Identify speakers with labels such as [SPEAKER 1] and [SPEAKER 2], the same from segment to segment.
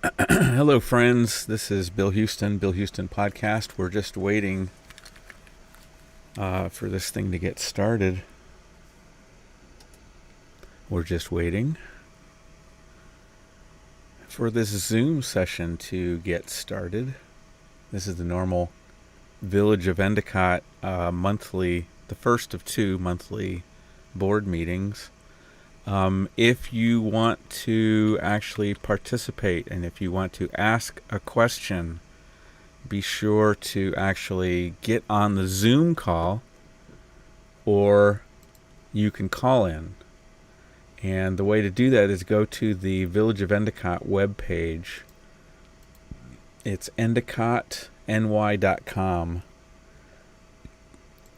[SPEAKER 1] Hello, friends. This is Bill Houston Podcast. We're just waiting for this thing to get started. We're just waiting for this Zoom session to get started. This is the normal Village of Endicott monthly, the first of two monthly board meetings. If you want to actually participate and if you want to ask a question, be sure to actually get on the Zoom call, or you can call in. And the way to do that is go to the Village of Endicott webpage. It's endicottny.com,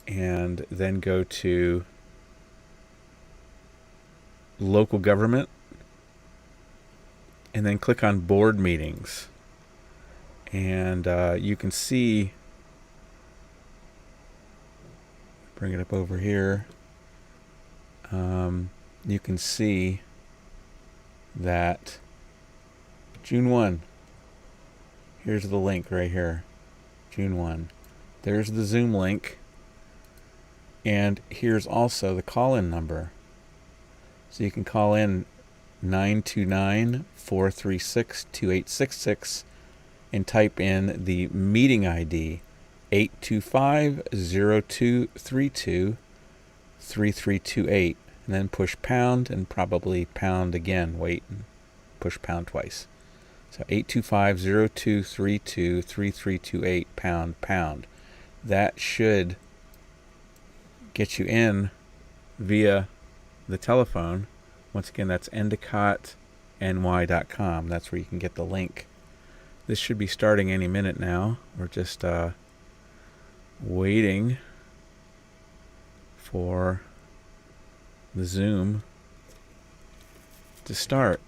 [SPEAKER 1] and then go to local government, and then click on board meetings. And you can see, bring it up over here, you can see that June 1, here's the link right here, June 1. There's the Zoom link, and here's also the call-in number. So you can call in 929-436-2866 and type in the meeting ID 825-0232-3328, and then push pound and probably pound again. Wait and push pound twice. So 825-0232-3328 pound. That should get you in via the telephone. Once again, that's endicottny.com. That's where you can get the link. This should be starting any minute now. We're just waiting for the Zoom to start.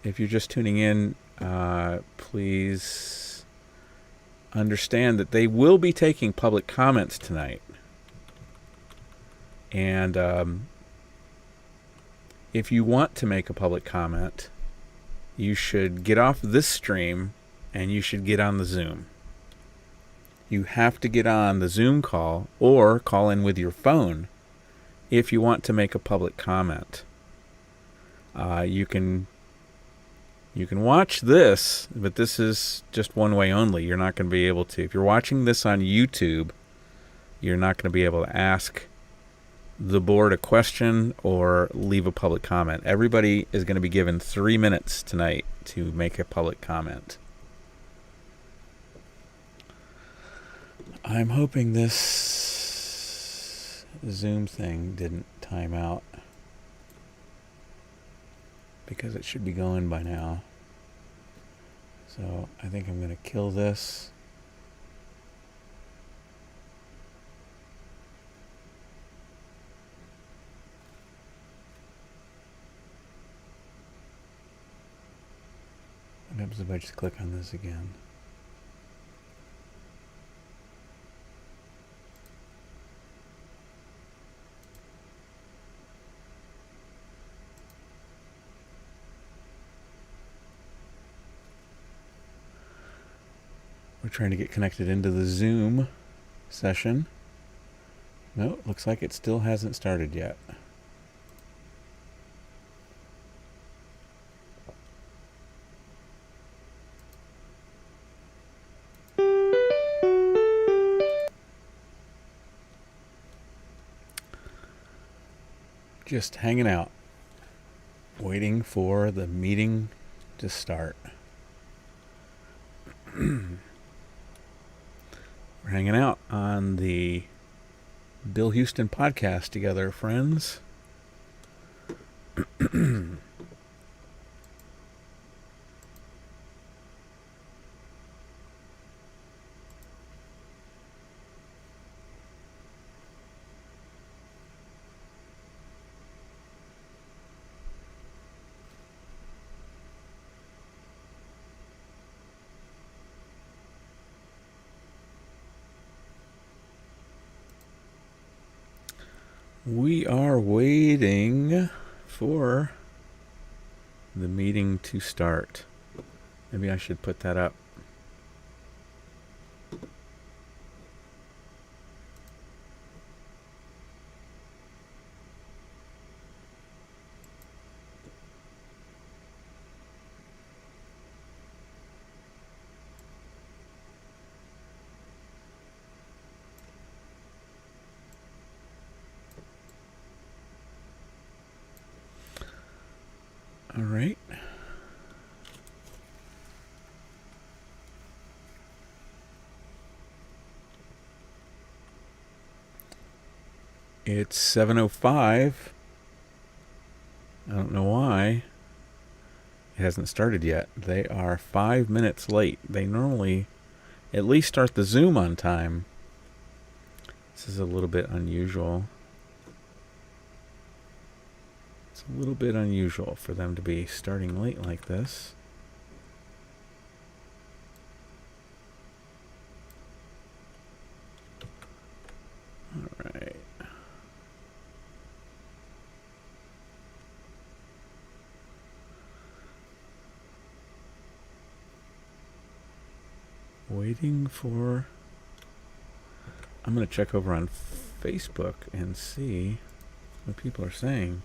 [SPEAKER 1] If you're just tuning in, please understand that they will be taking public comments tonight. And if you want to make a public comment, you should get off this stream and you should get on the Zoom. You have to get on the Zoom call or call in with your phone if you want to make a public comment. You can watch this, but this is just one way only. You're not going to be able to. If you're watching this on YouTube, you're not going to be able to ask the board a question or leave a public comment. Everybody is going to be given 3 minutes tonight to make a public comment. I'm hoping this Zoom thing didn't time out, because it should be going by now. So I think I'm going to kill this. What happens if I just click on this again? We're trying to get connected into the Zoom session. No, looks like it still hasn't started yet. Just hanging out, waiting for the meeting to start. We're hanging out on the Bill Houston podcast together, friends. We are waiting for the meeting to start. Maybe I should put that up. All right. It's 7:05. I don't know why it hasn't started yet. They are 5 minutes late. They normally at least start the Zoom on time. This is a little bit unusual. It's a little bit unusual for them to be starting late like this. All right. Waiting for... I'm going to check over on Facebook and see what people are saying.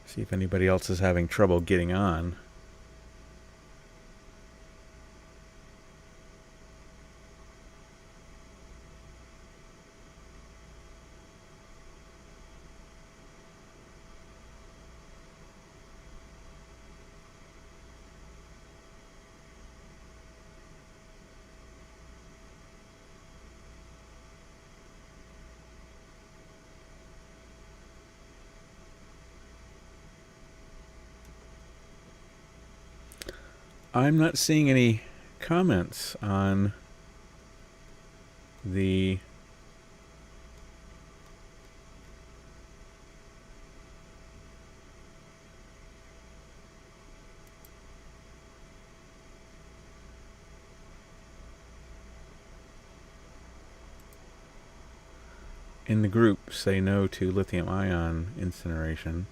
[SPEAKER 1] See if anybody else is having trouble getting on. I'm not seeing any comments on the in the group say no to lithium ion incineration.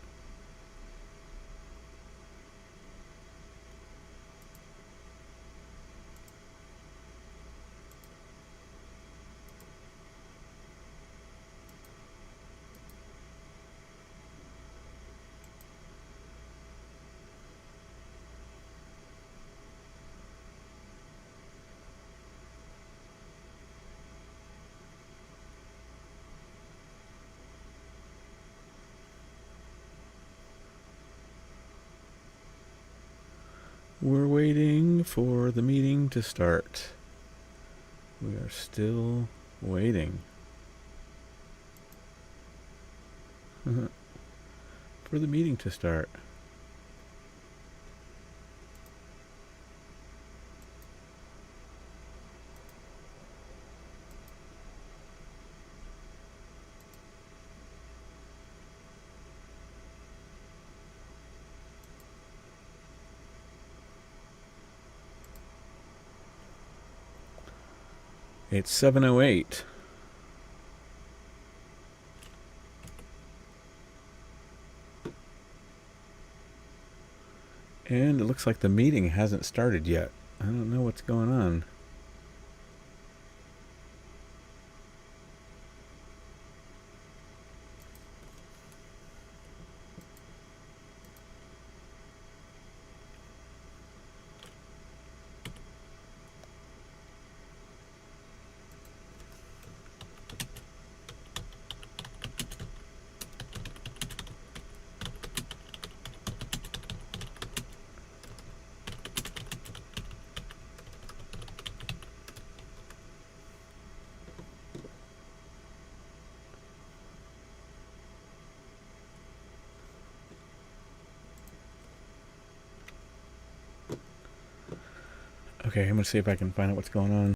[SPEAKER 1] We're waiting for the meeting to start. We are still waiting for the meeting to start. It's 7:08. And it looks like the meeting hasn't started yet. I don't know what's going on. Okay, I'm going to see if I can find out what's going on.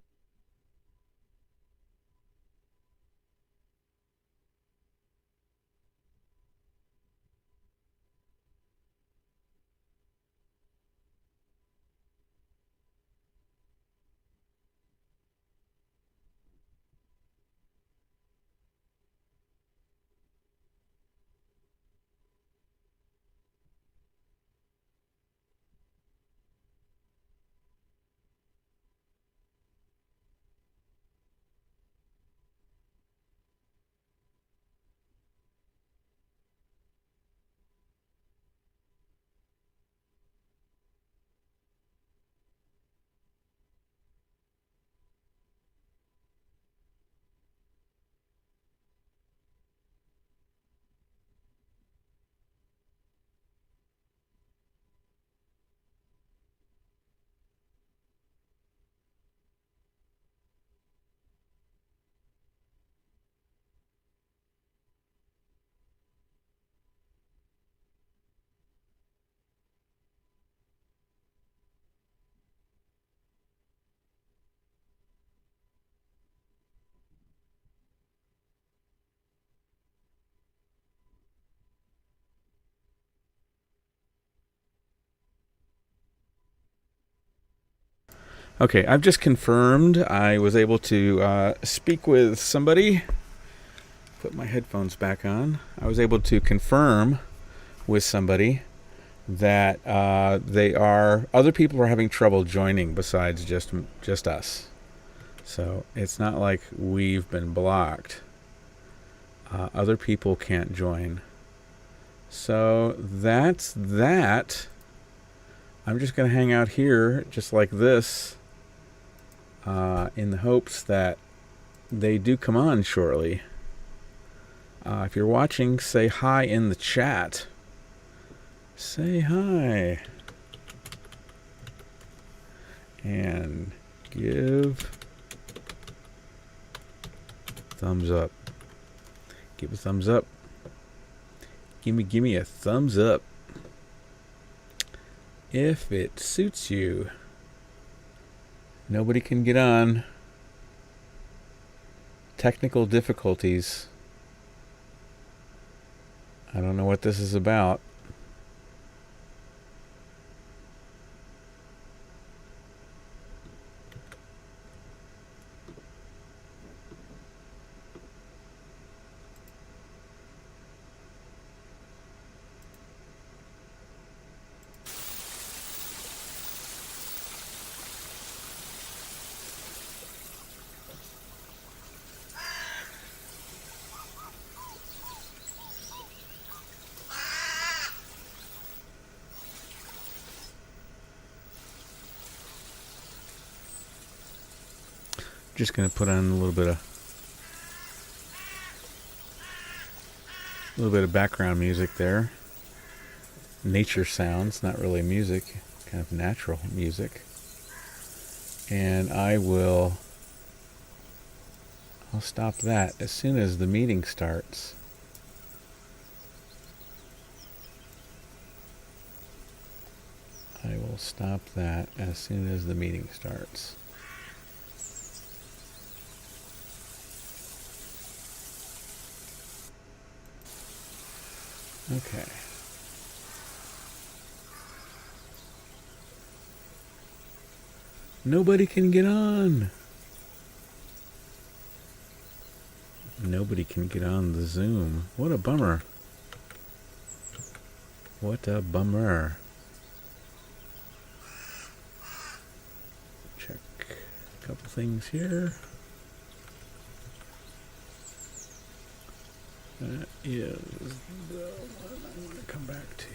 [SPEAKER 1] Okay, I've just confirmed I was able to speak with somebody. Put my headphones back on. I was able to confirm with somebody that other people are having trouble joining besides just us. So it's not like we've been blocked. Other people can't join. So that's that. I'm just going to hang out here just like this in the hopes that they do come on shortly. If you're watching, say hi in the chat. Say hi. And give thumbs up. Give a thumbs up. Give me a thumbs up. If it suits you. Nobody can get on. Technical difficulties. I don't know what this is about. Just going to put on a little bit of background music there. Nature sounds, not really music, kind of natural music. And I'll stop that as soon as the meeting starts. I will stop that as soon as the meeting starts. Okay. Nobody can get on. Nobody can get on the Zoom. What a bummer. What a bummer. Check a couple things here. That is the one I want to come back to.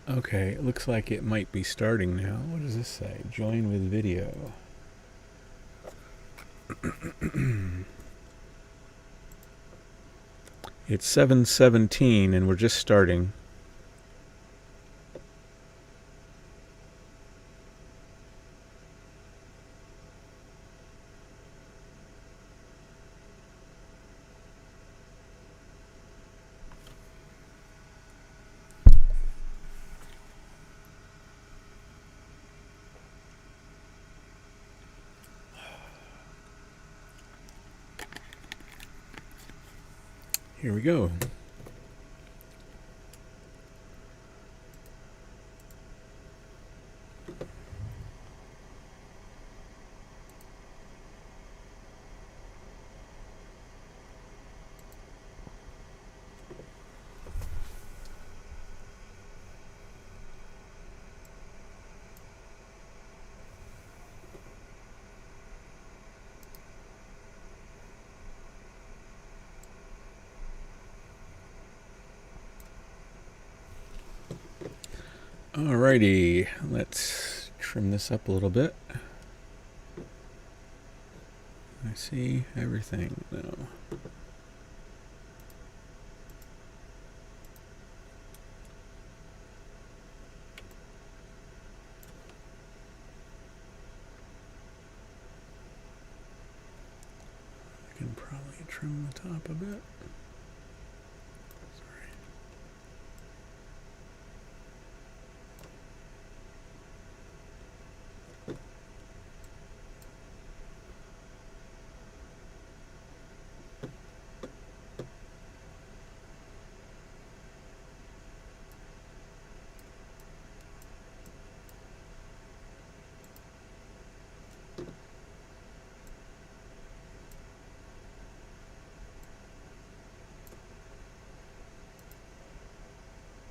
[SPEAKER 1] Okay, it looks like it might be starting now. What does this say? Join with video. It's 7:17 and we're just starting. Here we go. Alrighty, let's trim this up a little bit. I see everything now. I can probably trim the top a bit. Sorry.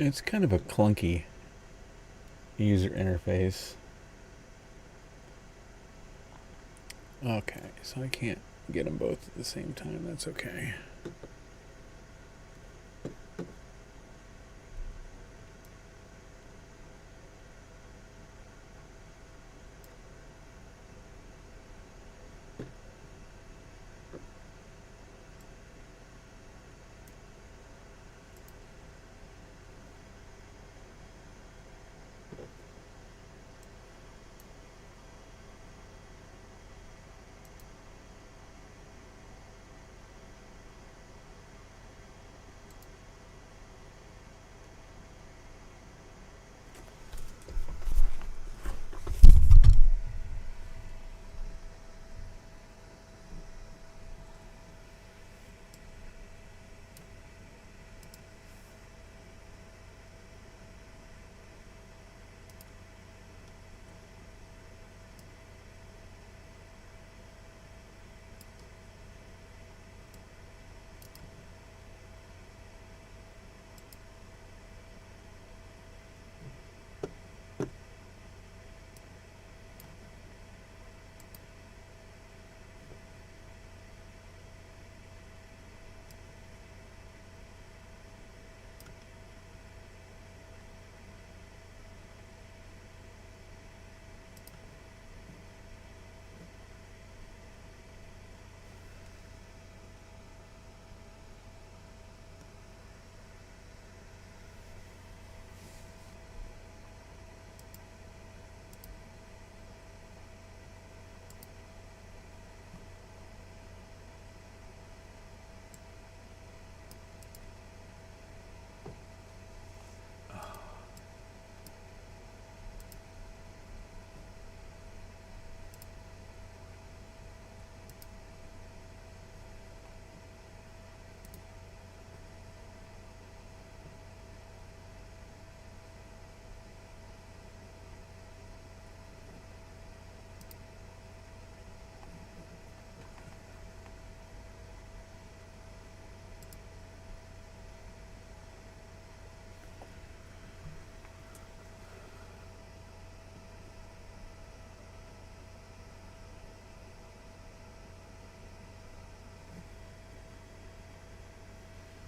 [SPEAKER 1] It's kind of a clunky user interface. Okay, so I can't get them both at the same time. That's okay.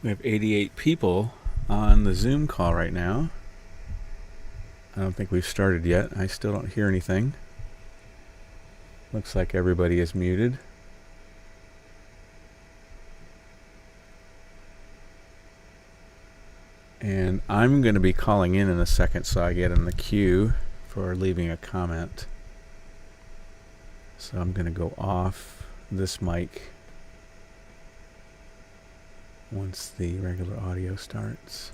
[SPEAKER 1] We have 88 people on the Zoom call right now. I don't think we've started yet. I still don't hear anything. Looks like everybody is muted. And I'm going to be calling in a second so I get in the queue for leaving a comment. So I'm going to go off this mic once the regular audio starts.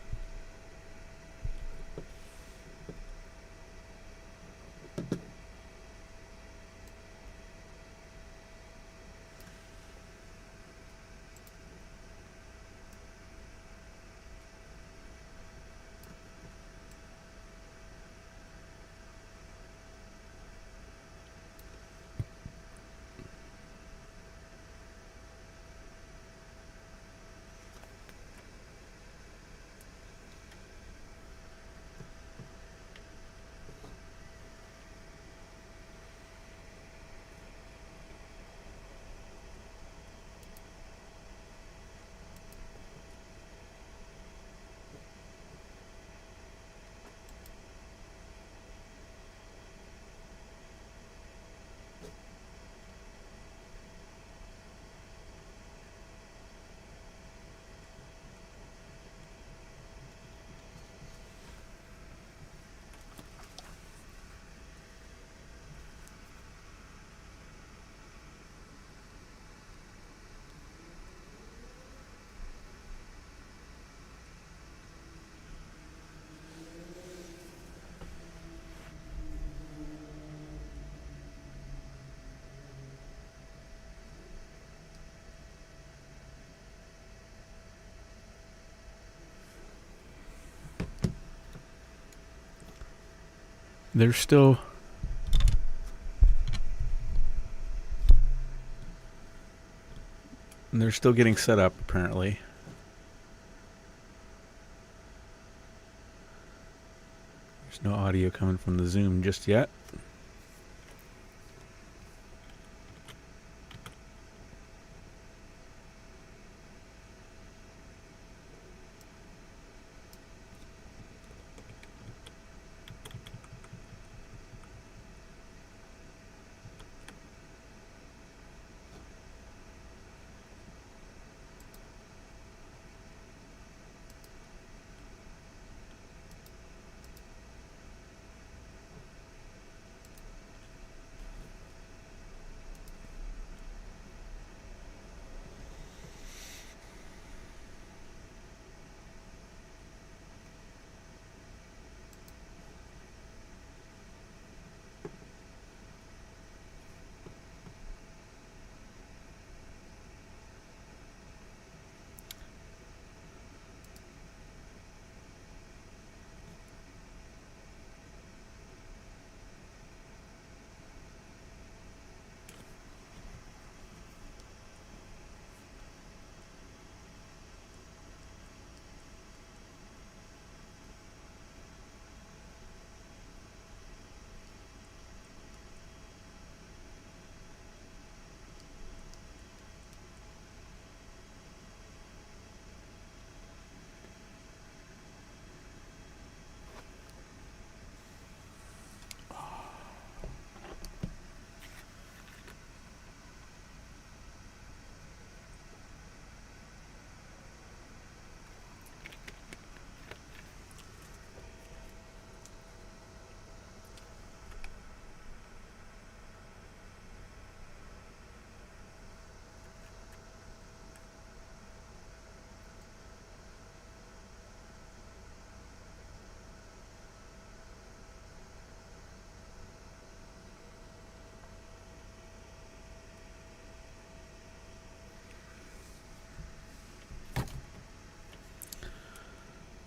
[SPEAKER 1] They're still getting set up, apparently. There's no audio coming from the Zoom just yet.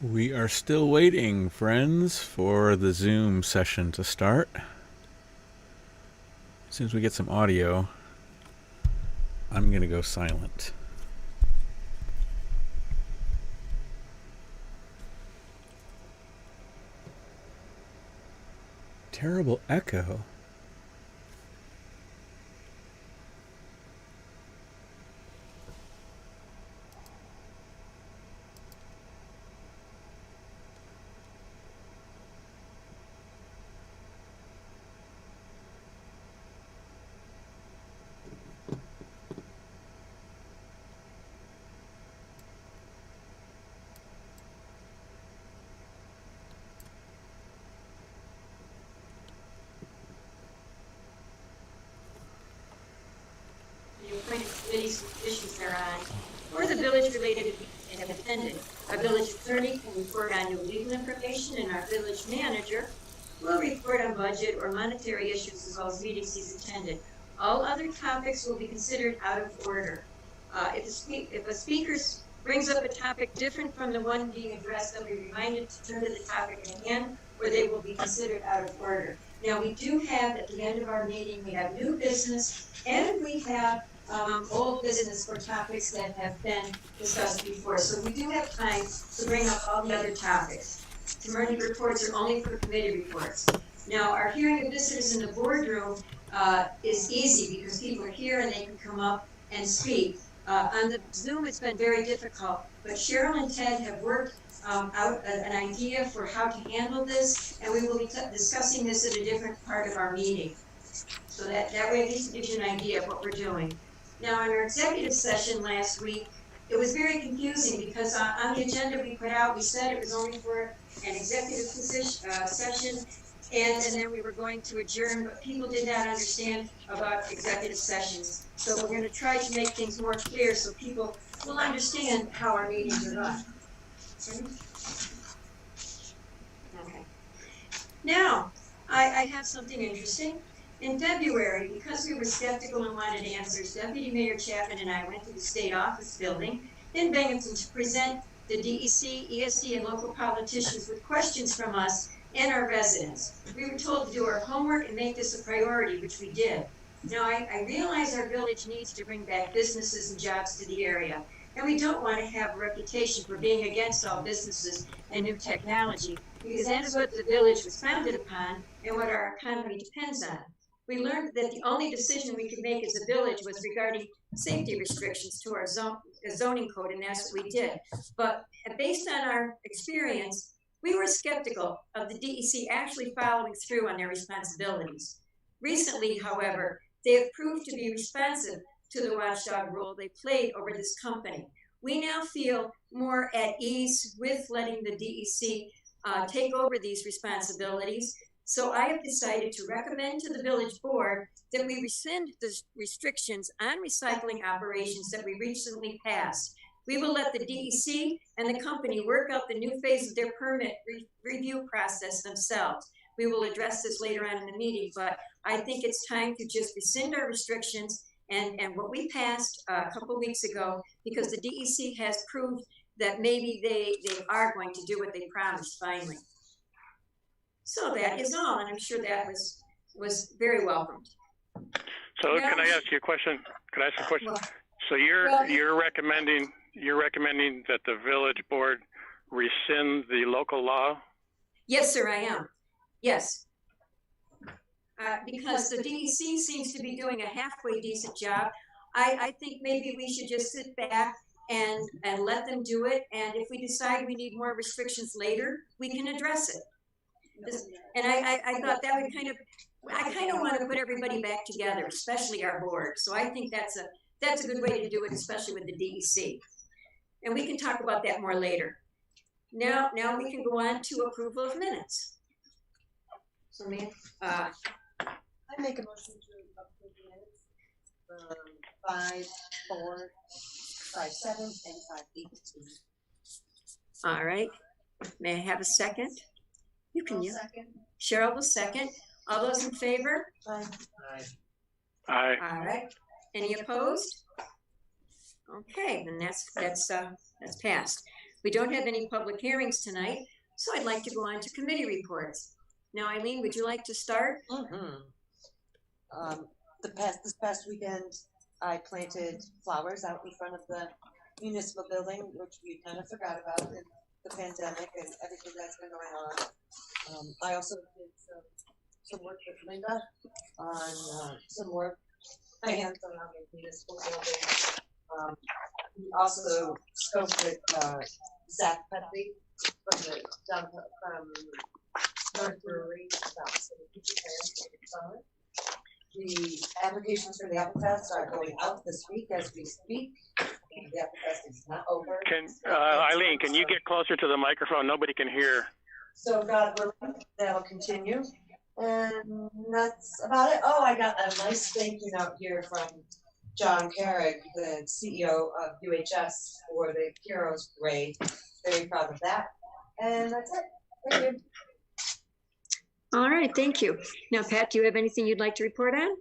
[SPEAKER 1] We are still waiting, friends, for the Zoom session to start. As soon as we get some audio, I'm going to go silent. Terrible echo.
[SPEAKER 2] appointed committees and positions thereon, or the village-related and have attended. Our village attorney can report on new legal information, and our village manager will report on budget or monetary issues as well as meetings he's attended. All other topics will be considered out of order. If a speaker brings up a topic different from the one being addressed, they'll be reminded to turn to the topic at hand, or they will be considered out of order. Now, we do have, at the end of our meeting, we have new business, and we have old business for topics that have been discussed before. So we do have time to bring up all the other topics. Committee reports are only for committee reports. Now, our hearing of visitors in the boardroom is easy because people are here and they can come up and speak. On the Zoom, it's been very difficult, but Cheryl and Ted have worked out an idea for how to handle this, and we will be discussing this at a different part of our meeting. So that way at least gives you an idea of what we're doing. Now, in our executive session last week, it was very confusing because on the agenda we put out, we said it was only for an executive session, and then we were going to adjourn, but people did not understand about executive sessions. So we're going to try to make things more clear so people will understand how our meetings are run. Okay. Now, I have something interesting. In February, because we were skeptical and wanted answers, Deputy Mayor Chapman and I went to the state office building in Binghamton to present the DEC, ESD, and local politicians with questions from us and our residents. We were told to do our homework and make this a priority, which we did. Now, I realize our village needs to bring back businesses and jobs to the area, and we don't want to have a reputation for being against all businesses and new technology, because that is what the village was founded upon and what our economy depends on. We learned that the only decision we could make as a village was regarding safety restrictions to our zoning code, and that's what we did. But based on our experience, we were skeptical of the DEC actually following through on their responsibilities. Recently, however, they have proved to be responsive to the watchdog role they played over this company. We now feel more at ease with letting the DEC take over these responsibilities. So I have decided to recommend to the village board that we rescind the restrictions on recycling operations that we recently passed. We will let the DEC and the company work out the new phase of their permit review process themselves. We will address this later on in the meeting, but I think it's time to just rescind our restrictions and what we passed a couple weeks ago, because the DEC has proved that maybe they are going to do what they promised finally. So that is all, and I'm sure that was very welcomed.
[SPEAKER 3] So now, can I ask you a question? Can I ask a question? Well, so you're recommending that the village board rescind the local law?
[SPEAKER 2] Yes, sir, I am. Yes. Because the DEC seems to be doing a halfway decent job. I think maybe we should just sit back and let them do it, and if we decide we need more restrictions later, we can address it. And I thought that would I kind of want to put everybody back together, especially our board. So I think that's a good way to do it, especially with the DEC. And we can talk about that more later. Now we can go on to approval of minutes. So,
[SPEAKER 4] I make a motion to approve the minutes 5-4, 5-7, and 5-8.
[SPEAKER 2] All right. May I have a second? You can.
[SPEAKER 4] Second.
[SPEAKER 2] Cheryl will second. All those in favor?
[SPEAKER 4] Aye.
[SPEAKER 3] Aye.
[SPEAKER 2] All right. Any opposed? Okay, then that's passed. We don't have any public hearings tonight, so I'd like to go on to committee reports. Now, Eileen, would you like to start?
[SPEAKER 4] Mm-hmm. This past weekend, I planted flowers out in front of the municipal building, which we kind of forgot about in the pandemic and everything that's been going on. I also did some work with Linda on some more plans around the municipal building. We also spoke with Zach Petley from North Brewery about some future plans for the summer. The applications for the Apple Fest are going out this week as we speak. The Apple Fest is not over.
[SPEAKER 3] Eileen, can you get closer to the microphone? Nobody can hear.
[SPEAKER 4] So God willing, that'll continue. And that's about it. Oh, I got a nice thank you note here from John Carrick, the CEO of UHS for the Heroes Parade. Very proud of that. And that's it. Thank you.
[SPEAKER 2] All right, thank you. Now, Pat, do you have anything you'd like to report on?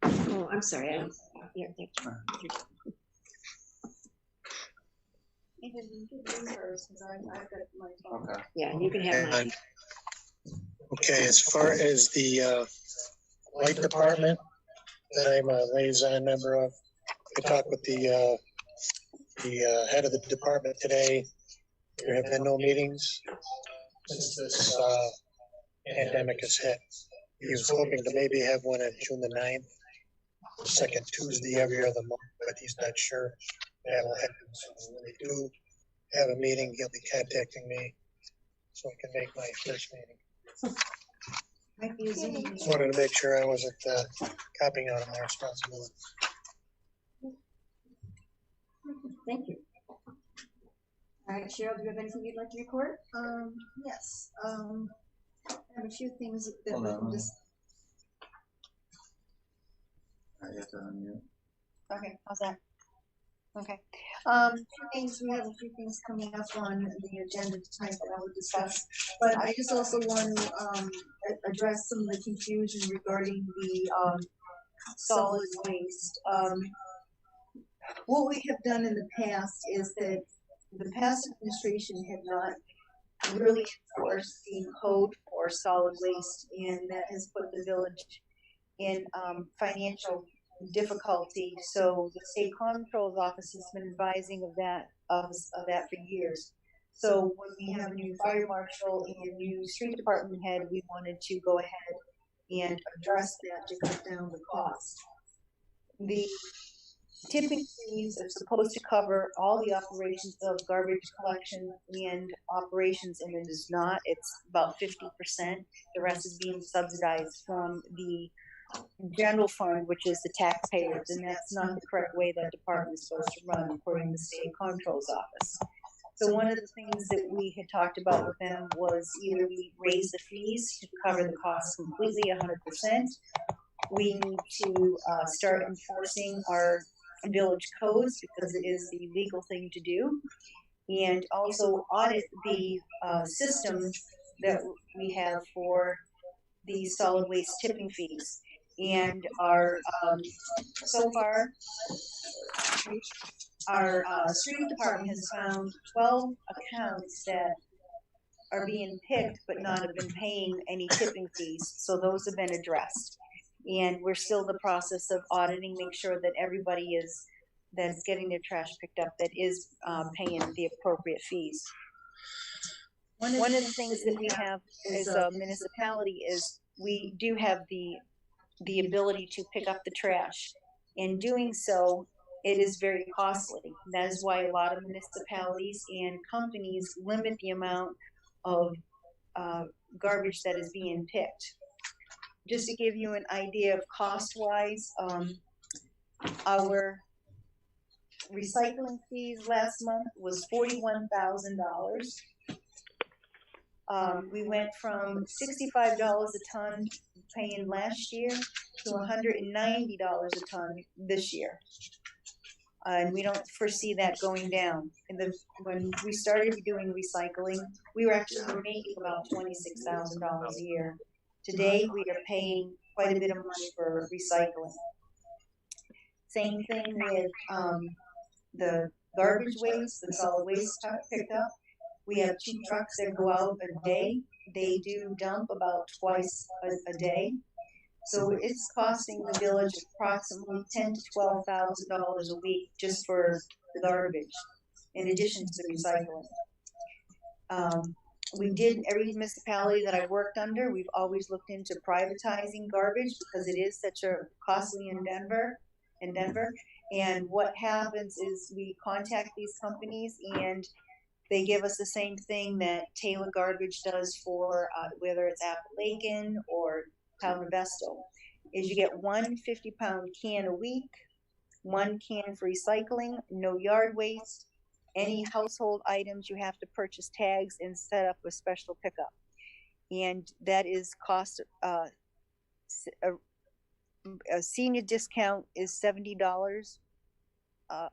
[SPEAKER 2] Oh, I'm sorry. Yeah, thank you.
[SPEAKER 5] Okay.
[SPEAKER 2] Yeah, you can have mine.
[SPEAKER 6] Okay, as far as the light department that I'm a liaison member of, I talked with the head of the department today. There have been no meetings since this pandemic has hit. He was hoping to maybe have one on June the 9th, second Tuesday every other month, but he's not sure that'll happen. So when they do have a meeting, he'll be contacting me so I can make my first meeting. Just wanted to make sure I wasn't copying out on my responsibility.
[SPEAKER 2] Thank you. All right, Cheryl, do you have anything you'd like to report?
[SPEAKER 7] Yes. I have a few things that we can just. Okay, how's that? Okay. We have a few things coming up on the agenda tonight that I will discuss. But I just also want to address some of the confusion regarding the solid waste. What we have done in the past is that the past administration had not really enforced the code for solid waste, and that has put the village in financial difficulty. So the state comptroller's office has been advising of that for years. So when we have a new fire marshal and a new street department head, we wanted to go ahead and address that to cut down the cost. The tipping fees are supposed to cover all the operations of garbage collection and operations, and it is not. It's about 50%. The rest is being subsidized from the general fund, which is the taxpayers, and that's not the correct way that department is supposed to run according to the state comptroller's office. So one of the things that we had talked about with them was either we raise the fees to cover the costs completely 100%. We need to start enforcing our village codes because it is the legal thing to do, and also audit the system that we have for the solid waste tipping fees. And our so far our street department has found 12 accounts that are being picked but not have been paying any tipping fees, so those have been addressed. And we're still in the process of auditing, make sure that everybody that's getting their trash picked up that is paying the appropriate fees. One of the things that we have as a municipality is we do have the ability to pick up the trash. In doing so, it is very costly. That is why a lot of municipalities and companies limit the amount of garbage that is being picked. Just to give you an idea of cost-wise, our recycling fees last month was $41,000. We went from $65 a ton paying last year to $190 a ton this year. And we don't foresee that going down. When we started doing recycling, we were actually making about $26,000 a year. Today, we are paying quite a bit of money for recycling. Same thing with the garbage waste, the solid waste picked up. We have 2 trucks that go out a day. They do dump about twice a day. So it's costing the village approximately $10,000 to $12,000 a week just for the garbage, in addition to the recycling. We did, every municipality that I worked under, we've always looked into privatizing garbage because it is such a costly endeavor. And what happens is we contact these companies and they give us the same thing that Taylor Garbage does for whether it's Appalachian or Calvavesto, is you get 1 50-pound can a week, 1 can for recycling, no yard waste. Any household items you have to purchase tags and set up a special pickup. and that is cost, a senior discount is $70 a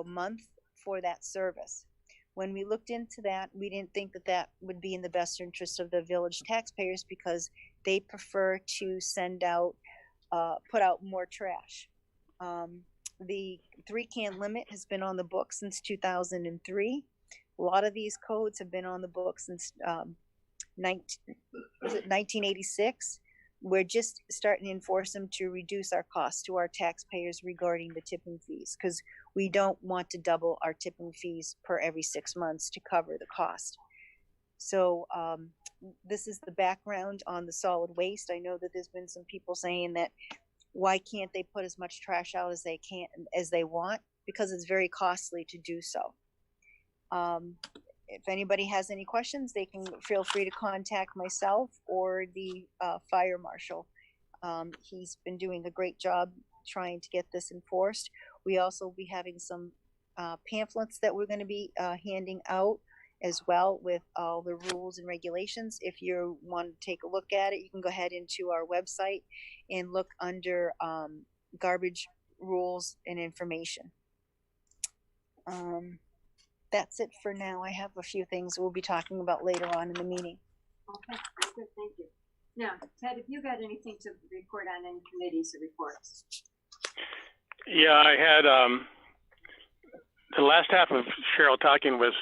[SPEAKER 7] month for that service. When we looked into that, we didn't think that that would be in the best interest of the village taxpayers because they prefer to send out, put out more trash. The 3-can limit has been on the books since 2003. A lot of these codes have been on the books since 1986. We're just starting to enforce them to reduce our costs to our taxpayers regarding the tipping fees, because we don't want to double our tipping fees per every 6 months to cover the cost. So this is the background on the solid waste. I know that there's been some people saying that why can't they put as much trash out as they can, as they want, because it's very costly to do so. If anybody has any questions, they can feel free to contact myself or the fire marshal. He's been doing a great job trying to get this enforced. We also will be having some pamphlets that we're going to be handing out as well with all the rules and regulations. If you want to take a look at it, you can go ahead into our website and look under garbage rules and information. That's it for now. I have a few things we'll be talking about later on in the meeting.
[SPEAKER 2] Okay, good, thank you. Now, Ted, have you got anything to report on any committees or reports?
[SPEAKER 3] Yeah, I had the last half of Cheryl talking was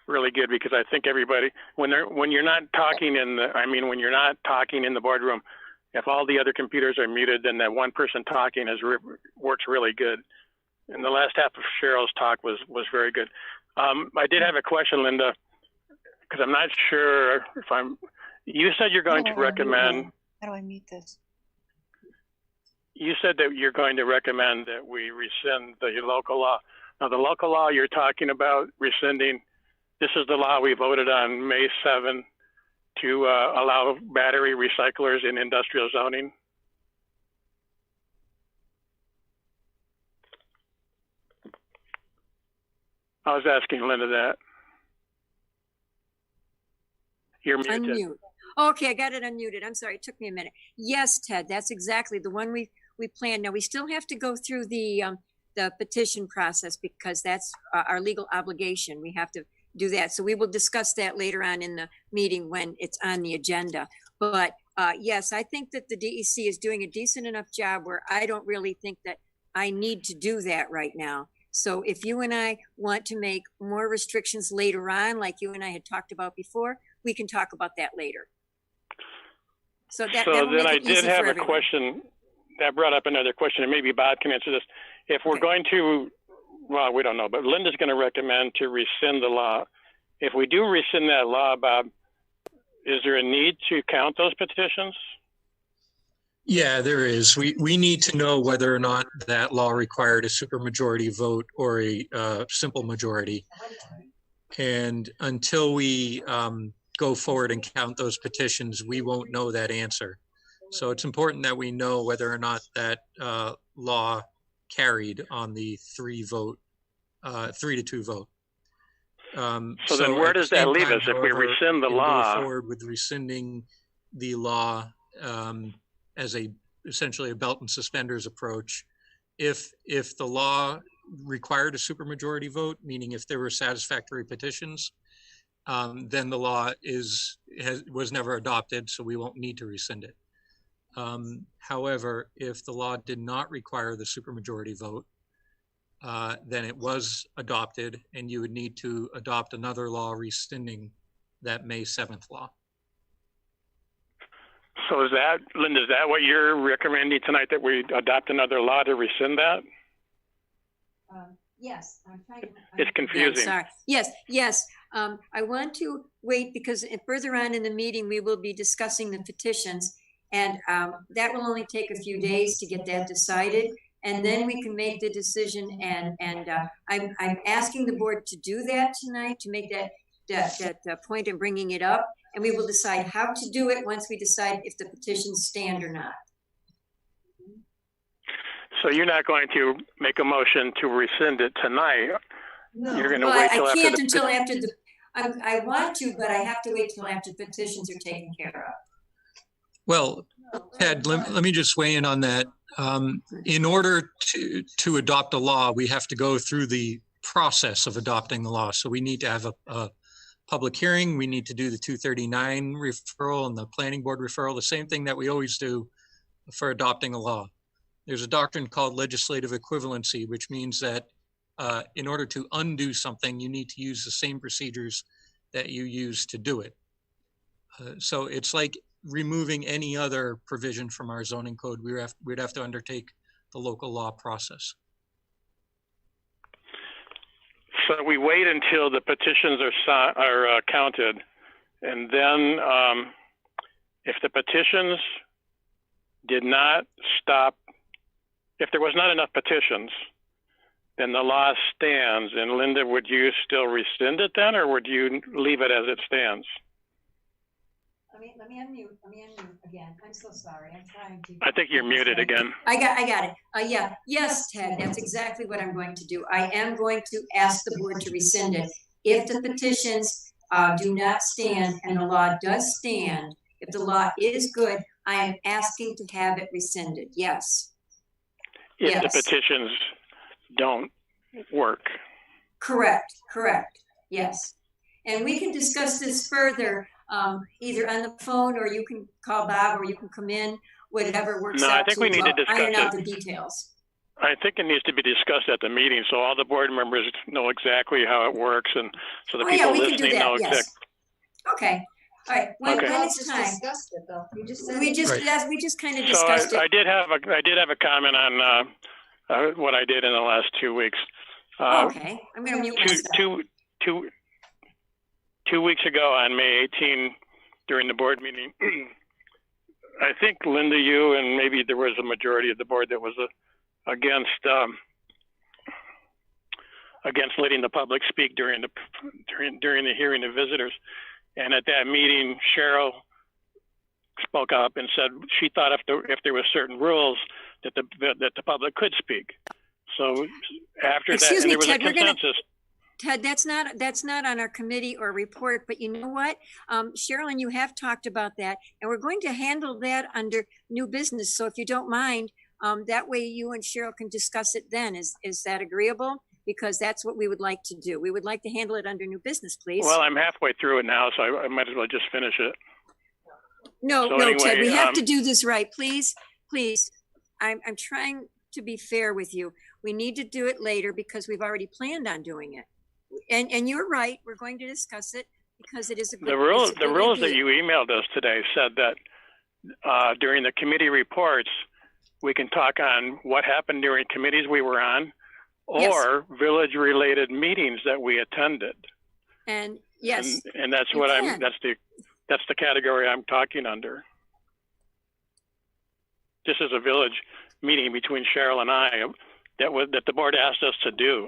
[SPEAKER 3] really good because I think everybody, when you're not talking in the boardroom, if all the other computers are muted, then that one person talking works really good. And the last half of Cheryl's talk was very good. I did have a question, Linda, because I'm not sure if you said you're going to recommend.
[SPEAKER 7] How do I mute this?
[SPEAKER 3] You said that you're going to recommend that we rescind the local law. Now, the local law you're talking about rescinding, this is the law we voted on May 7 to allow battery recyclers in industrial zoning. I was asking Linda that. You're muted.
[SPEAKER 2] Unmute. Okay, I got it unmuted. I'm sorry, it took me a minute. Yes, Ted, that's exactly the one we planned. Now, we still have to go through the petition process because that's our legal obligation. We have to do that. So we will discuss that later on in the meeting when it's on the agenda. But yes, I think that the DEC is doing a decent enough job where I don't really think that I need to do that right now. So if you and I want to make more restrictions later on, like you and I had talked about before, we can talk about that later. So then I did have a question that brought up another question, and maybe Bob can answer this. If we're going to, well, we don't know, but Linda's going to recommend to rescind the law. If we do rescind that law, Bob, is there a need to count those petitions?
[SPEAKER 5] Yeah, there is. We need to know whether or not that law required a supermajority vote or a simple majority. And until we go forward and count those petitions, we won't know that answer. So it's important that we know whether or not that law carried on the 3-to-2 vote.
[SPEAKER 3] So then where does that leave us if we rescind the law?
[SPEAKER 5] Go forward with rescinding the law as essentially a belt and suspenders approach. If the law required a supermajority vote, meaning if there were satisfactory petitions, then the law was never adopted, so we won't need to rescind it. However, if the law did not require the supermajority vote, then it was adopted, and you would need to adopt another law rescinding that May 7th law.
[SPEAKER 3] So Linda, is that what you're recommending tonight, that we adopt another law to rescind that?
[SPEAKER 2] Yes, I'm trying to.
[SPEAKER 3] It's confusing.
[SPEAKER 2] Yeah, sorry. Yes. I want to wait because further on in the meeting, we will be discussing the petitions, and that will only take a few days to get that decided. And then we can make the decision, and I'm asking the board to do that tonight, to make that point in bringing it up, and we will decide how to do it once we decide if the petitions stand or not.
[SPEAKER 3] So you're not going to make a motion to rescind it tonight?
[SPEAKER 2] No,
[SPEAKER 3] you're going to wait till
[SPEAKER 2] I can't until after the. I want to, but I have to wait till after petitions are taken care of.
[SPEAKER 5] Well, Ted, let me just weigh in on that. In order to adopt a law, we have to go through the process of adopting the law. So we need to have a public hearing. We need to do the 239 referral and the planning board referral, the same thing that we always do for adopting a law. There's a doctrine called legislative equivalency, which means that in order to undo something, you need to use the same procedures that you use to do it. So it's like removing any other provision from our zoning code. We'd have to undertake the local law process.
[SPEAKER 3] So we wait until the petitions are counted, and then if the petitions did not stop, if there was not enough petitions, then the law stands. And Linda, would you still rescind it then, or would you leave it as it stands?
[SPEAKER 2] Let me unmute again. I'm so sorry. I'm trying to.
[SPEAKER 3] I think you're muted again.
[SPEAKER 2] I got it. Yeah. Yes, Ted, that's exactly what I'm going to do. I am going to ask the board to rescind it. If the petitions do not stand and the law does stand, if the law is good, I am asking to have it rescinded. Yes.
[SPEAKER 3] If the petitions don't work.
[SPEAKER 2] Correct. Yes. And we can discuss this further, either on the phone, or you can call Bob, or you can come in, whatever works out.
[SPEAKER 3] No, I think we need to discuss
[SPEAKER 2] iron out
[SPEAKER 3] it.
[SPEAKER 2] the details.
[SPEAKER 3] I think it needs to be discussed at the meeting, so all the board members know exactly how it works, and so the people listening know exactly.
[SPEAKER 2] Okay. All right. When it's time.
[SPEAKER 7] Discussed it, though. You just said
[SPEAKER 2] We just kind of discussed
[SPEAKER 3] So
[SPEAKER 2] it.
[SPEAKER 3] I did have a comment on what I did in the last 2 weeks.
[SPEAKER 2] Okay. I'm going to mute myself.
[SPEAKER 3] 2 weeks ago on May 18, during the board meeting, I think Linda, you and maybe there was a majority of the board that was against letting the public speak during the hearing of visitors. And at that meeting, Cheryl spoke up and said she thought if there were certain rules that the public could speak. So after that, and there was a consensus.
[SPEAKER 2] Ted, that's not on our committee or report, but you know what? Cheryl and you have talked about that, and we're going to handle that under new business. So if you don't mind, that way you and Cheryl can discuss it then. Is that agreeable? Because that's what we would like to do. We would like to handle it under new business, please.
[SPEAKER 3] Well, I'm halfway through it now, so I might as well just finish it.
[SPEAKER 2] No, Ted, we have to do this right. Please. I'm trying to be fair with you. We need to do it later because we've already planned on doing it. And you're right. We're going to discuss it because it is a good. The rules
[SPEAKER 3] that you emailed us today said that during the committee reports, we can talk on what happened during committees we were on, or village-related meetings that we attended.
[SPEAKER 2] And yes,
[SPEAKER 3] and that's what that's the category I'm talking under. This is a village meeting between Cheryl and I that the board asked us to do.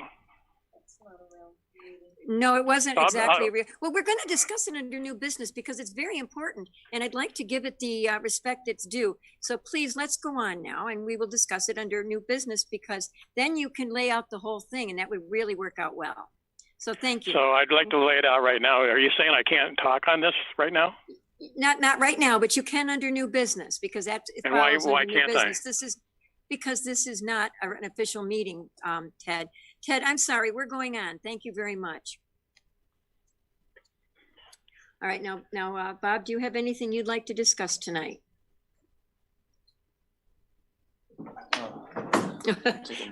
[SPEAKER 2] No, it wasn't exactly real. Well, we're going to discuss it under new business because it's very important, and I'd like to give it the respect it's due. So please, let's go on now, and we will discuss it under new business because then you can lay out the whole thing, and that would really work out well. So thank you.
[SPEAKER 3] So I'd like to lay it out right now. Are you saying I can't talk on this right now?
[SPEAKER 2] Not right now, but you can under new business because that's.
[SPEAKER 3] And why can't I?
[SPEAKER 2] This is because this is not an official meeting, Ted. Ted, I'm sorry, we're going on. Thank you very much. All right, now, Bob, do you have anything you'd like to discuss tonight?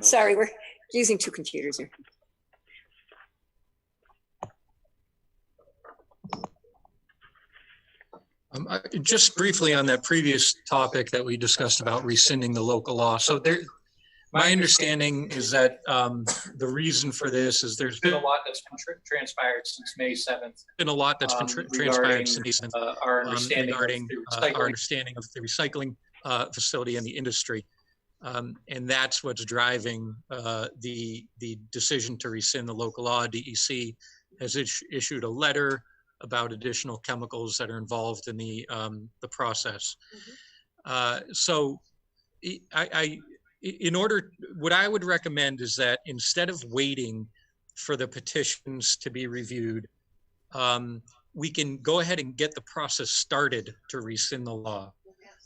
[SPEAKER 2] Sorry, we're using two computers here.
[SPEAKER 5] Just briefly on that previous topic that we discussed about rescinding the local law. So my understanding is that the reason for this is there's been a lot that's been transpired since May 7th. Been a lot that's been transpired since our understanding of the recycling facility and the industry. And that's what's driving the decision to rescind the local law. DEC has issued a letter about additional chemicals that are involved in the process. So what I would recommend is that instead of waiting for the petitions to be reviewed, we can go ahead and get the process started to rescind the law,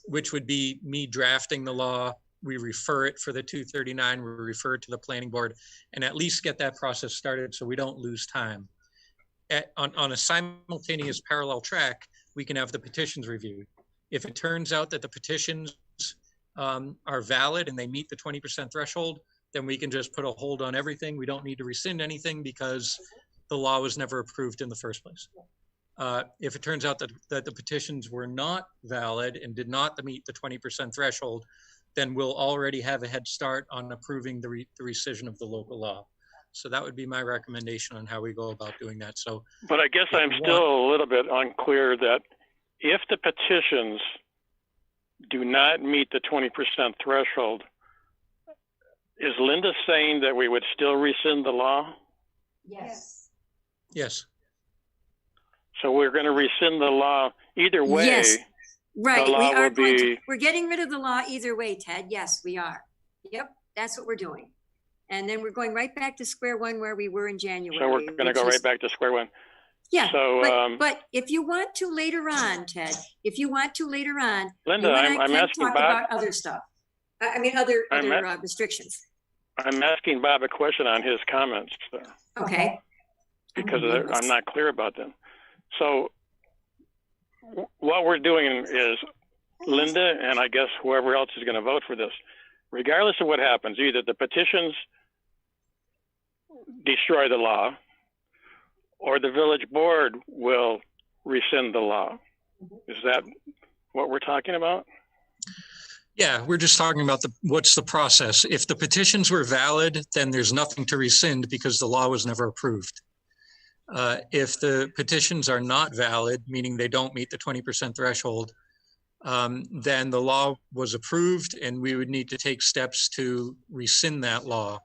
[SPEAKER 5] which would be me drafting the law. We refer it for the 239, we refer it to the planning board, and at least get that process started so we don't lose time. On a simultaneous parallel track, we can have the petitions reviewed. If it turns out that the petitions are valid and they meet the 20% threshold, then we can just put a hold on everything. We don't need to rescind anything because the law was never approved in the first place. If it turns out that the petitions were not valid and did not meet the 20% threshold, then we'll already have a head start on approving the rescission of the local law. So that would be my recommendation on how we go about doing that. So,
[SPEAKER 3] but I guess I'm still a little bit unclear that if the petitions do not meet the 20% threshold, is Linda saying that we would still rescind the law?
[SPEAKER 2] Yes.
[SPEAKER 5] yes.
[SPEAKER 3] So we're going to rescind the law either way.
[SPEAKER 2] Yes. Right.
[SPEAKER 3] The law
[SPEAKER 2] We are
[SPEAKER 3] will
[SPEAKER 2] going
[SPEAKER 3] be-
[SPEAKER 2] to, we're getting rid of the law either way, Ted. Yes, we are. Yep. That's what we're doing. And then we're going right back to square one where we were in January.
[SPEAKER 3] So we're going to go right back to square one.
[SPEAKER 2] Yeah.
[SPEAKER 3] So,
[SPEAKER 2] but if you want to later on, Ted, if you want to later on,
[SPEAKER 3] Linda,
[SPEAKER 2] you and I
[SPEAKER 3] I'm
[SPEAKER 2] can
[SPEAKER 3] asking
[SPEAKER 2] talk
[SPEAKER 3] Bob.
[SPEAKER 2] about other stuff. I mean, other restrictions.
[SPEAKER 3] I'm asking Bob a question on his comments
[SPEAKER 2] Okay.
[SPEAKER 3] because I'm not clear about them. So what we're doing is Linda, and I guess whoever else is going to vote for this, regardless of what happens, either the petitions destroy the law or the village board will rescind the law. Is that what we're talking about?
[SPEAKER 5] Yeah, we're just talking about what's the process. If the petitions were valid, then there's nothing to rescind because the law was never approved. If the petitions are not valid, meaning they don't meet the 20% threshold, then the law was approved and we would need to take steps to rescind that law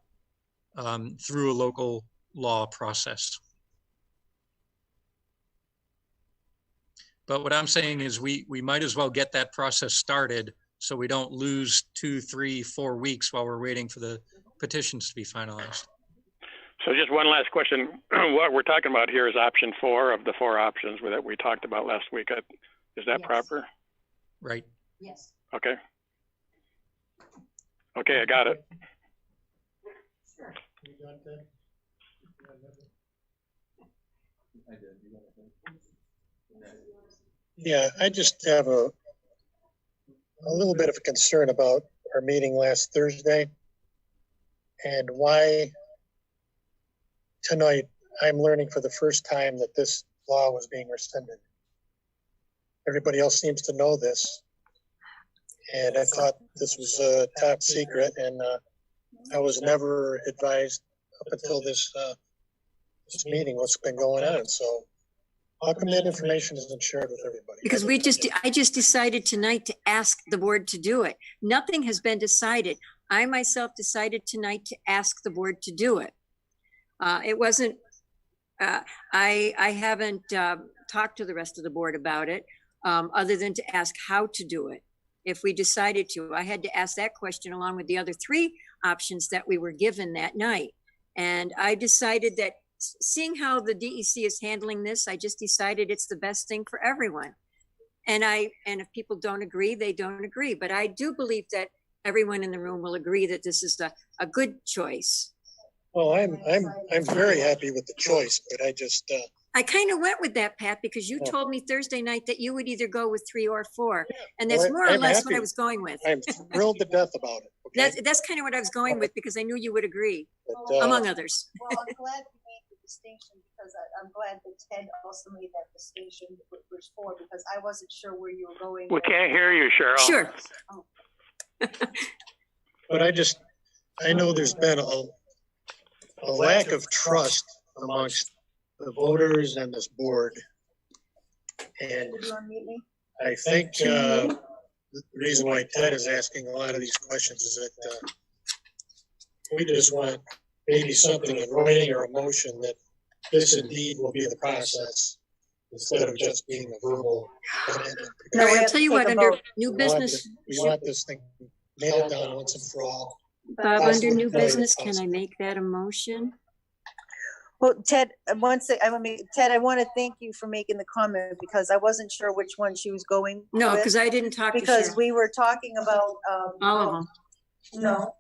[SPEAKER 5] through a local law process. But what I'm saying is we might as well get that process started so we don't lose 2, 3, 4 weeks while we're waiting for the petitions to be finalized.
[SPEAKER 3] So just one last question. What we're talking about here is option 4 of the 4 options that we talked about last week. Is that proper?
[SPEAKER 5] Right.
[SPEAKER 2] Yes.
[SPEAKER 3] Okay. Okay, I got it.
[SPEAKER 2] Sure.
[SPEAKER 6] Yeah, I just have a little bit of a concern about our meeting last Thursday and why tonight I'm learning for the first time that this law was being rescinded. Everybody else seems to know this. And I thought this was top secret, and I was never advised up until this meeting what's been going on. So how come that information isn't shared with everybody?
[SPEAKER 2] Because I just decided tonight to ask the board to do it. Nothing has been decided. I myself decided tonight to ask the board to do it. It wasn't, I haven't talked to the rest of the board about it, other than to ask how to do it. If we decided to, I had to ask that question along with the other 3 options that we were given that night. And I decided that seeing how the DEC is handling this, I just decided it's the best thing for everyone. And if people don't agree, they don't agree. But I do believe that everyone in the room will agree that this is a good choice.
[SPEAKER 6] Well, I'm very happy with the choice, but I just
[SPEAKER 2] I kind of went with that, Pat, because you told me Thursday night that you would either go with 3 or 4, and that's more or less what I was going with.
[SPEAKER 6] I'm thrilled to death about it. Okay?
[SPEAKER 2] That's kind of what I was going with, because I knew you would agree,
[SPEAKER 6] But,
[SPEAKER 2] among others.
[SPEAKER 7] Well, I'm glad you made the distinction because I'm glad that Ted also made that distinction with which 4, because I wasn't sure where you were going.
[SPEAKER 3] We can't hear you, Cheryl.
[SPEAKER 2] Sure.
[SPEAKER 6] But I know there's been a lack of trust amongst the voters and this board. And
[SPEAKER 7] Did you unmute me?
[SPEAKER 6] I think the reason why Ted is asking a lot of these questions is that we just want maybe something in writing or a motion that this indeed will be the process instead of just being a verbal commitment.
[SPEAKER 2] No,
[SPEAKER 7] we
[SPEAKER 2] I'll
[SPEAKER 7] have to
[SPEAKER 2] tell you
[SPEAKER 7] take
[SPEAKER 2] what,
[SPEAKER 7] a
[SPEAKER 2] under
[SPEAKER 7] vote.
[SPEAKER 2] new
[SPEAKER 6] We
[SPEAKER 2] business,
[SPEAKER 6] want this thing nailed down once and for all.
[SPEAKER 2] Bob, under new business, can I make that a motion?
[SPEAKER 7] Well, Ted, I want to thank you for making the comment because I wasn't sure which one she was going
[SPEAKER 2] No,
[SPEAKER 7] with,
[SPEAKER 2] because I didn't talk to
[SPEAKER 7] because
[SPEAKER 2] Cheryl.
[SPEAKER 7] we were talking about,
[SPEAKER 2] All of them.
[SPEAKER 7] no,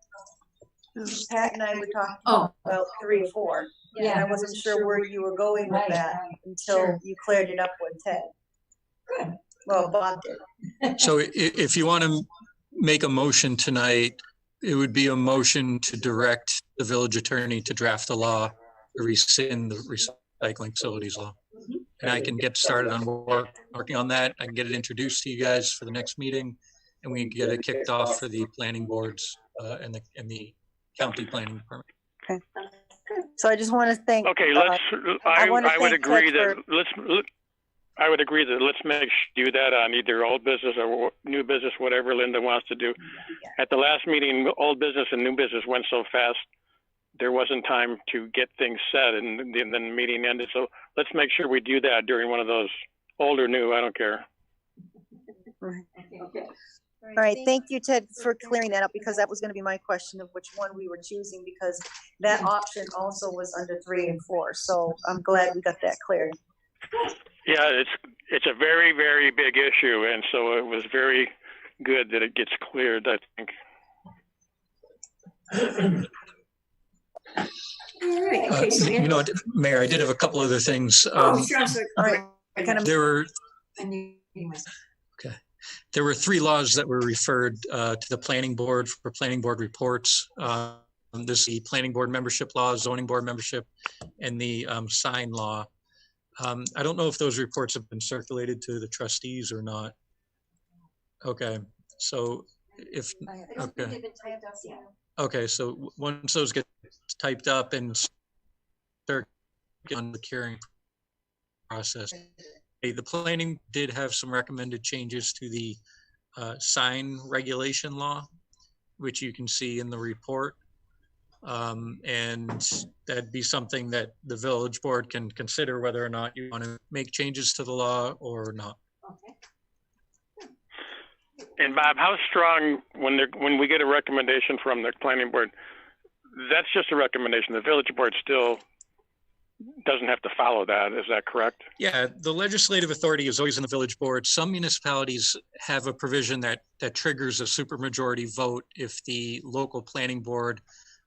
[SPEAKER 7] Pat and I were talking
[SPEAKER 2] Oh.
[SPEAKER 7] about 3 or 4.
[SPEAKER 2] Yeah.
[SPEAKER 7] And I wasn't sure where you were going with that until you cleared it up with Ted.
[SPEAKER 2] Good.
[SPEAKER 7] Well, Bob did.
[SPEAKER 5] So if you want to make a motion tonight, it would be a motion to direct the village attorney to draft a law to rescind the recycling facilities law. And I can get started on working on that. I can get it introduced to you guys for the next meeting, and we can get it kicked off for the planning boards and the county planning department.
[SPEAKER 7] Okay. So I just want to thank.
[SPEAKER 3] Okay, let's. I would agree that I would agree that let's do that on either old business or new business, whatever Linda wants to do. At the last meeting, old business and new business went so fast, there wasn't time to get things set, and then the meeting ended. So let's make sure we do that during one of those, old or new, I don't care.
[SPEAKER 2] Okay.
[SPEAKER 7] All right, thank you, Ted, for clearing that up, because that was going to be my question of which one we were choosing, because that option also was under 3 and 4. So I'm glad we got that cleared.
[SPEAKER 3] Yeah, it's a very, very big issue, and so it was very good that it gets cleared, I think.
[SPEAKER 2] All right. Okay, so
[SPEAKER 5] You know what, Mayor, I did have a couple other things.
[SPEAKER 2] sure, sure.
[SPEAKER 7] All right.
[SPEAKER 5] There were 3 laws that were referred to the planning board for planning board reports. This is the planning board membership law, zoning board membership, and the sign law. I don't know if those reports have been circulated to the trustees or not. Okay, so if, okay, so once those get typed up and start on the hearing process, the planning did have some recommended changes to the sign regulation law, which you can see in the report. And that'd be something that the village board can consider whether or not you want to make changes to the law or not.
[SPEAKER 2] Okay.
[SPEAKER 3] And Bob, how strong, when we get a recommendation from the planning board, that's just a recommendation. The village board still doesn't have to follow that. Is that correct?
[SPEAKER 5] Yeah, the legislative authority is always in the village board. Some municipalities have a provision that triggers a supermajority vote if the local planning board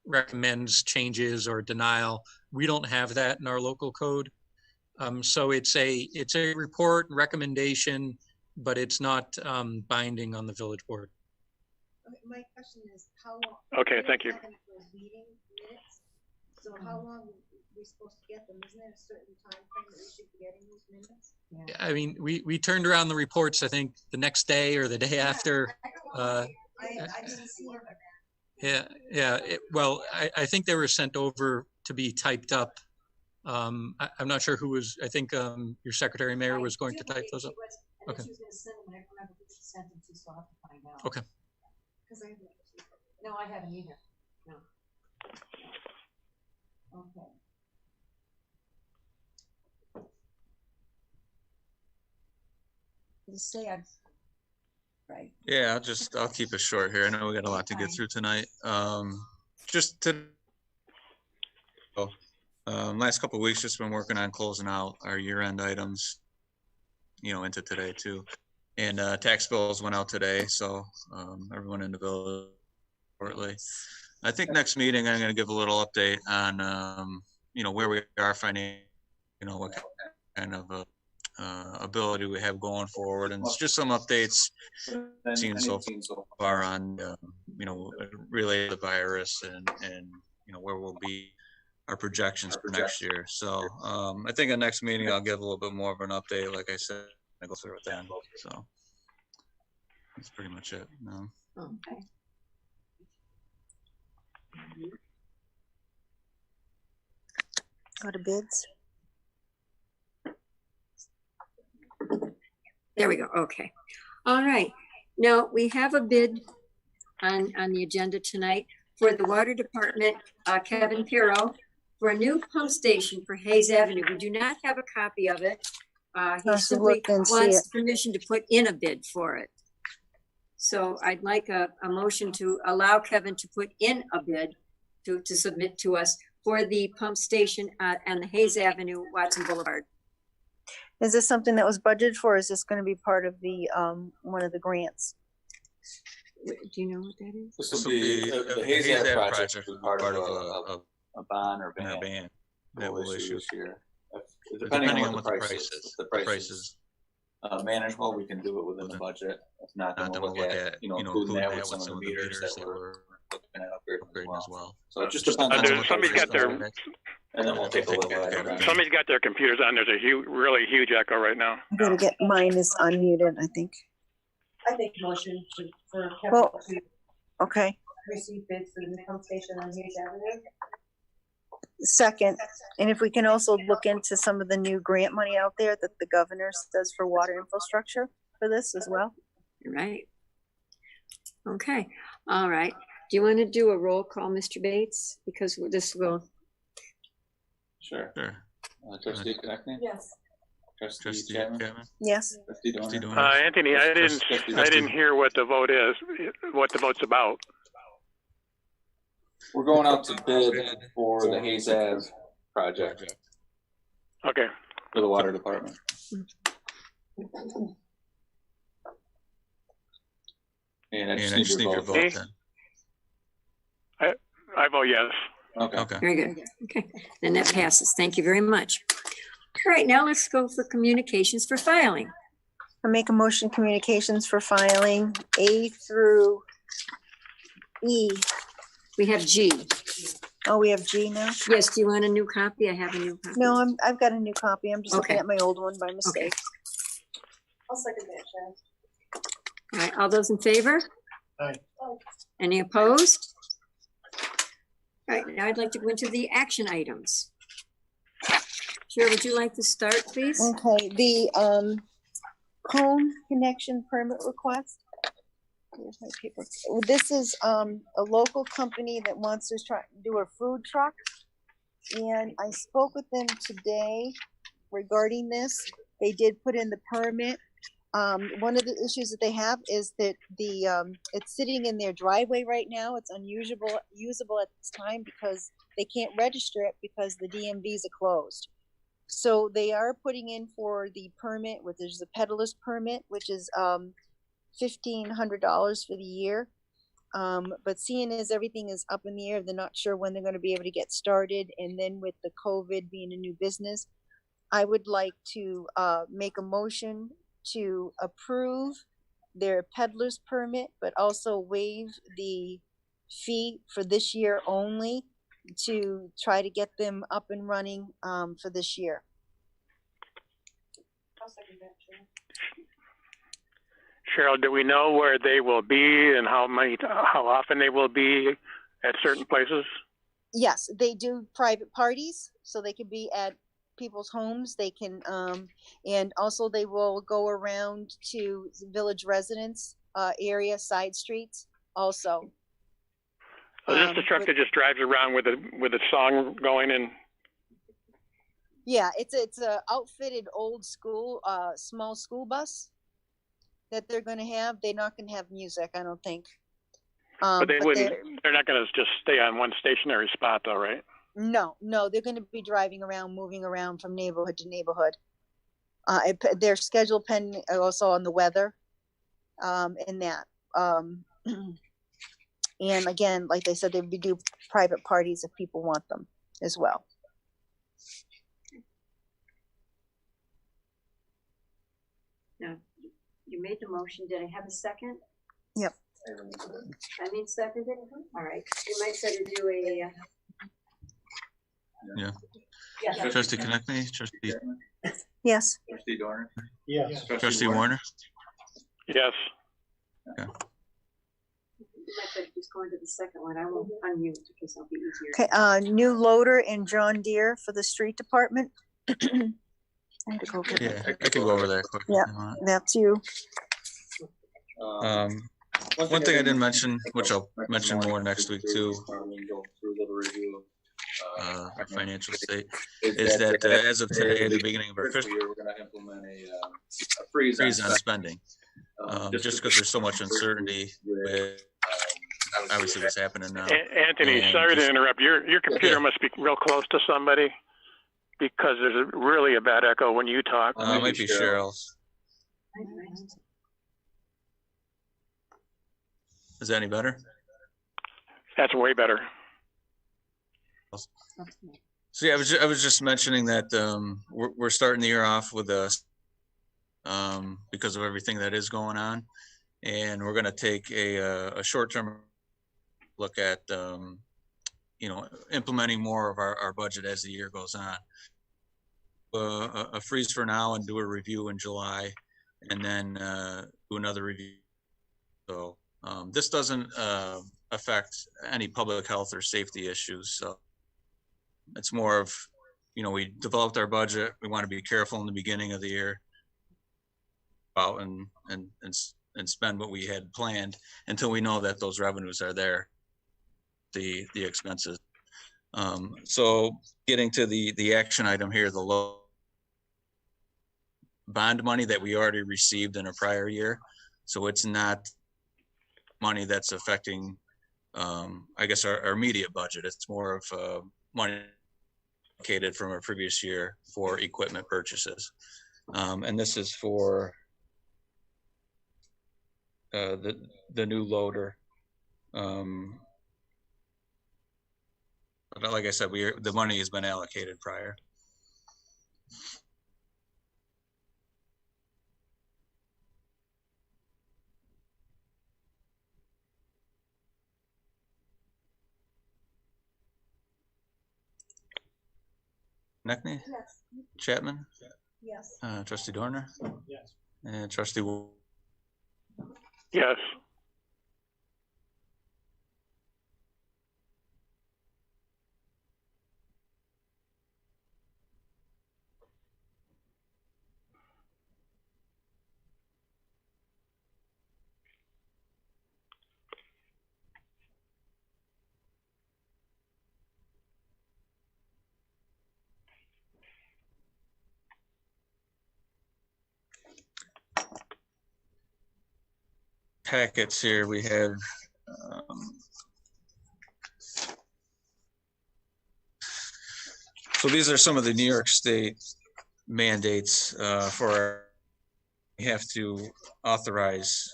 [SPEAKER 5] recommends changes or denial. We don't have that in our local code. So it's a report and recommendation, but it's not binding on the village board.
[SPEAKER 7] Okay, my question is how long?
[SPEAKER 3] Okay, thank you.
[SPEAKER 7] Meeting minutes. So how long are we supposed to get them? Isn't there a certain time frame that we should be getting these minutes?
[SPEAKER 5] Yeah. I mean, we turned around the reports, I think, the next day or the day after.
[SPEAKER 7] I didn't see it.
[SPEAKER 5] Yeah. Well, I think they were sent over to be typed up. I'm not sure who was, I think your secretary mayor was going to type those up. Okay. Okay.
[SPEAKER 2] No, I haven't either. No. Okay. Just say I'm right.
[SPEAKER 8] Yeah, I'll keep it short here. I know we got a lot to get through tonight. Last couple of weeks, just been working on closing out our year-end items, into today too. And tax bills went out today, so everyone in the village shortly. I think next meeting I'm going to give a little update on where we are financially, what kind of ability we have going forward, and it's just some updates seen so far on related to the virus and where we'll be, our projections for next year. So I think at next meeting I'll give a little bit more of an update. Like I said, I go through it then. So that's pretty much it. No.
[SPEAKER 2] Okay.
[SPEAKER 7] Go to bids.
[SPEAKER 2] There we go. Okay. All right. Now we have a bid on the agenda tonight for the water department, Kevin Pirro, for a new pump station for Hayes Avenue. We do not have a copy of it. He simply wants permission to put in a bid for it. So I'd like a motion to allow Kevin to put in a bid to submit to us for the pump station on Hayes Avenue, Watson Boulevard.
[SPEAKER 7] Is this something that was budgeted for? Or is this gonna be part of the, one of the grants?
[SPEAKER 2] Do you know what that is?
[SPEAKER 9] This will be, the Hayes Ave project is part of a bond or ban that we'll issue this year. Depending on what the price is. If the price is manageable, we can do it within the budget. If not, then we'll look at, including that with some of the meters that we're looking at upgrading as well. So it just depends on.
[SPEAKER 3] Somebody's got their,
[SPEAKER 9] and then we'll take a look at it.
[SPEAKER 3] somebody's got their computers on. There's a really huge echo right now.
[SPEAKER 7] I'm gonna get, mine is unmuted, I think.
[SPEAKER 4] I think motion for
[SPEAKER 7] Well-
[SPEAKER 4] capital to
[SPEAKER 7] Okay,
[SPEAKER 4] receive bids for the pump station on Hayes Avenue.
[SPEAKER 7] second, and if we can also look into some of the new grant money out there that the governor does for water infrastructure for this as well.
[SPEAKER 2] Right. Okay, all right. Do you want to do a roll call, Mr. Bates? Because this will,
[SPEAKER 9] Sure.
[SPEAKER 8] Sure.
[SPEAKER 9] Trustee Connectney?
[SPEAKER 4] Yes.
[SPEAKER 9] Trustee Chapman?
[SPEAKER 7] Yes,
[SPEAKER 9] Trustee Dorner?
[SPEAKER 3] Anthony, I didn't hear what the vote is, what the vote's about.
[SPEAKER 9] We're going out to bid for the Hayes Ave project
[SPEAKER 3] Okay.
[SPEAKER 9] for the water department. And I just need your vote
[SPEAKER 3] Okay.
[SPEAKER 9] then.
[SPEAKER 3] I vote yes.
[SPEAKER 9] Okay.
[SPEAKER 2] very good. Okay, then that passes. Thank you very much. All right, now let's go for communications for filing.
[SPEAKER 7] I make a motion communications for filing A through E.
[SPEAKER 2] We have G.
[SPEAKER 7] Oh, we have G now?
[SPEAKER 2] Yes, do you want a new copy? I have a new copy.
[SPEAKER 7] No, I've got a new copy. I'm just looking
[SPEAKER 2] Okay.
[SPEAKER 7] at my old one by mistake.
[SPEAKER 4] I'll second that, Sharon.
[SPEAKER 2] All right, all those in favor?
[SPEAKER 6] Aye.
[SPEAKER 2] Any opposed? All right, now I'd like to go into the action items. Chair, would you like to start, please?
[SPEAKER 7] Okay, the cone connection permit request. Here's my paper. This is a local company that wants to try do a food truck. And I spoke with them today regarding this. They did put in the permit. One of the issues that they have is that it's sitting in their driveway right now. It's usable at this time because they can't register it because the DMVs are closed. So they are putting in for the permit, which is the peddler's permit, which is $1,500 for the year. But seeing as everything is up in the air, they're not sure when they're going to be able to get started. And then with the COVID being a new business, I would like to make a motion to approve their peddler's permit, but also waive the fee for this year only to try to get them up and running for this year.
[SPEAKER 4] I'll second that, Sharon.
[SPEAKER 3] Cheryl, do we know where they will be and how often they will be at certain places?
[SPEAKER 7] Yes, they do private parties, so they can be at people's homes. They can, and also they will go around to village residents area, side streets also.
[SPEAKER 3] So this is the truck that just drives around with a song going and.
[SPEAKER 7] Yeah, it's a outfitted old school, small school bus that they're going to have. They're not going to have music, I don't think.
[SPEAKER 3] But they're not going to just stay on one stationary spot, though, right?
[SPEAKER 7] No, they're going to be driving around, moving around from neighborhood to neighborhood. Their schedule pending also on the weather, and that. And again, like they said, they would do private parties if people want them as well.
[SPEAKER 2] Now, you made the motion. Did I have a second?
[SPEAKER 7] Yep.
[SPEAKER 2] I mean, seconded? All right. You might say to do a.
[SPEAKER 8] Yeah.
[SPEAKER 2] Yeah.
[SPEAKER 8] Trustee Connectney, trustee,
[SPEAKER 7] Yes.
[SPEAKER 9] Trustee Dorner?
[SPEAKER 6] Yes.
[SPEAKER 8] trustee Warner,
[SPEAKER 3] Yes.
[SPEAKER 2] You might say just go into the second one. I will unmute because it'll be easier.
[SPEAKER 7] Okay, new loader in John Deere for the street department. I had to go get it.
[SPEAKER 8] yeah, I can go over there quick.
[SPEAKER 7] Yeah. That's you.
[SPEAKER 8] One thing I didn't mention, which I'll mention more next week too, our financial state, is that as of today, at the beginning of our fiscal year,
[SPEAKER 9] we're gonna implement a freeze
[SPEAKER 8] freeze on spending. Just because there's so much uncertainty with obviously what's happening now.
[SPEAKER 3] Anthony,
[SPEAKER 8] And
[SPEAKER 3] sorry to
[SPEAKER 8] just-
[SPEAKER 3] interrupt. Your computer must be real close to somebody because there's really a bad echo when you talk.
[SPEAKER 8] It might be Cheryl's. Is that any better?
[SPEAKER 3] That's way better.
[SPEAKER 8] So yeah, I was just mentioning that we're starting the year off with because of everything that is going on, and we're going to take a short-term look at implementing more of our budget as the year goes on. A freeze for now and do a review in July, and then do another review. So this doesn't affect any public health or safety issues. So it's more of, we developed our budget. We want to be careful in the beginning of the year out and spend what we had planned until we know that those revenues are there, the expenses. So getting to the action item here, the low bond money that we already received in a prior year. So it's not money that's affecting, I guess, our immediate budget. It's more of money allocated from our previous year for equipment purchases. And this is for the new loader. But like I said, the money has been allocated prior. Neckney?
[SPEAKER 7] Yes.
[SPEAKER 8] Chapman?
[SPEAKER 7] Yes.
[SPEAKER 8] Trustee Dorner?
[SPEAKER 6] Yes.
[SPEAKER 8] And Trustee
[SPEAKER 3] Yes.
[SPEAKER 8] packets here, we have so these are some of the New York State mandates we have to authorize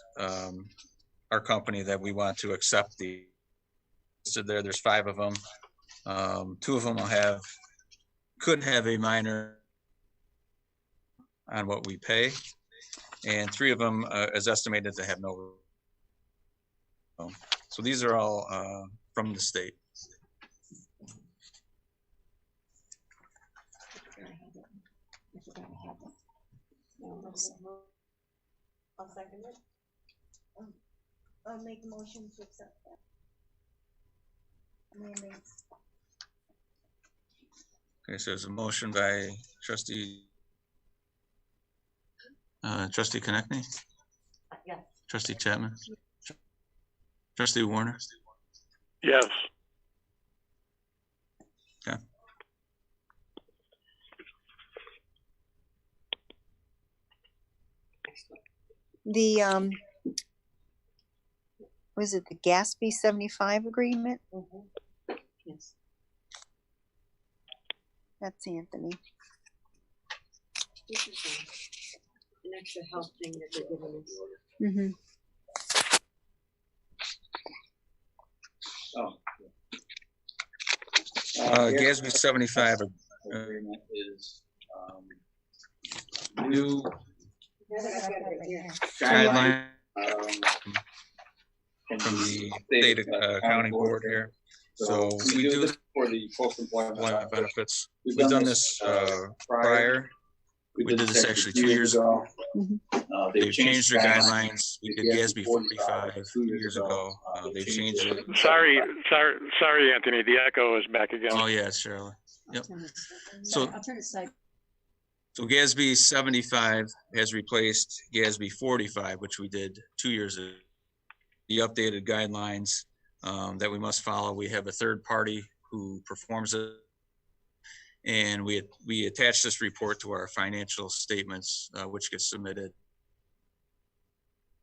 [SPEAKER 8] our company that we want to accept the listed there. There's 5 of them. 2 of them could have a minor on what we pay, and 3 of them is estimated to have no. So these are all from the state.
[SPEAKER 4] I'll second it.
[SPEAKER 7] I'll make a motion to accept that. Amendments.
[SPEAKER 8] Okay, so there's a motion by Trustee Konechny?
[SPEAKER 4] Yes.
[SPEAKER 8] Trustee Chapman? Trustee Warner?
[SPEAKER 3] Yes.
[SPEAKER 8] Okay.
[SPEAKER 10] The was it the Gatsby 75 agreement?
[SPEAKER 4] Mm-hmm. Yes.
[SPEAKER 10] That's Anthony.
[SPEAKER 4] This is an extra help thing that they're giving us.
[SPEAKER 10] Mm-hmm.
[SPEAKER 8] Gatsby 75
[SPEAKER 9] agreement is new
[SPEAKER 8] guideline
[SPEAKER 9] from
[SPEAKER 8] the state accounting board here. So we do this
[SPEAKER 9] for the post-employment
[SPEAKER 8] benefits. We've done this prior. We did this actually 2 years ago. They've changed their guidelines. We did Gatsby 45 2 years ago. They've changed it.
[SPEAKER 3] Sorry, Anthony. The echo is back again.
[SPEAKER 8] Oh yeah, Shirley. Yep. So
[SPEAKER 4] I'll turn it side.
[SPEAKER 8] So Gatsby 75 has replaced Gatsby 45, which we did 2 years ago. The updated guidelines that we must follow. We have a third party who performs it, and we attach this report to our financial statements, which gets submitted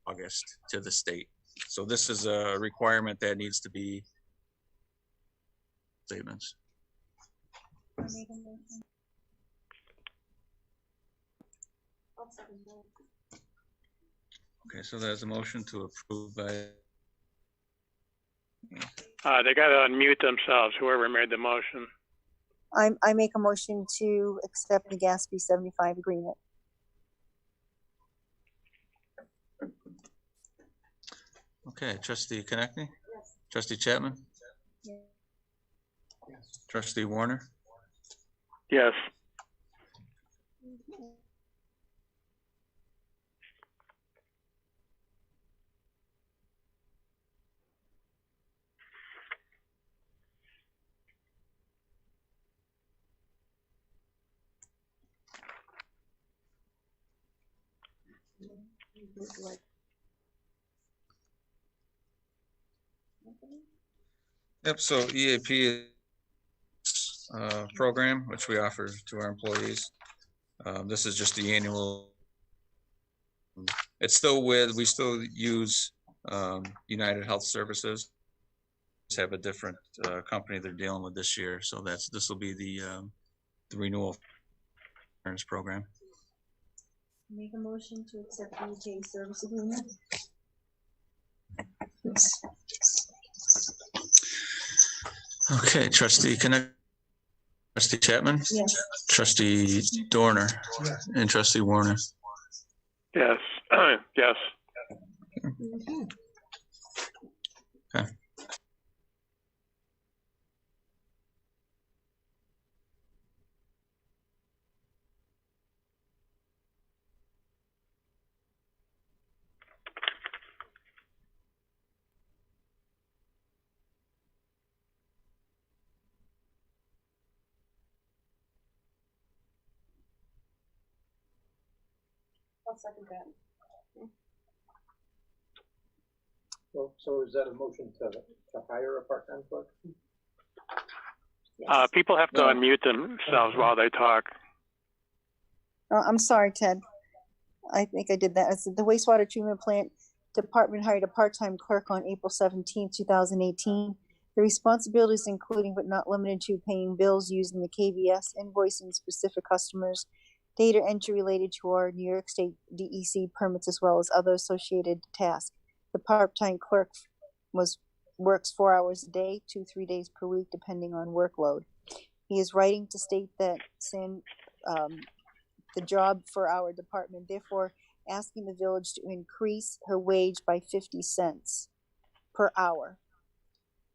[SPEAKER 8] August to the state. So this is a requirement that needs to be statements. Okay, so there's a motion to approve by.
[SPEAKER 3] They got to unmute themselves, whoever made the motion.
[SPEAKER 10] I make a motion to accept the Gatsby 75 agreement.
[SPEAKER 8] Okay, Trustee Konechny? Yes. Trustee Chapman?
[SPEAKER 10] Yes.
[SPEAKER 8] Trustee Warner?
[SPEAKER 3] Yes.
[SPEAKER 8] Yep, so EAP program, which we offer to our employees. This is just the annual. It's still we still use United Health Services. Just have a different company they're dealing with this year. So this will be the renewal insurance program.
[SPEAKER 10] Make a motion to accept the EJ service agreement.
[SPEAKER 8] Okay, Trustee Konechny, Trustee Chapman?
[SPEAKER 10] Yes.
[SPEAKER 8] Trustee Dorner? Yes. And Trustee Warner?
[SPEAKER 3] Yes. Yes.
[SPEAKER 8] Okay.
[SPEAKER 7] I'll second that.
[SPEAKER 11] So is that a motion to hire a part-time clerk?
[SPEAKER 7] Yes.
[SPEAKER 3] People have to unmute themselves while they talk.
[SPEAKER 10] Oh, I'm sorry, Ted. I think I did that. It's the wastewater treatment plant department hired a part-time clerk on April 17, 2018. The responsibilities including but not limited to paying bills using the KVS, invoicing specific customers, data entry related to our New York State DEC permits, as well as other associated tasks. The part-time clerk works 4 hours a day, 2-3 days per week, depending on workload. He is writing to state that the job for our department, therefore asking the village to increase her wage by 50 cents per hour,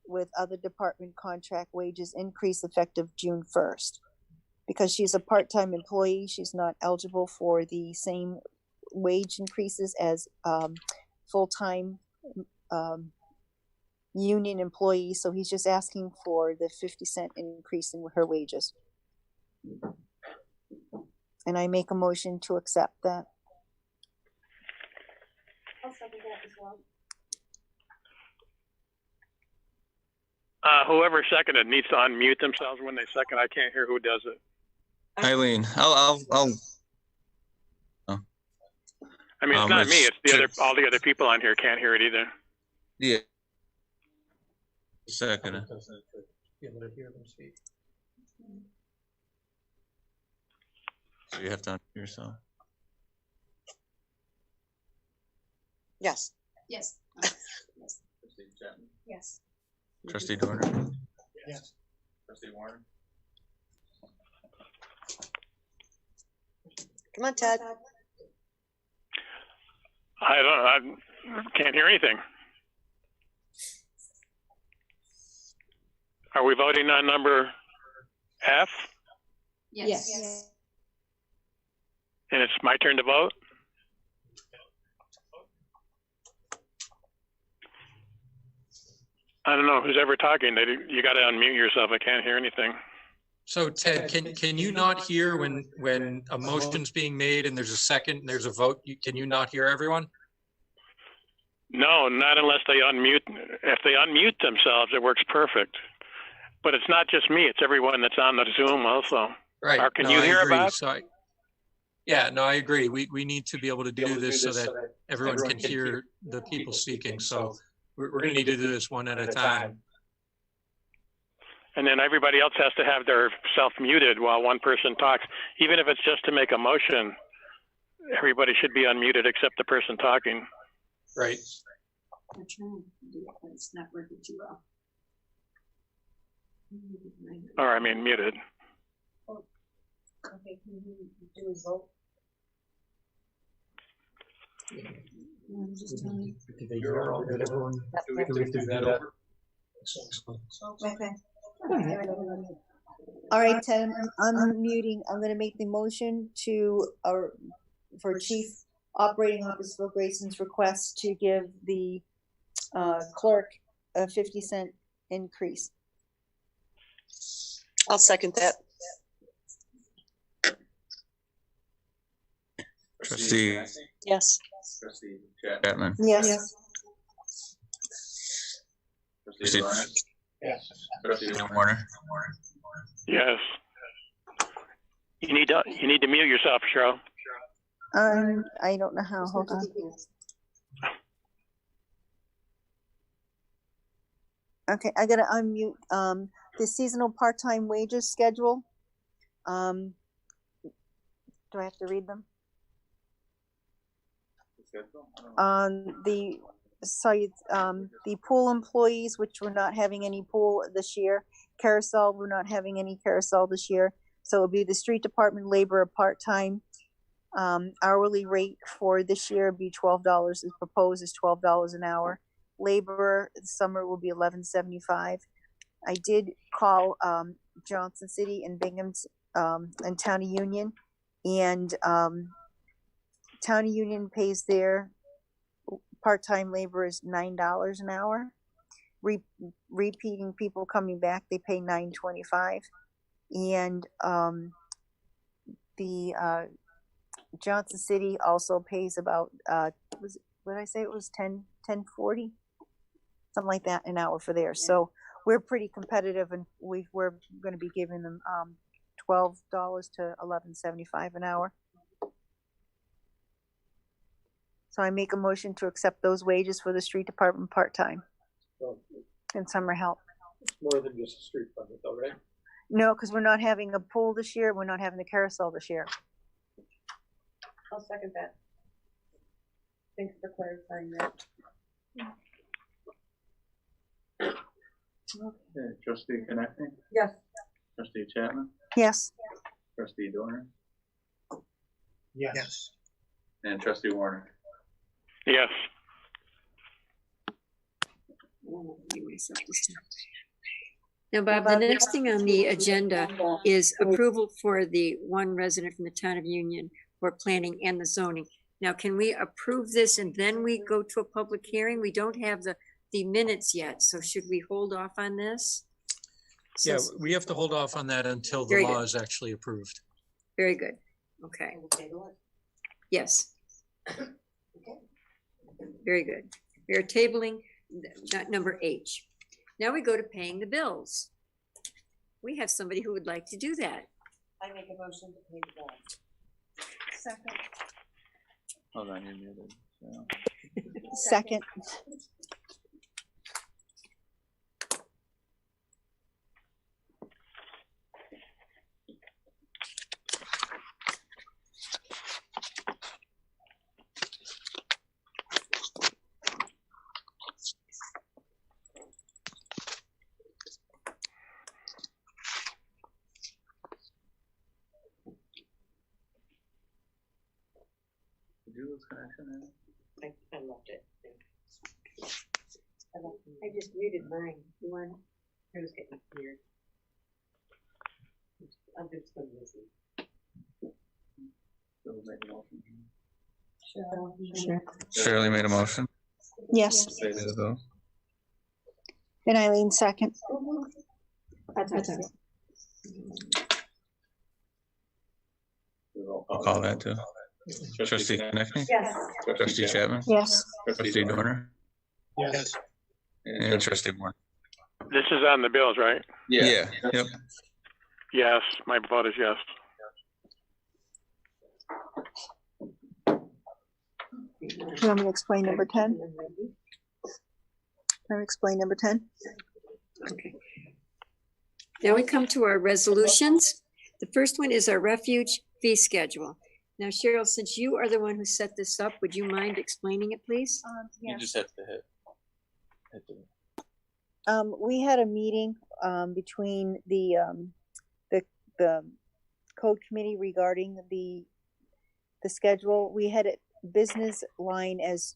[SPEAKER 10] with other department contract wages increase effective June 1st. Because she's a part-time employee, she's not eligible for the same wage increases as full-time union employees. So he's just asking for the 50-cent increase in her wages. And I make a motion to accept that.
[SPEAKER 7] I'll second that as well.
[SPEAKER 3] Whoever seconded needs to unmute themselves when they second. I can't hear who does it.
[SPEAKER 8] Eileen, I'll
[SPEAKER 3] I mean, it's not me. It's all the other people on here can't hear it either.
[SPEAKER 8] Yeah. Second.
[SPEAKER 11] Able to hear them speak.
[SPEAKER 8] So you have to unmute yourself.
[SPEAKER 4] Yes.
[SPEAKER 7] Yes.
[SPEAKER 4] Yes.
[SPEAKER 8] Trustee Dorner?
[SPEAKER 11] Yes.
[SPEAKER 8] Trustee Warner?
[SPEAKER 4] Come on, Ted.
[SPEAKER 3] I can't hear anything. Are we voting on number F?
[SPEAKER 7] Yes.
[SPEAKER 3] And it's my turn to vote? I don't know who's ever talking. You got to unmute yourself. I can't hear anything.
[SPEAKER 5] So Ted, can you not hear when a motion's being made and there's a second, and there's a vote? Can you not hear everyone?
[SPEAKER 3] No, not unless they unmute. If they unmute themselves, it works perfect. But it's not just me. It's everyone that's on the Zoom also.
[SPEAKER 5] Right.
[SPEAKER 3] Or can you hear about?
[SPEAKER 5] So Yeah, no, I agree. We need to be able to do this so that everyone can hear the people speaking. So we're going to need to do this one at a time.
[SPEAKER 3] And then everybody else has to have their self muted while one person talks, even if it's just to make a motion. Everybody should be unmuted except the person talking.
[SPEAKER 5] Right.
[SPEAKER 2] I'm trying to do it, but it's not working too well.
[SPEAKER 3] Or I mean muted.
[SPEAKER 7] Okay, can you do a vote?
[SPEAKER 2] Just tell me.
[SPEAKER 7] Okay. All right, Ted, I'm unmuting. I'm gonna make the motion for Chief Operating Officer Phil Grayson's request to give the clerk a 50-cent increase.
[SPEAKER 4] I'll second that.
[SPEAKER 8] Trustee
[SPEAKER 4] Yes.
[SPEAKER 9] Trustee
[SPEAKER 8] Chapman.
[SPEAKER 7] Yes.
[SPEAKER 9] Trustee
[SPEAKER 6] Yes.
[SPEAKER 9] Trustee
[SPEAKER 8] Warner.
[SPEAKER 3] Yes. You need to mute yourself, Cheryl.
[SPEAKER 10] I don't know how. Hold on. Okay, I gotta unmute the seasonal part-time wages schedule. Do I have to read them? The pool employees, which we're not having any pool this year. Carousel, we're not having any carousel this year. So it'll be the street department laborer part-time. Hourly rate for this year would be $12. Is proposed is $12 an hour. Laborer summer will be $11.75. I did call Johnson City and Bingham's and Town of Union, and Town of Union pays their part-time laborers $9 an hour. Repeating people coming back, they pay $9.25, and the Johnson City also pays about what did I say? It was $10.40, something like that an hour for theirs. Yeah. So we're pretty competitive, and we're going to be giving them $12 to $11.75 an hour. So I make a motion to accept those wages for the street department part-time and summer help.
[SPEAKER 11] It's more than just a street department though, right?
[SPEAKER 10] No, because we're not having a pool this year. We're not having the carousel this year.
[SPEAKER 4] I'll second that. Thanks for clarifying that.
[SPEAKER 9] Okay, Trustee Connecting?
[SPEAKER 4] Yes.
[SPEAKER 9] Trustee Chapman?
[SPEAKER 10] Yes.
[SPEAKER 9] Trustee Dorner?
[SPEAKER 6] Yes.
[SPEAKER 9] And Trustee Warner?
[SPEAKER 3] Yes.
[SPEAKER 2] Now, Bob, the next thing on the agenda is approval for the one resident from the Town of Union for planning and the zoning. Now, can we approve this and then we go to a public hearing? We don't have the minutes yet, so should we hold off on this?
[SPEAKER 5] Yeah, we have to hold off on that until the law is actually approved.
[SPEAKER 2] Very good. Okay. Yes. Very good. We are tabling number H. Now we go to paying the bills. We have somebody who would like to do that.
[SPEAKER 4] I make a motion to pay the bills.
[SPEAKER 7] Second.
[SPEAKER 9] Hold on, you're muted. So.
[SPEAKER 10] Second.
[SPEAKER 9] Did you lose connection?
[SPEAKER 4] I loved it.
[SPEAKER 2] I just muted mine. You want?
[SPEAKER 4] It was getting weird. I'm just going to listen.
[SPEAKER 2] Sure.
[SPEAKER 8] Shirley made a motion.
[SPEAKER 10] Yes. And Eileen second.
[SPEAKER 8] I'll call that too. Trustee Connecting?
[SPEAKER 4] Yes.
[SPEAKER 8] Trustee Chapman?
[SPEAKER 10] Yes.
[SPEAKER 8] Trustee Dorner?
[SPEAKER 6] Yes.
[SPEAKER 8] And Trustee Moore?
[SPEAKER 3] This is on the bills, right?
[SPEAKER 8] Yeah. Yep.
[SPEAKER 3] Yes. My vote is yes.
[SPEAKER 10] You want me to explain number 10? Can I explain number 10?
[SPEAKER 2] Okay. Now we come to our resolutions. The first one is our refuge fee schedule. Now, Cheryl, since you are the one who set this up, would you mind explaining it, please?
[SPEAKER 8] You just have to hit
[SPEAKER 10] We had a meeting between the code committee regarding the schedule. We had it business line as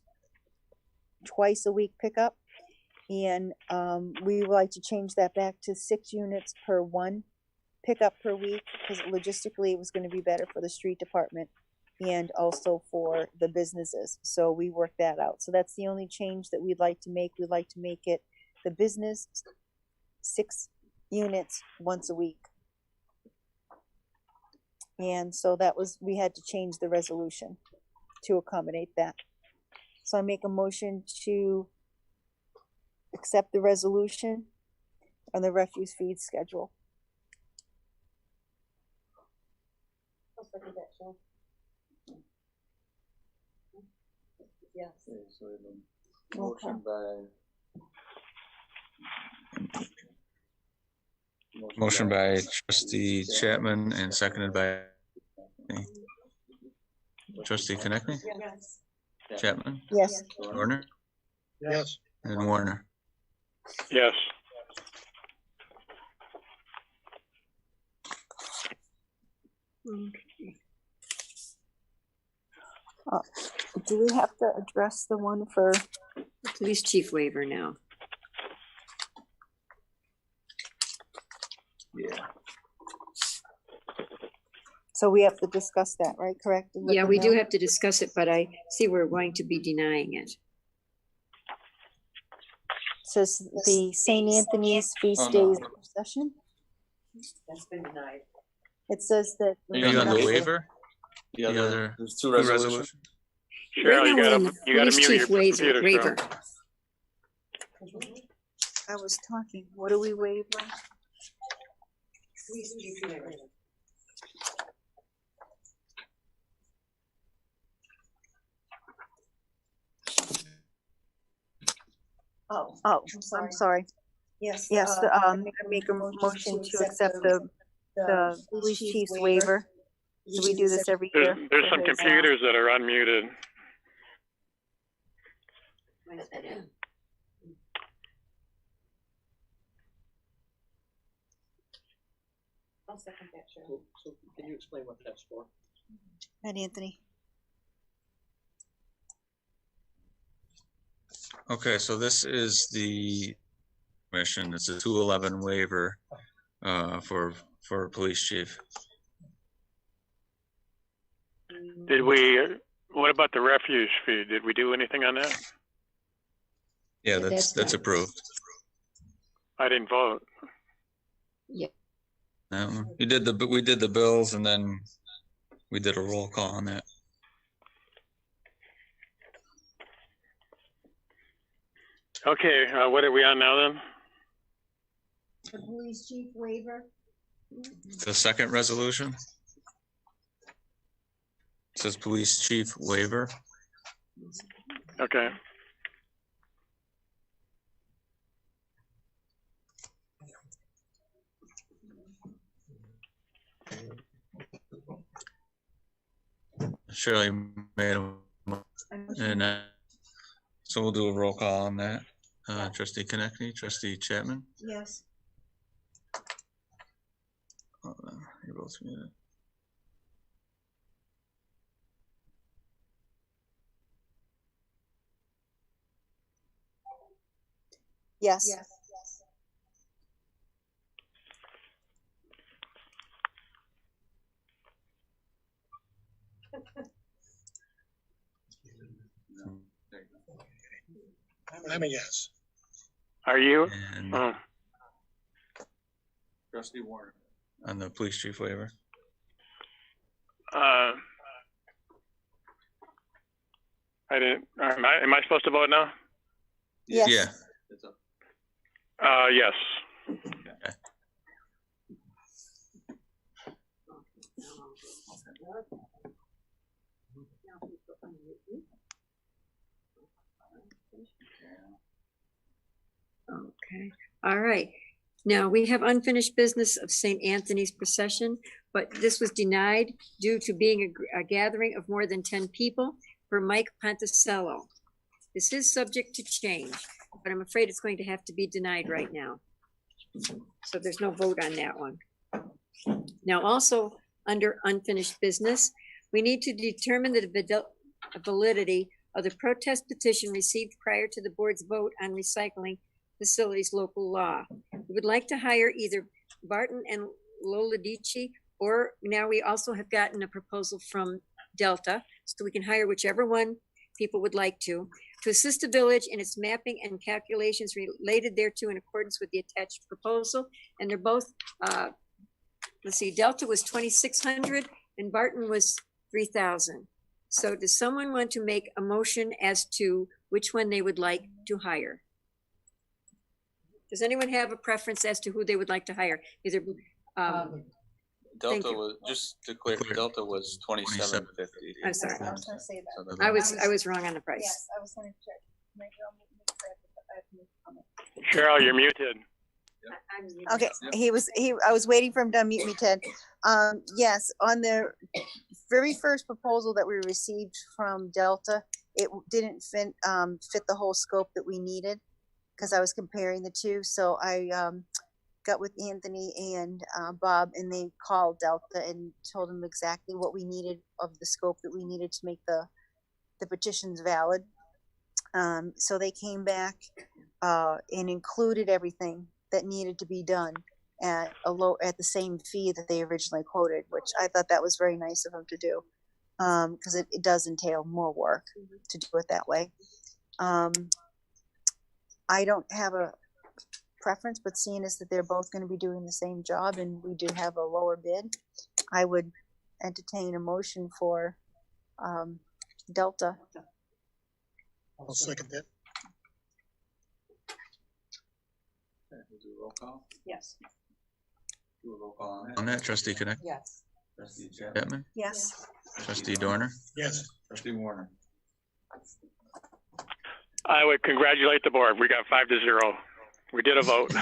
[SPEAKER 10] twice a week pickup, and we would like to change that back to 6 units per one pickup per week, because logistically it was going to be better for the street department and also for the businesses. So we worked that out. So that's the only change that we'd like to make. We'd like to make it the business 6 units once a week. And so that was, we had to change the resolution to accommodate that. So I make a motion to accept the resolution on the refuse feed schedule.
[SPEAKER 4] Yes.
[SPEAKER 9] Okay, so we have a motion
[SPEAKER 8] motion by trustee Chapman and seconded by trustee Konechny.
[SPEAKER 4] Yes.
[SPEAKER 8] Chapman,
[SPEAKER 10] Yes.
[SPEAKER 8] Warner,
[SPEAKER 6] Yes.
[SPEAKER 8] and Warner.
[SPEAKER 3] Yes.
[SPEAKER 2] Okay.
[SPEAKER 10] Do we have to address the one for,
[SPEAKER 2] Police chief waiver now.
[SPEAKER 8] Yeah.
[SPEAKER 10] so we have to discuss that, right? Correct?
[SPEAKER 2] Yeah, we do have to discuss it, but I see we're going to be denying it.
[SPEAKER 10] Says the St. Anthony's feast
[SPEAKER 8] Oh,
[SPEAKER 10] days
[SPEAKER 8] no.
[SPEAKER 10] session.
[SPEAKER 4] That's been denied.
[SPEAKER 10] It says that.
[SPEAKER 8] Are you on the waiver?
[SPEAKER 9] The other, there's two
[SPEAKER 8] Two
[SPEAKER 9] resolutions.
[SPEAKER 3] Cheryl,
[SPEAKER 2] Right
[SPEAKER 3] you
[SPEAKER 2] now we're in
[SPEAKER 3] gotta,
[SPEAKER 2] the
[SPEAKER 3] you gotta
[SPEAKER 2] police
[SPEAKER 3] mute your
[SPEAKER 2] chief waiver.
[SPEAKER 3] computer,
[SPEAKER 2] waiver.
[SPEAKER 3] Cheryl.
[SPEAKER 10] I was talking, what do we waive?
[SPEAKER 4] Please keep it.
[SPEAKER 10] Oh,
[SPEAKER 4] I'm
[SPEAKER 10] I'm sorry.
[SPEAKER 4] Yes.
[SPEAKER 10] Yes, I make a motion to accept the police chief's waiver. Do we do this every year?
[SPEAKER 3] There's some
[SPEAKER 10] for his,
[SPEAKER 3] computers that are unmuted.
[SPEAKER 4] I'll second that, Cheryl.
[SPEAKER 11] So can you explain what that's for?
[SPEAKER 10] And Anthony.
[SPEAKER 8] Okay, so this is the mission. It's a 211 waiver for police chief.
[SPEAKER 3] Did we, what about the refuge fee? Did we do anything on that?
[SPEAKER 8] Yeah,
[SPEAKER 2] that's
[SPEAKER 8] that's
[SPEAKER 2] not-
[SPEAKER 8] approved.
[SPEAKER 3] I didn't vote.
[SPEAKER 2] Yeah.
[SPEAKER 8] We did the bills and then we did a roll call on that.
[SPEAKER 3] Okay, what are we on now then?
[SPEAKER 7] The police chief waiver.
[SPEAKER 8] The second resolution. It says police chief waiver.
[SPEAKER 3] Okay.
[SPEAKER 8] Shirley made a and so we'll do a roll call on that. Trustee Konechny, trustee Chapman.
[SPEAKER 7] Yes.
[SPEAKER 8] Hold on, you're both muted.
[SPEAKER 10] Yes.
[SPEAKER 6] I'm a yes.
[SPEAKER 3] Are you?
[SPEAKER 8] And
[SPEAKER 3] Oh,
[SPEAKER 9] Trustee Warner.
[SPEAKER 8] on the police chief waiver.
[SPEAKER 3] I didn't, am I supposed to vote now?
[SPEAKER 10] Yes.
[SPEAKER 8] Yeah.
[SPEAKER 9] It's up.
[SPEAKER 3] Yes.
[SPEAKER 2] Okay, all right. Now, we have unfinished business of St. Anthony's procession, but this was denied due to being a gathering of more than 10 people for Mike Ponticello. This is subject to change, but I'm afraid it's going to have to be denied right now. So there's no vote on that one. Now, also under unfinished business, we need to determine the validity of the protest petition received prior to the board's vote on recycling facilities local law. We would like to hire either Barton and Loladici, or now we also have gotten a proposal from Delta, so we can hire whichever one people would like to assist the village in its mapping and calculations related thereto in accordance with the attached proposal. And they're both, let's see, Delta was 2,600 and Barton was 3,000. So does someone want to make a motion as to which one they would like to hire? Does anyone have a preference as to who they would like to hire? Either
[SPEAKER 9] Delta was, just to clear, Delta was 27.50.
[SPEAKER 2] I'm sorry.
[SPEAKER 10] I was gonna say that.
[SPEAKER 9] So
[SPEAKER 2] I was wrong on the price.
[SPEAKER 10] Yes, I was gonna check. Maybe I'll make a comment.
[SPEAKER 3] Cheryl, you're muted.
[SPEAKER 10] Okay, I was waiting for him to unmute me, Ted. Yes, on the very first proposal that we received from Delta, it didn't fit the whole scope that we needed, because I was comparing the two. So I got with Anthony and Bob, and they called Delta and told them exactly what we needed of the scope that we needed to make the petitions valid. So they came back and included everything that needed to be done at the same fee that they originally quoted, which I thought that was very nice of them to do, because it does entail more work to do it that way. I don't have a preference, but seeing as that they're both going to be doing the same job and we do have a lower bid, I would entertain a motion for Delta.
[SPEAKER 6] I'll second that.
[SPEAKER 9] Do a roll call.
[SPEAKER 2] Yes.
[SPEAKER 9] Do a roll call
[SPEAKER 8] On that, Trustee Connect,
[SPEAKER 4] Yes.
[SPEAKER 9] Trustee Chapman.
[SPEAKER 8] Chapman,
[SPEAKER 10] Yes.
[SPEAKER 8] Trustee Dorner,
[SPEAKER 6] Yes.
[SPEAKER 9] Trustee Warner.
[SPEAKER 3] I would congratulate the board. We got 5-0. We did a vote.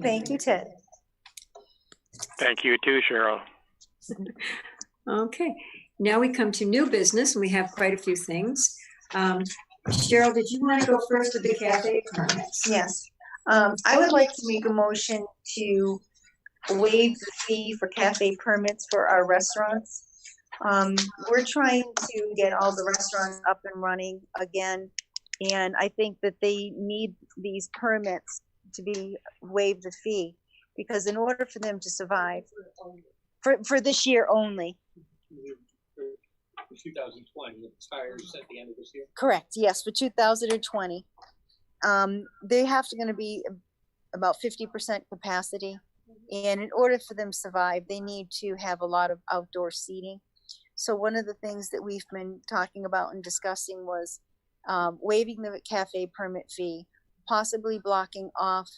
[SPEAKER 10] Thank you, Ted.
[SPEAKER 3] Thank you too, Cheryl.
[SPEAKER 2] Okay, now we come to new business, and we have quite a few things. Cheryl, did you want to go first with the cafe permits?
[SPEAKER 10] Yes. I would like to make a motion to waive the fee for cafe permits for our restaurants. We're trying to get all the restaurants up and running again, and I think that they need these permits to be waived the fee, because in order for them to survive, for this year only.
[SPEAKER 11] 2020, it expires at the end of this year.
[SPEAKER 10] Correct, yes, for 2020. They have to gonna be about 50% capacity, and in order for them to survive, they need to have a lot of outdoor seating. So one of the things that we've been talking about and discussing was waiving the cafe permit fee, possibly blocking off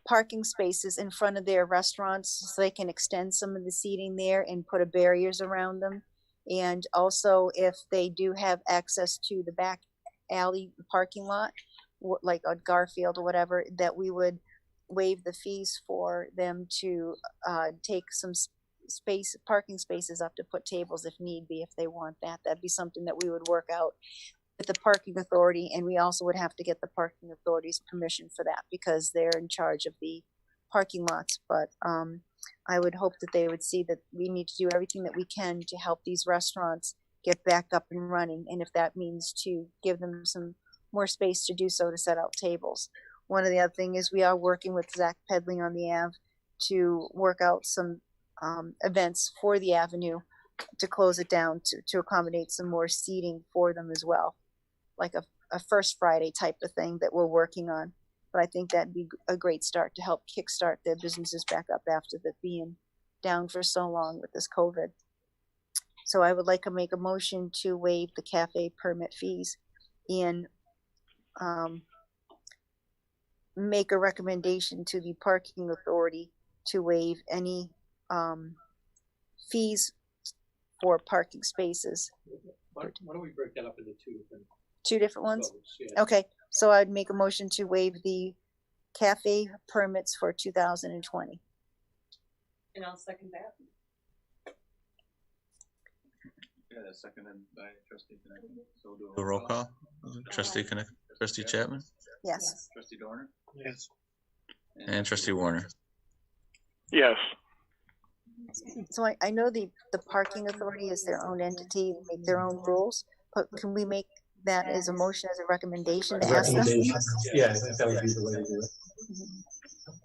[SPEAKER 10] parking spaces in front of their restaurants so they can extend some of the seating there and put a barriers around them. And also, if they do have access to the back alley parking lot, like on Garfield or whatever, that we would waive the fees for them to take some parking spaces up to put tables if need be, if they want that. That'd be something that we would work out with the parking authority, and we also would have to get the parking authority's permission for that, because they're in charge of the parking lots. But I would hope that they would see that we need to do everything that we can to help these restaurants get back up and running, and if that means to give them some more space to do so, to set out tables. One of the other thing is we are working with Zach Pedley on the Ave to work out some events for the Avenue to close it down to accommodate some more seating for them as well, like a First Friday type of thing that we're working on. But I think that'd be a great start to help kickstart their businesses back up after the being down for so long with this COVID. So I would like to make a motion to waive the cafe permit fees and make a recommendation to the parking authority to waive any fees for parking spaces
[SPEAKER 11] Why don't we break that up into
[SPEAKER 10] two different ones?
[SPEAKER 11] votes? Yeah.
[SPEAKER 10] Okay, so I'd make a motion to waive the cafe permits for 2020.
[SPEAKER 4] And I'll second that.
[SPEAKER 8] Yeah, that's seconded by trustee Connect. So we'll do a roll call. Trustee Connect, trustee Chapman,
[SPEAKER 10] Yes.
[SPEAKER 8] trustee Dorner,
[SPEAKER 6] Yes.
[SPEAKER 8] and trustee Warner.
[SPEAKER 3] Yes.
[SPEAKER 10] So I know the parking authority is their own entity, make their own rules, but can we make that as a motion, as a recommendation to ask them?
[SPEAKER 11] Yeah, I think that would be the way to do it.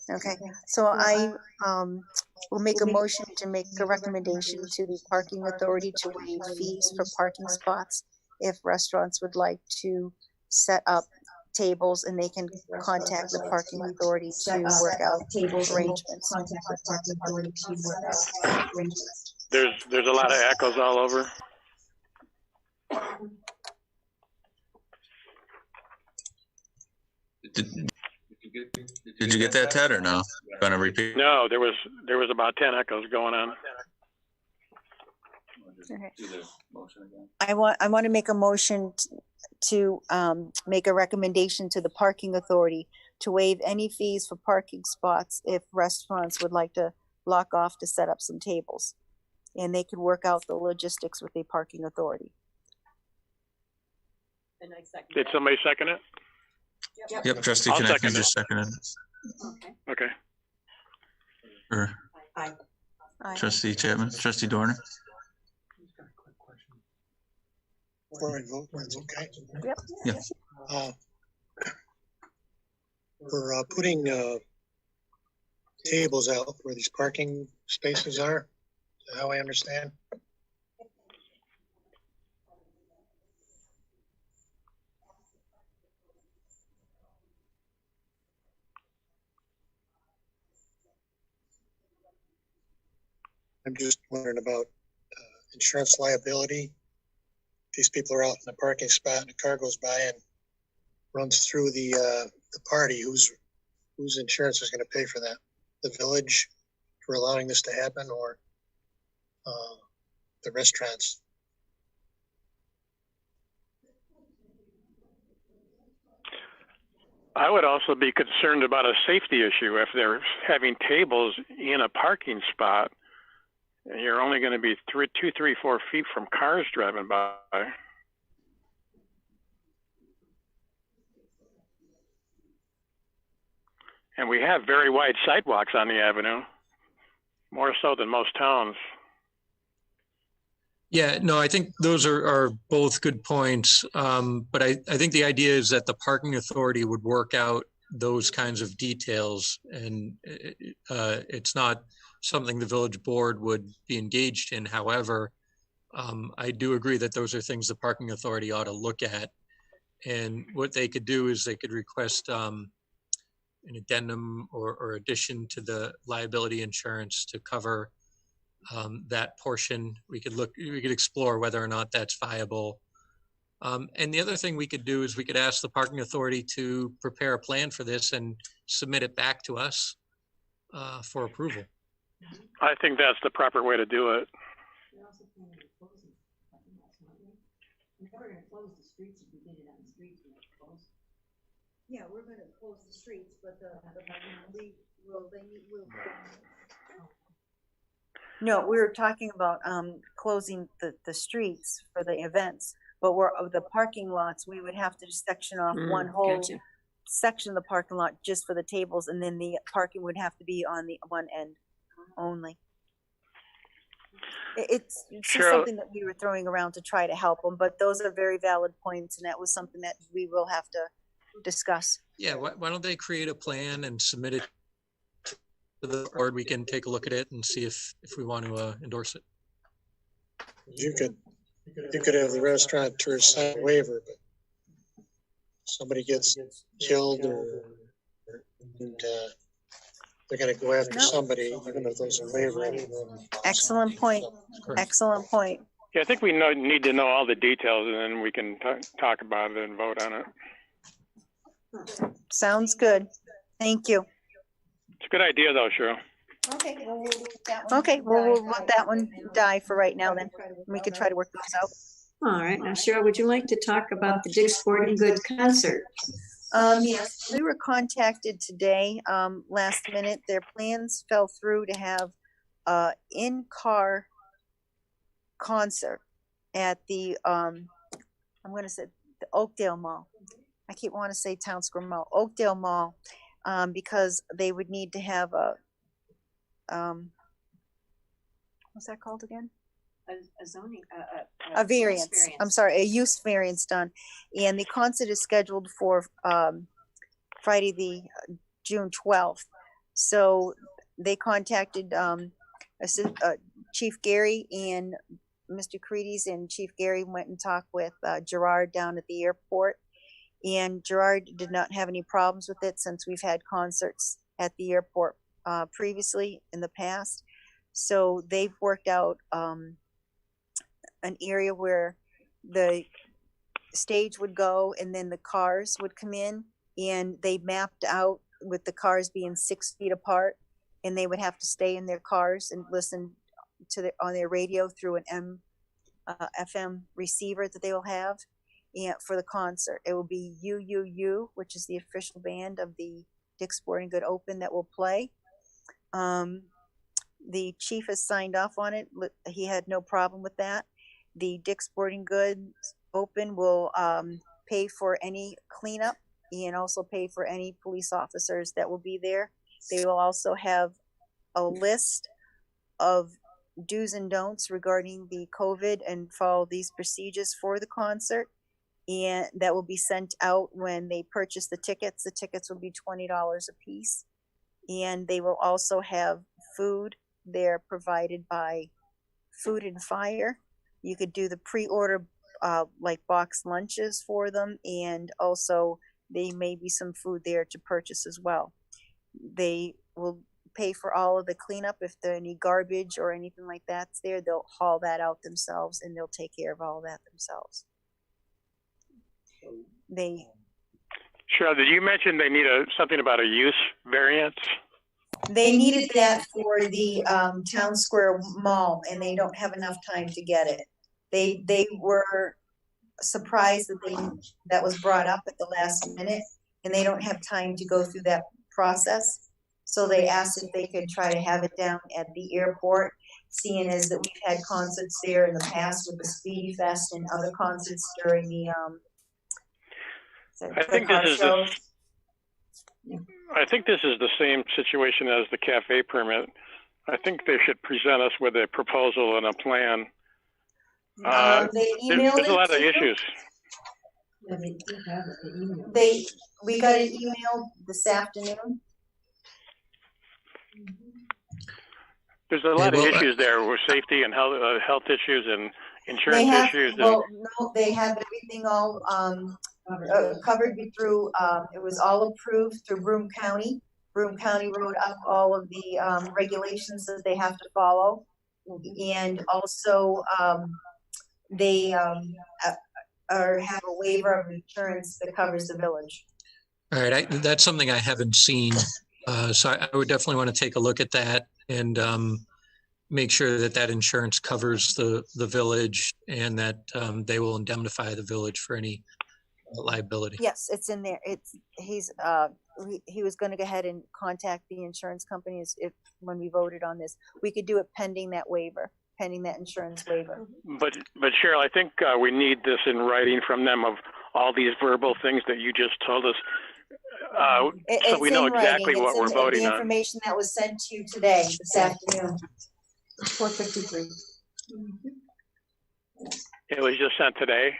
[SPEAKER 10] Okay, so I will make a motion to make a recommendation to the parking authority to waive fees for parking spots if restaurants would like to set up tables, and they can contact the parking authority to work out arrangements.
[SPEAKER 3] There's a lot of echoes all over.
[SPEAKER 8] Did you get that, Ted, or no? Gonna repeat?
[SPEAKER 3] No, there was about 10 echoes going on.
[SPEAKER 10] Okay.
[SPEAKER 8] Do the motion again.
[SPEAKER 10] I want to make a motion to make a recommendation to the parking authority to waive any fees for parking spots if restaurants would like to block off to set up some tables, and they can work out the logistics with the parking authority.
[SPEAKER 4] And I second
[SPEAKER 3] Did
[SPEAKER 4] that.
[SPEAKER 3] somebody second it?
[SPEAKER 8] Yep, trustee
[SPEAKER 3] I'll
[SPEAKER 8] Connect, you
[SPEAKER 3] second it.
[SPEAKER 8] just seconded.
[SPEAKER 3] Okay.
[SPEAKER 8] Or
[SPEAKER 4] Aye.
[SPEAKER 10] Aye.
[SPEAKER 8] trustee Chapman, trustee Dorner.
[SPEAKER 6] Before I vote, that's okay.
[SPEAKER 10] Yep.
[SPEAKER 8] Yeah.
[SPEAKER 6] We're putting tables out where these parking spaces are, is that how I understand. I'm just wondering about insurance liability. These people are out in the parking spot and a car goes by and runs through the party. Whose insurance is going to pay for that? The village for allowing this to happen, or the restaurants?
[SPEAKER 3] I would also be concerned about a safety issue if they're having tables in a parking spot. And you're only going to be 2, 3, 4 feet from cars driving by. And we have very wide sidewalks on the avenue, more so than most towns.
[SPEAKER 5] Yeah, no, I think those are both good points. But I think the idea is that the parking authority would work out those kinds of details, and it's not something the village board would be engaged in. However, I do agree that those are things the parking authority ought to look at. And what they could do is they could request an addendum or addition to the liability insurance to cover that portion. We could explore whether or not that's viable. And the other thing we could do is we could ask the parking authority to prepare a plan for this and submit it back to us for approval.
[SPEAKER 3] I think that's the proper way to do it.
[SPEAKER 7] Yeah, we're gonna close the streets, but
[SPEAKER 10] No, we were talking about closing the streets for the events, but of the parking lots, we would have to just section off one whole section of the parking lot just for the tables, and then the parking would have to be on the one end only. It's
[SPEAKER 3] Sure.
[SPEAKER 10] just something that we were throwing around to try to help them, but those are very valid points, and that was something that we will have to discuss.
[SPEAKER 5] Yeah, why don't they create a plan and submit it to the board? We can take a look at it and see if we want to endorse it.
[SPEAKER 6] You could have the restaurateur sign a waiver, but somebody gets killed and they're going to go after somebody, even if there's a waiver.
[SPEAKER 10] Excellent point. Excellent point.
[SPEAKER 3] Yeah, I think we need to know all the details, and then we can talk about it and vote on it.
[SPEAKER 10] Sounds good. Thank you.
[SPEAKER 3] It's a good idea, though, Cheryl.
[SPEAKER 10] Okay, well, we'll let that one die for right now then. We could try to work those out.
[SPEAKER 2] All right, now Cheryl, would you like to talk about the Dick's Sporting Goods concert?
[SPEAKER 10] Yes, we were contacted today, last minute. Their plans fell through to have in-car concert at the I'm going to say the Oakdale Mall. I keep wanting to say Town Square Mall, Oakdale Mall, because they would need to have a what's that called again?
[SPEAKER 2] A zoning,
[SPEAKER 10] A variance. I'm sorry, a use variance done, and the concert is scheduled for Friday, the June 12th. So they contacted Chief Gary and Mr. Credes, and Chief Gary went and talked with Gerard down at the airport, and Gerard did not have any problems with it since we've had concerts at the airport previously in the past. So they've worked out an area where the stage would go and then the cars would come in, and they mapped out with the cars being 6 feet apart, and they would have to stay in their cars and listen to on their radio through an FM receiver that they will have. And for the concert, it will be UUU, which is the official band of the Dick's Sporting Good Open that will play. The chief has signed off on it. He had no problem with that. The Dick's Sporting Goods Open will pay for any cleanup and also pay for any police officers that will be there. They will also have a list of do's and don'ts regarding the COVID and follow these procedures for the concert. And that will be sent out when they purchase the tickets. The tickets will be $20 a piece. And they will also have food. They're provided by Food and Fire. You could do the pre-order like box lunches for them, and also there may be some food there to purchase as well. They will pay for all of the cleanup. If there any garbage or anything like that's there, they'll haul that out themselves, and they'll take care of all of that themselves.
[SPEAKER 3] Cheryl, did you mention they need something about a use variance?
[SPEAKER 10] They needed that for the Town Square Mall, and they don't have enough time to get it. They were surprised that was brought up at the last minute, and they don't have time to go through that process. So they asked if they could try to have it down at the airport, seeing as that we've had concerts there in the past with the Speedy Fest and other concerts during the
[SPEAKER 3] I think this is the same situation as the cafe permit. I think they should present us with a proposal and a plan. There's a lot of issues.
[SPEAKER 10] We got an email this afternoon.
[SPEAKER 3] There's a lot of issues there with safety and health issues and insurance issues.
[SPEAKER 10] No, they have everything all covered through, it was all approved through Broome County. Broome County wrote up all of the regulations that they have to follow. And also they have a waiver of insurance that covers the village.
[SPEAKER 5] All right, that's something I haven't seen. So I would definitely want to take a look at that and make sure that insurance covers the village, and that they will indemnify the village for any liability.
[SPEAKER 10] Yes, it's in there. He was going to go ahead and contact the insurance companies when we voted on this. We could do it pending that waiver, pending that insurance waiver.
[SPEAKER 3] But Cheryl, I think we need this in writing from them of all these verbal things that you just told us. So we know exactly what we're voting on.
[SPEAKER 10] The information that was sent to you today, this afternoon. 4:53.
[SPEAKER 3] It was just sent today?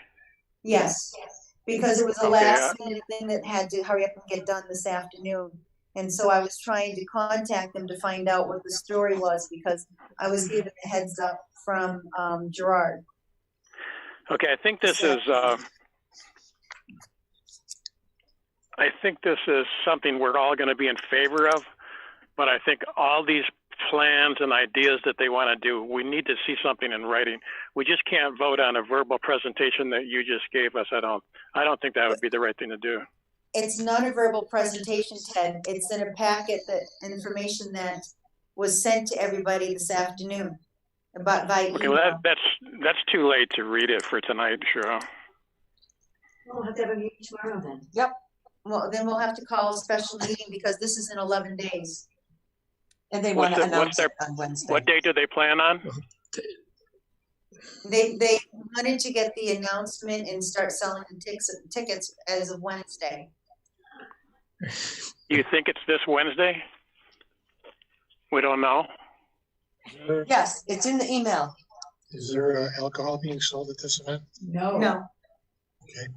[SPEAKER 10] Yes, because it was a last minute thing that had to hurry up and get done this afternoon. And so I was trying to contact them to find out what the story was, because I was given a heads up from Gerard.
[SPEAKER 3] Okay, I think this is something we're all going to be in favor of, but I think all these plans and ideas that they want to do, we need to see something in writing. We just can't vote on a verbal presentation that you just gave us. I don't think that would be the right thing to do.
[SPEAKER 10] It's not a verbal presentation, Ted. It's in a packet, that information that was sent to everybody this afternoon. But by
[SPEAKER 3] Okay,
[SPEAKER 10] email.
[SPEAKER 3] well, that's too late to read it for tonight, Cheryl.
[SPEAKER 2] We'll have to have a meeting tomorrow then.
[SPEAKER 10] Yep. Well, then we'll have to call a special meeting because this is in 11 days.
[SPEAKER 4] And they want to announce it on Wednesday.
[SPEAKER 3] What date do they plan on?
[SPEAKER 10] They wanted to get the announcement and start selling the tickets as of Wednesday.
[SPEAKER 3] You think it's this Wednesday? We don't know.
[SPEAKER 4] Yes, it's in the email.
[SPEAKER 6] Is there alcohol being sold at this event?
[SPEAKER 2] No.
[SPEAKER 10] No.
[SPEAKER 6] Okay.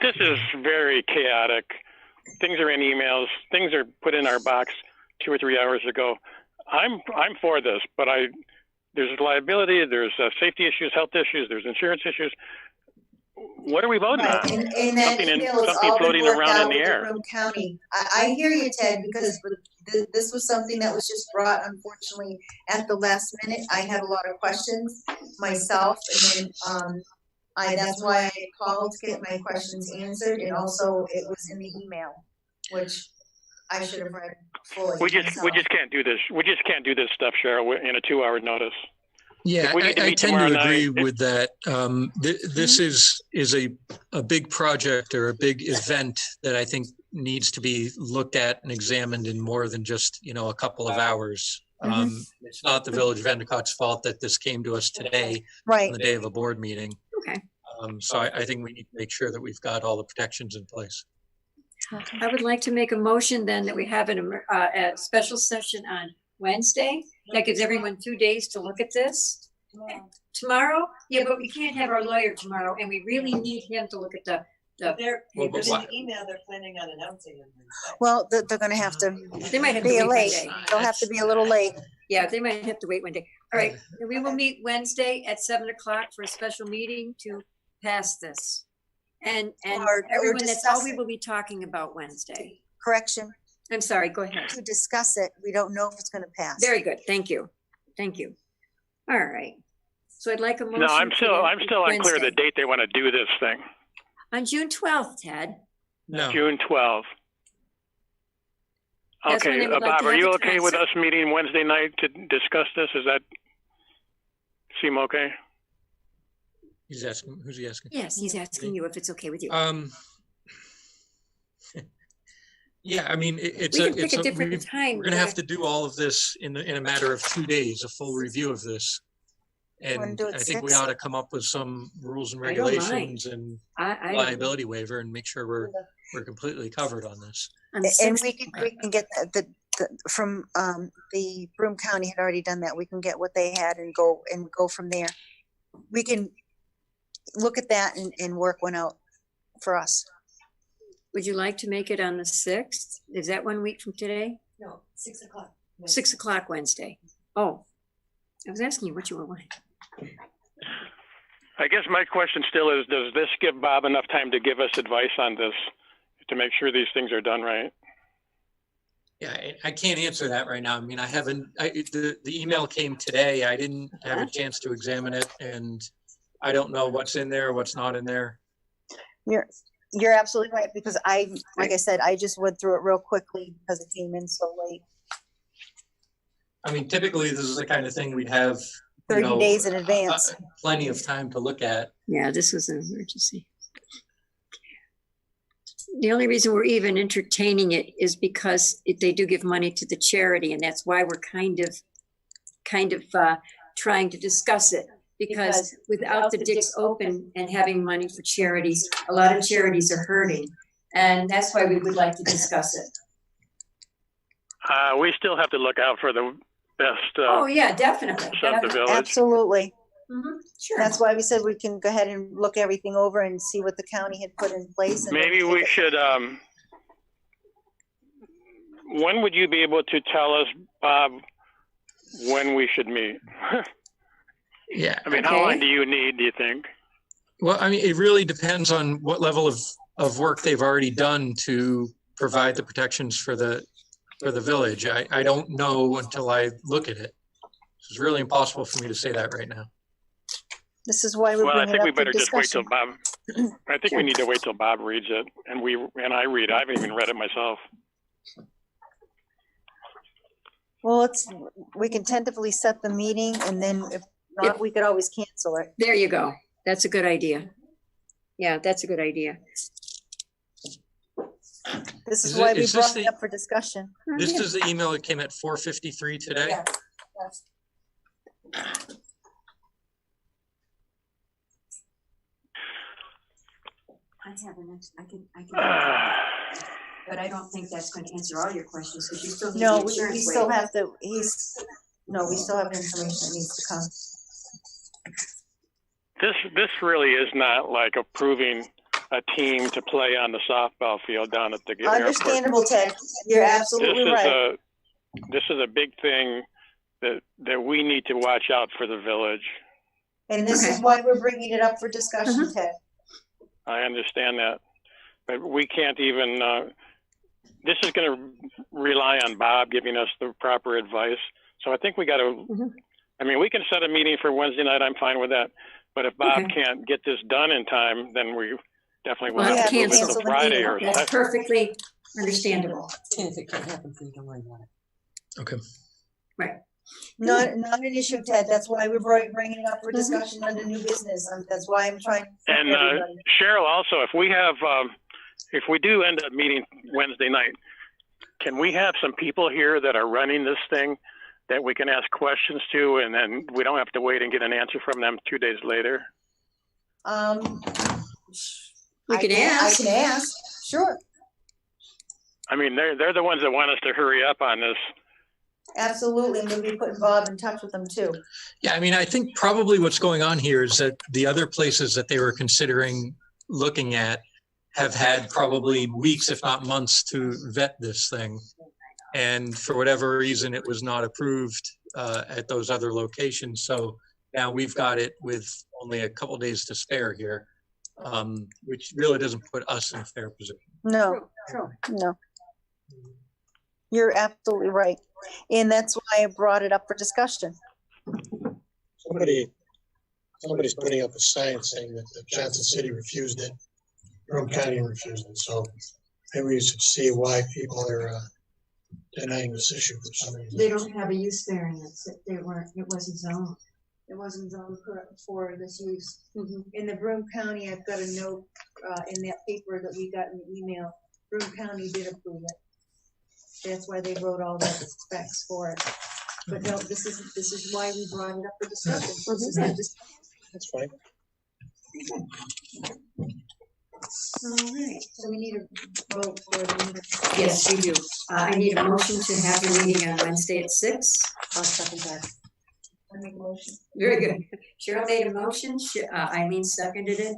[SPEAKER 3] This is very chaotic. Things are in emails. Things are put in our box 2 or 3 hours ago. I'm for this, but there's liability, there's safety issues, health issues, there's insurance issues. What are we voting on?
[SPEAKER 10] And that
[SPEAKER 3] Something
[SPEAKER 10] email has
[SPEAKER 3] something
[SPEAKER 10] all been
[SPEAKER 3] floating
[SPEAKER 10] worked
[SPEAKER 3] around
[SPEAKER 10] out
[SPEAKER 3] in the
[SPEAKER 10] with
[SPEAKER 3] air.
[SPEAKER 10] Broome County. I hear you, Ted, because this was something that was just brought, unfortunately, at the last minute. I had a lot of questions myself, and then that's why I called to get my questions answered, and also it was in the email, which I should have read fully.
[SPEAKER 3] We just can't do this. We just can't do this stuff, Cheryl, in a 2-hour notice.
[SPEAKER 5] Yeah, I tend to agree with that. This is a big project or a big event that I think needs to be looked at and examined in more than just, a couple of hours. It's not the Village of Endicott's fault that this came to us today,
[SPEAKER 10] right,
[SPEAKER 5] on the day of a board meeting.
[SPEAKER 2] Okay.
[SPEAKER 5] So I think we need to make sure that we've got all the protections in place.
[SPEAKER 2] I would like to make a motion then that we have a special session on Wednesday. That gives everyone 2 days to look at this. Tomorrow? Yeah, but we can't have our lawyer tomorrow, and we really need him to look at the
[SPEAKER 4] They're,
[SPEAKER 5] Well,
[SPEAKER 4] but
[SPEAKER 5] but
[SPEAKER 4] in
[SPEAKER 5] why-
[SPEAKER 4] the email, they're planning on announcing it.
[SPEAKER 10] Well, they're going to have to
[SPEAKER 2] They might have to
[SPEAKER 10] be
[SPEAKER 2] wait one
[SPEAKER 10] late.
[SPEAKER 2] day.
[SPEAKER 10] They'll have to be a little late.
[SPEAKER 2] Yeah, they might have to wait one day. All right, and we will meet Wednesday at 7 o'clock for a special meeting to pass this. And
[SPEAKER 10] Or
[SPEAKER 2] everyone, that's all
[SPEAKER 10] discuss
[SPEAKER 2] we
[SPEAKER 10] it.
[SPEAKER 2] will be talking about Wednesday.
[SPEAKER 10] Correction,
[SPEAKER 2] I'm sorry, go ahead.
[SPEAKER 10] to discuss it. We don't know if it's going to pass.
[SPEAKER 2] Very good, thank you. Thank you. All right. So I'd like a motion.
[SPEAKER 3] No, I'm still unclear
[SPEAKER 2] Wednesday.
[SPEAKER 3] the date they want to do this thing.
[SPEAKER 2] On June 12th, Ted.
[SPEAKER 5] No,
[SPEAKER 3] June 12th.
[SPEAKER 2] That's when
[SPEAKER 3] Okay,
[SPEAKER 2] they would like
[SPEAKER 3] Bob,
[SPEAKER 2] to
[SPEAKER 3] are
[SPEAKER 2] have
[SPEAKER 3] you
[SPEAKER 2] the
[SPEAKER 3] okay with
[SPEAKER 2] concert.
[SPEAKER 3] us meeting Wednesday night to discuss this? Does that seem okay?
[SPEAKER 5] he's asking, who's he asking?
[SPEAKER 2] Yes, he's asking you if it's okay with you.
[SPEAKER 5] Yeah, I mean, it's
[SPEAKER 2] We can pick a different
[SPEAKER 5] we're
[SPEAKER 2] time.
[SPEAKER 5] going to have to do all of this in a matter of 2 days, a full review of this.
[SPEAKER 10] wanna
[SPEAKER 5] And
[SPEAKER 10] do it
[SPEAKER 5] I think we
[SPEAKER 10] 6?
[SPEAKER 5] ought to come up with some rules and
[SPEAKER 2] I don't mind.
[SPEAKER 5] regulations and
[SPEAKER 2] I
[SPEAKER 5] liability waiver and make sure we're completely covered on this.
[SPEAKER 2] on the
[SPEAKER 10] And
[SPEAKER 2] 6th,
[SPEAKER 10] we can get the from the Broome County had already done that. We can get what they had and go from there. We can look at that and work one out for us.
[SPEAKER 2] would you like to make it on the 6th? Is that 1 week from today?
[SPEAKER 4] No, 6 o'clock.
[SPEAKER 2] 6 o'clock Wednesday. Oh, I was asking you what you were wanting.
[SPEAKER 3] I guess my question still is, does this give Bob enough time to give us advice on this to make sure these things are done right?
[SPEAKER 5] Yeah, I can't answer that right now. I mean, the email came today. I didn't have a chance to examine it, and I don't know what's in there, what's not in there.
[SPEAKER 10] You're absolutely right, because like I said, I just went through it real quickly because it came in so late.
[SPEAKER 5] I mean, typically, this is the kind of thing we'd have
[SPEAKER 10] 30 days in advance.
[SPEAKER 5] Plenty of time to look at.
[SPEAKER 2] Yeah, this was an emergency. The only reason we're even entertaining it is because they do give money to the charity, and that's why we're kind of trying to discuss it. Because without the Dicks Open and having money for charities, a lot of charities are hurting, and that's why we would like to discuss it.
[SPEAKER 3] We still have to look out for the best
[SPEAKER 2] Oh yeah, definitely.
[SPEAKER 3] of the village.
[SPEAKER 10] Absolutely.
[SPEAKER 2] Sure.
[SPEAKER 10] That's why we said we can go ahead and look everything over and see what the county had put in place. And
[SPEAKER 3] Maybe
[SPEAKER 10] then
[SPEAKER 3] we
[SPEAKER 10] take it.
[SPEAKER 3] should, when would you be able to tell us, Bob, when we should meet?
[SPEAKER 5] Yeah.
[SPEAKER 3] I mean, how long do you need, do you think?
[SPEAKER 5] Well, I mean, it really depends on what level of work they've already done to provide the protections for the village. I don't know until I look at it. It's really impossible for me to say that right now.
[SPEAKER 10] This is why we're
[SPEAKER 3] Well, I
[SPEAKER 10] bringing
[SPEAKER 3] think
[SPEAKER 10] it
[SPEAKER 3] we
[SPEAKER 10] up for
[SPEAKER 3] better just wait till
[SPEAKER 10] discussion.
[SPEAKER 3] Bob, I think we need to wait till Bob reads it and I read it. I haven't even read it myself.
[SPEAKER 10] Well, we can tentatively set the meeting, and then if not, we could always cancel it.
[SPEAKER 2] There you go. That's a good idea. Yeah, that's a good idea.
[SPEAKER 10] This is
[SPEAKER 5] Is
[SPEAKER 10] why
[SPEAKER 5] it-
[SPEAKER 10] we
[SPEAKER 5] is this
[SPEAKER 10] brought it
[SPEAKER 5] the-
[SPEAKER 10] up for discussion.
[SPEAKER 5] This is the email that came at 4:53 today.
[SPEAKER 10] Yeah.
[SPEAKER 2] I have an answer. I can. But I don't think that's going to answer all your questions because you still need
[SPEAKER 10] No,
[SPEAKER 2] the
[SPEAKER 10] we
[SPEAKER 2] insurance
[SPEAKER 10] still
[SPEAKER 2] waiver.
[SPEAKER 10] have to, we still have information that needs to come.
[SPEAKER 3] This really is not like approving a team to play on the softball field down at the airport.
[SPEAKER 10] Understandable, Ted. You're absolutely right.
[SPEAKER 3] This is a big thing that we need to watch out for the village.
[SPEAKER 10] And this is
[SPEAKER 2] Okay.
[SPEAKER 10] why we're bringing it up for discussion, Ted.
[SPEAKER 3] I understand that, but we can't even. This is going to rely on Bob giving us the proper advice. So I think we got to. I mean, we can set a meeting for Wednesday night. I'm fine with that. But if Bob
[SPEAKER 2] Okay.
[SPEAKER 3] can't get this done in time, then we definitely will
[SPEAKER 2] We'll
[SPEAKER 3] have
[SPEAKER 2] have
[SPEAKER 3] to
[SPEAKER 2] to
[SPEAKER 3] move it
[SPEAKER 2] cancel
[SPEAKER 3] to
[SPEAKER 10] the
[SPEAKER 3] Friday
[SPEAKER 10] meeting.
[SPEAKER 3] or
[SPEAKER 2] That's
[SPEAKER 3] Saturday.
[SPEAKER 2] perfectly understandable.
[SPEAKER 4] And if it can't happen, please don't worry about it.
[SPEAKER 5] Okay.
[SPEAKER 2] Right.
[SPEAKER 10] Not an issue, Ted. That's why we're bringing it up for discussion under new business. That's why I'm trying to.
[SPEAKER 3] And Cheryl, also, if we have, if we do end up meeting Wednesday night, can we have some people here that are running this thing that we can ask questions to, and then we don't have to wait and get an answer from them 2 days later?
[SPEAKER 2] We can ask.
[SPEAKER 10] I can ask, sure.
[SPEAKER 3] I mean, they're the ones that want us to hurry up on this.
[SPEAKER 10] Absolutely. And we'll be putting Bob in touch with them too.
[SPEAKER 5] Yeah, I mean, I think probably what's going on here is that the other places that they were considering looking at have had probably weeks, if not months, to vet this thing. And for whatever reason, it was not approved at those other locations. So now we've got it with only a couple days to spare here, which really doesn't put us in a fair position.
[SPEAKER 10] No,
[SPEAKER 2] True.
[SPEAKER 10] no. You're absolutely right. And that's why I brought it up for discussion.
[SPEAKER 6] Somebody's putting up a sign saying that the Johnson City refused it. Rome County refused it. So maybe we should see why people are denying this issue for some reason.
[SPEAKER 2] They don't have a use variance. It wasn't zoned.
[SPEAKER 7] It wasn't zoned for this use. In the Broome County, I've got a note, in that paper that we got in the email, Broome County did approve it. That's why they wrote all the specs for it. But no, this is why we brought it up for discussion. This is not just.
[SPEAKER 6] That's fine.
[SPEAKER 2] All right.
[SPEAKER 7] So we need a vote for the minutes.
[SPEAKER 2] Yes, we do. I need a motion to have your meeting on Wednesday at 6.
[SPEAKER 7] I'll second that. I make a motion.
[SPEAKER 2] Very good. Cheryl made a motion. Eileen seconded it.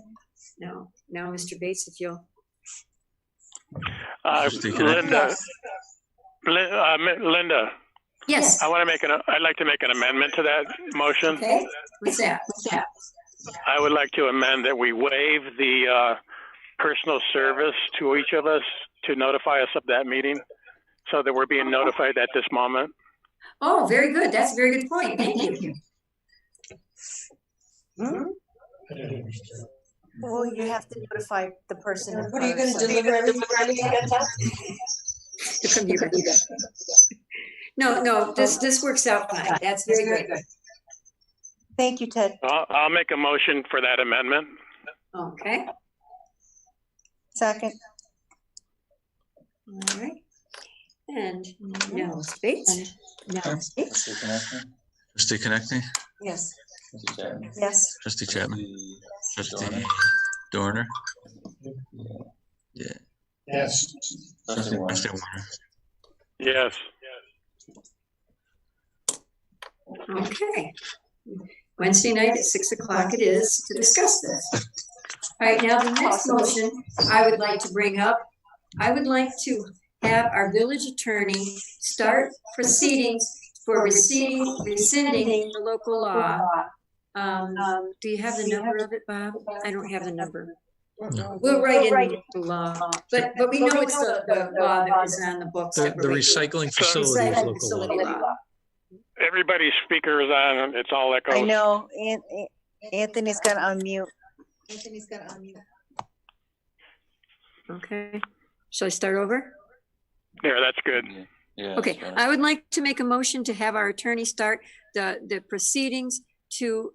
[SPEAKER 2] No, now Mr. Bates, if you'll.
[SPEAKER 3] Linda,
[SPEAKER 2] Yes.
[SPEAKER 3] I'd like to make an amendment to that motion.
[SPEAKER 2] Okay. What's that?
[SPEAKER 3] I would like to amend that we waive the personal service to each of us to notify us of that meeting, so that we're being notified at this moment.
[SPEAKER 2] Oh, very good. That's a very good point. Thank you.
[SPEAKER 10] Well, you have to notify the person.
[SPEAKER 4] What are you gonna deliver everybody again?
[SPEAKER 2] The computer. No, this works out fine. That's very good.
[SPEAKER 10] Thank you, Ted.
[SPEAKER 3] I'll make a motion for that amendment.
[SPEAKER 2] Okay.
[SPEAKER 10] Second.
[SPEAKER 2] All right. And now Mr. Bates.
[SPEAKER 8] Trustee Connectney,
[SPEAKER 10] Yes.
[SPEAKER 9] Mr. Chapman.
[SPEAKER 10] Yes.
[SPEAKER 8] Trustee Chapman, Trustee
[SPEAKER 9] Dorner.
[SPEAKER 8] Dorner. Yeah,
[SPEAKER 6] Yes.
[SPEAKER 9] Trustee Warner.
[SPEAKER 8] Trustee Warner.
[SPEAKER 3] Yes.
[SPEAKER 2] Okay. Wednesday night at 6 o'clock it is to discuss this. All right, now the next motion I would like to bring up, I would like to have our village attorney start proceedings for rescinding the local law. Do you have the number of it, Bob? I don't have the number.
[SPEAKER 5] No.
[SPEAKER 2] We'll write in the law, but we know it's the law that was on the books.
[SPEAKER 5] The
[SPEAKER 2] that were
[SPEAKER 5] recycling facility is
[SPEAKER 2] Recycling
[SPEAKER 5] local
[SPEAKER 2] facility
[SPEAKER 5] law.
[SPEAKER 2] law.
[SPEAKER 3] Everybody's speaker is on. It's all echoes.
[SPEAKER 10] I know. Anthony's got to unmute.
[SPEAKER 7] Anthony's got to unmute.
[SPEAKER 2] Okay. Shall I start over?
[SPEAKER 3] Yeah, that's good.
[SPEAKER 9] Yeah.
[SPEAKER 2] Okay,
[SPEAKER 9] that's right.
[SPEAKER 2] I would like to make a motion to have our attorney start the proceedings to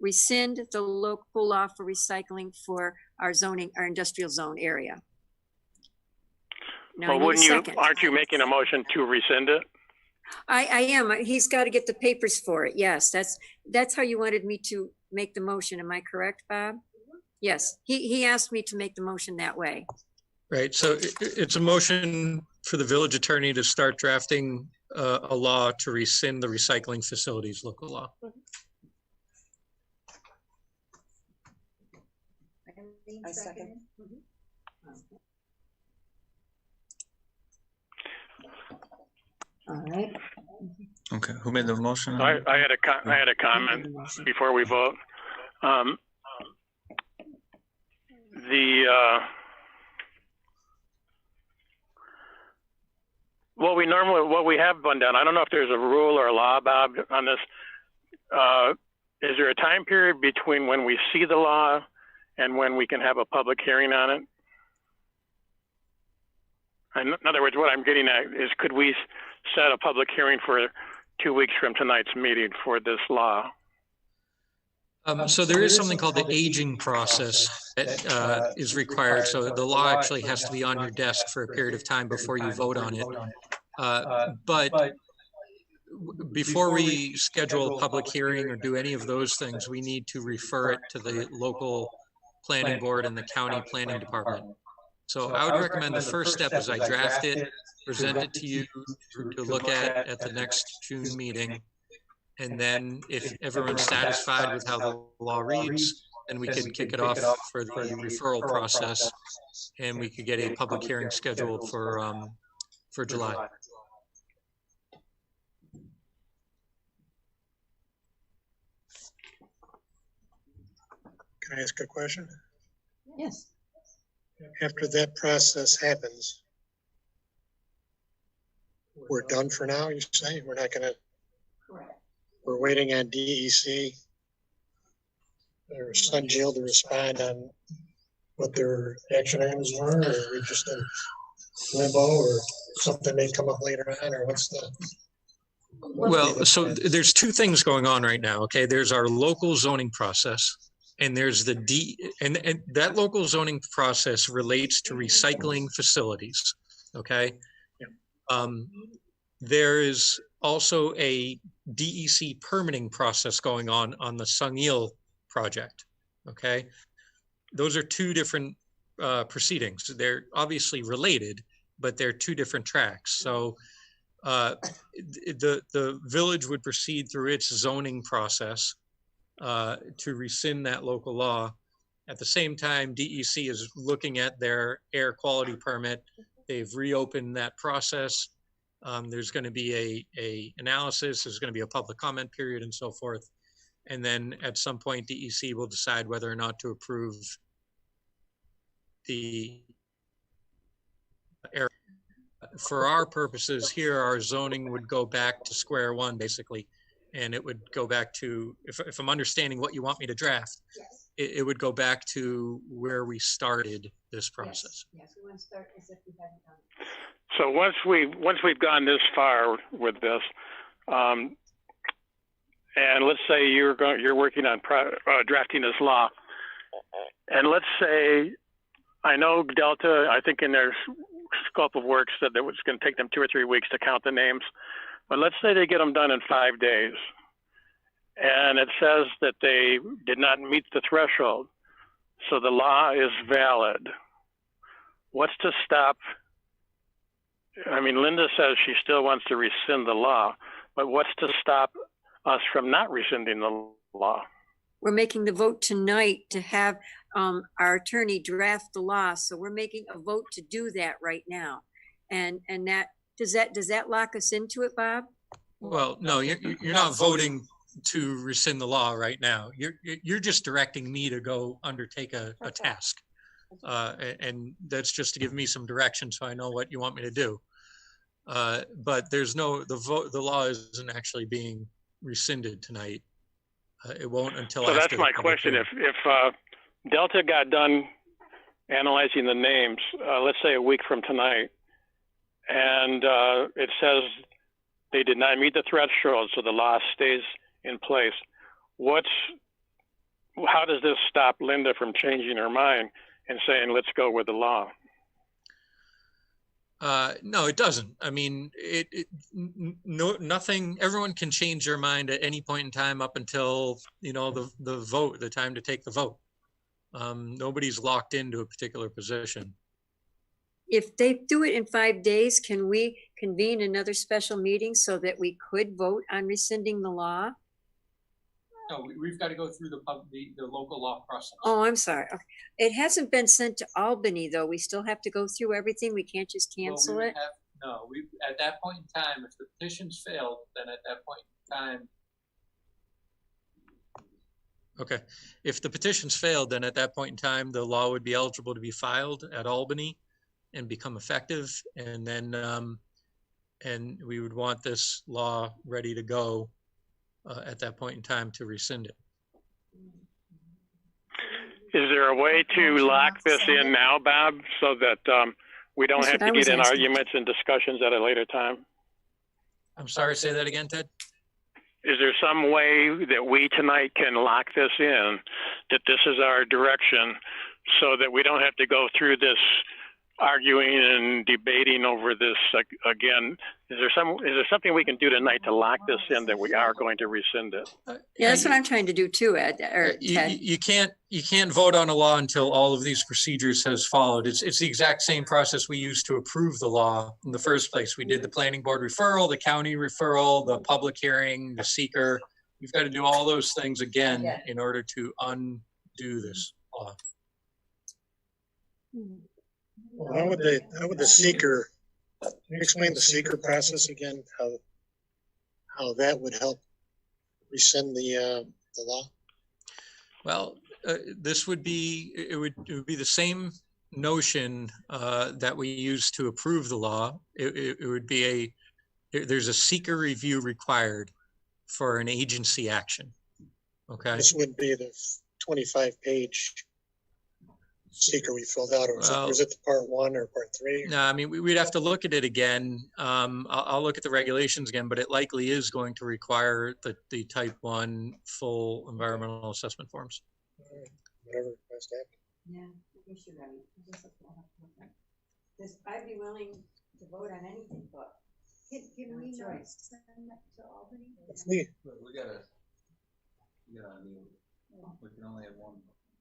[SPEAKER 2] rescind the local law for recycling for our zoning, our industrial zone area. Now, I
[SPEAKER 3] Well,
[SPEAKER 2] need a second.
[SPEAKER 3] aren't you making a motion to rescind it?
[SPEAKER 2] I am. He's got to get the papers for it. Yes, that's how you wanted me to make the motion. Am I correct, Bob? Yes, he asked me to make the motion that way.
[SPEAKER 5] Right, so it's a motion for the village attorney to start drafting a law to rescind the recycling facilities local law.
[SPEAKER 4] I second.
[SPEAKER 2] All right.
[SPEAKER 8] Okay, who made the motion?
[SPEAKER 3] I had a comment before we vote. What we have done, I don't know if there's a rule or a law, Bob, on this. Is there a time period between when we see the law and when we can have a public hearing on it? In other words, what I'm getting at is, could we set a public hearing for 2 weeks from tonight's meeting for this law?
[SPEAKER 5] So there is something called the aging process that is required. So the law actually has to be on your desk for a period of time before you vote on it. But before we schedule a public hearing or do any of those things, we need to refer it to the local planning board and the county planning department. So I would recommend the first step is I draft it, present it to you to look at the next June meeting. And then if everyone's satisfied with how the law reads, then we could kick it off for the referral process, and we could get a public hearing scheduled for July.
[SPEAKER 6] Can I ask a question?
[SPEAKER 2] Yes.
[SPEAKER 6] After that process happens, we're done for now, you say? We're not gonna, we're waiting on DEC or Sun Jill to respond on what their action items were, or we're just in limbo, or something may come up later on, or what's the?
[SPEAKER 5] Well, so there's two things going on right now, okay? There's our local zoning process, and there's the and that local zoning process relates to recycling facilities, okay? There is also a DEC permitting process going on the Sungil project, okay? Those are two different proceedings. They're obviously related, but they're two different tracks. So the village would proceed through its zoning process to rescind that local law. At the same time, DEC is looking at their air quality permit. They've reopened that process. There's going to be a analysis. There's going to be a public comment period and so forth. And then at some point, DEC will decide whether or not to approve the air. For our purposes here, our zoning would go back to square one, basically. And it would go back to, if I'm understanding what you want me to draft, it would go back to where we started this process.
[SPEAKER 2] Yes, we want to start as if we hadn't done it.
[SPEAKER 3] So once we've gone this far with this, and let's say you're working on drafting this law, and let's say, I know Delta, I think in their scope of work said that it was going to take them 2 or 3 weeks to count the names, but let's say they get them done in 5 days, and it says that they did not meet the threshold, so the law is valid. What's to stop? I mean, Linda says she still wants to rescind the law, but what's to stop us from not rescinding the law?
[SPEAKER 2] We're making the vote tonight to have our attorney draft the law. So we're making a vote to do that right now. And that, does that lock us into it, Bob?
[SPEAKER 5] Well, no, you're not voting to rescind the law right now. You're just directing me to go undertake a task. And that's just to give me some direction so I know what you want me to do. But there's no, the law isn't actually being rescinded tonight. It won't until
[SPEAKER 3] so
[SPEAKER 5] after.
[SPEAKER 3] So that's my question. If Delta got done analyzing the names, let's say a week from tonight, and it says they did not meet the threshold, so the law stays in place. How does this stop Linda from changing her mind and saying, let's go with the law?
[SPEAKER 5] No, it doesn't. I mean, nothing, everyone can change their mind at any point in time up until, you know, the vote, the time to take the vote. Nobody's locked into a particular position.
[SPEAKER 2] If they do it in 5 days, can we convene another special meeting so that we could vote on rescinding the law?
[SPEAKER 5] No, we've got to go through the local law process.
[SPEAKER 2] Oh, I'm sorry. Okay. It hasn't been sent to Albany, though. We still have to go through everything. We can't just cancel it.
[SPEAKER 5] At that point in time, if the petition's failed, then at that point in time. Okay, if the petition's failed, then at that point in time, the law would be eligible to be filed at Albany and become effective. And then, and we would want this law ready to go at that point in time to rescind it.
[SPEAKER 3] Is there a way to lock this in now, Bob, so that we don't have to get in arguments and discussions at a later time?
[SPEAKER 5] I'm sorry, say that again, Ted?
[SPEAKER 3] Is there some way that we tonight can lock this in, that this is our direction, so that we don't have to go through this arguing and debating over this again? Is there something we can do tonight to lock this in that we are going to rescind it?
[SPEAKER 2] Yeah, that's what I'm trying to do too, Ed. Or Ted.
[SPEAKER 5] You can't vote on a law until all of these procedures has followed. It's the exact same process we used to approve the law in the first place. We did the planning board referral, the county referral, the public hearing, the seeker. We've got to do all those things again in order to undo this law.
[SPEAKER 6] Well, how would the seeker, can you explain the seeker process again? How that would help rescind the law?
[SPEAKER 5] Well, this would be, it would be the same notion that we used to approve the law. It would be there's a seeker review required for an agency action. Okay.
[SPEAKER 6] This would be the 25-page seeker we filled out, or was it the part 1 or part 3?
[SPEAKER 5] No, I mean, we'd have to look at it again. I'll look at the regulations again, but it likely is going to require the type 1 full environmental assessment forms.
[SPEAKER 6] Whatever has to happen.
[SPEAKER 2] Yeah, you should I'd be willing to vote on anything, but
[SPEAKER 7] Can we not send that to Albany?
[SPEAKER 6] It's me.
[SPEAKER 9] We gotta, we can only have one.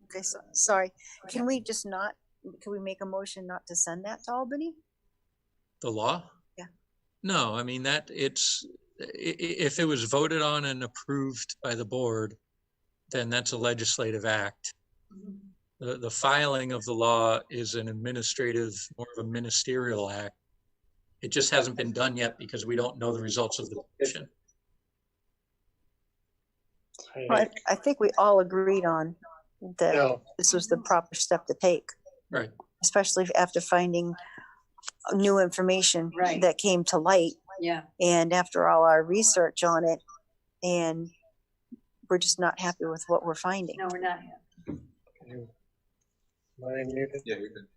[SPEAKER 10] Okay, so, sorry. Can we make a motion not to send that to Albany?
[SPEAKER 5] The law?
[SPEAKER 10] Yeah.
[SPEAKER 5] No, I mean if it was voted on and approved by the board, then that's a legislative act. The filing of the law is an administrative, more of a ministerial act. It just hasn't been done yet because we don't know the results of the petition.
[SPEAKER 10] Well, I think we all agreed on that this was the proper step to take.
[SPEAKER 5] Right.
[SPEAKER 10] Especially after finding new information that came to light.
[SPEAKER 2] Yeah.
[SPEAKER 10] And after all our research on it, and we're just not happy with what we're finding.
[SPEAKER 2] No, we're not happy.
[SPEAKER 9] Yeah, you're good.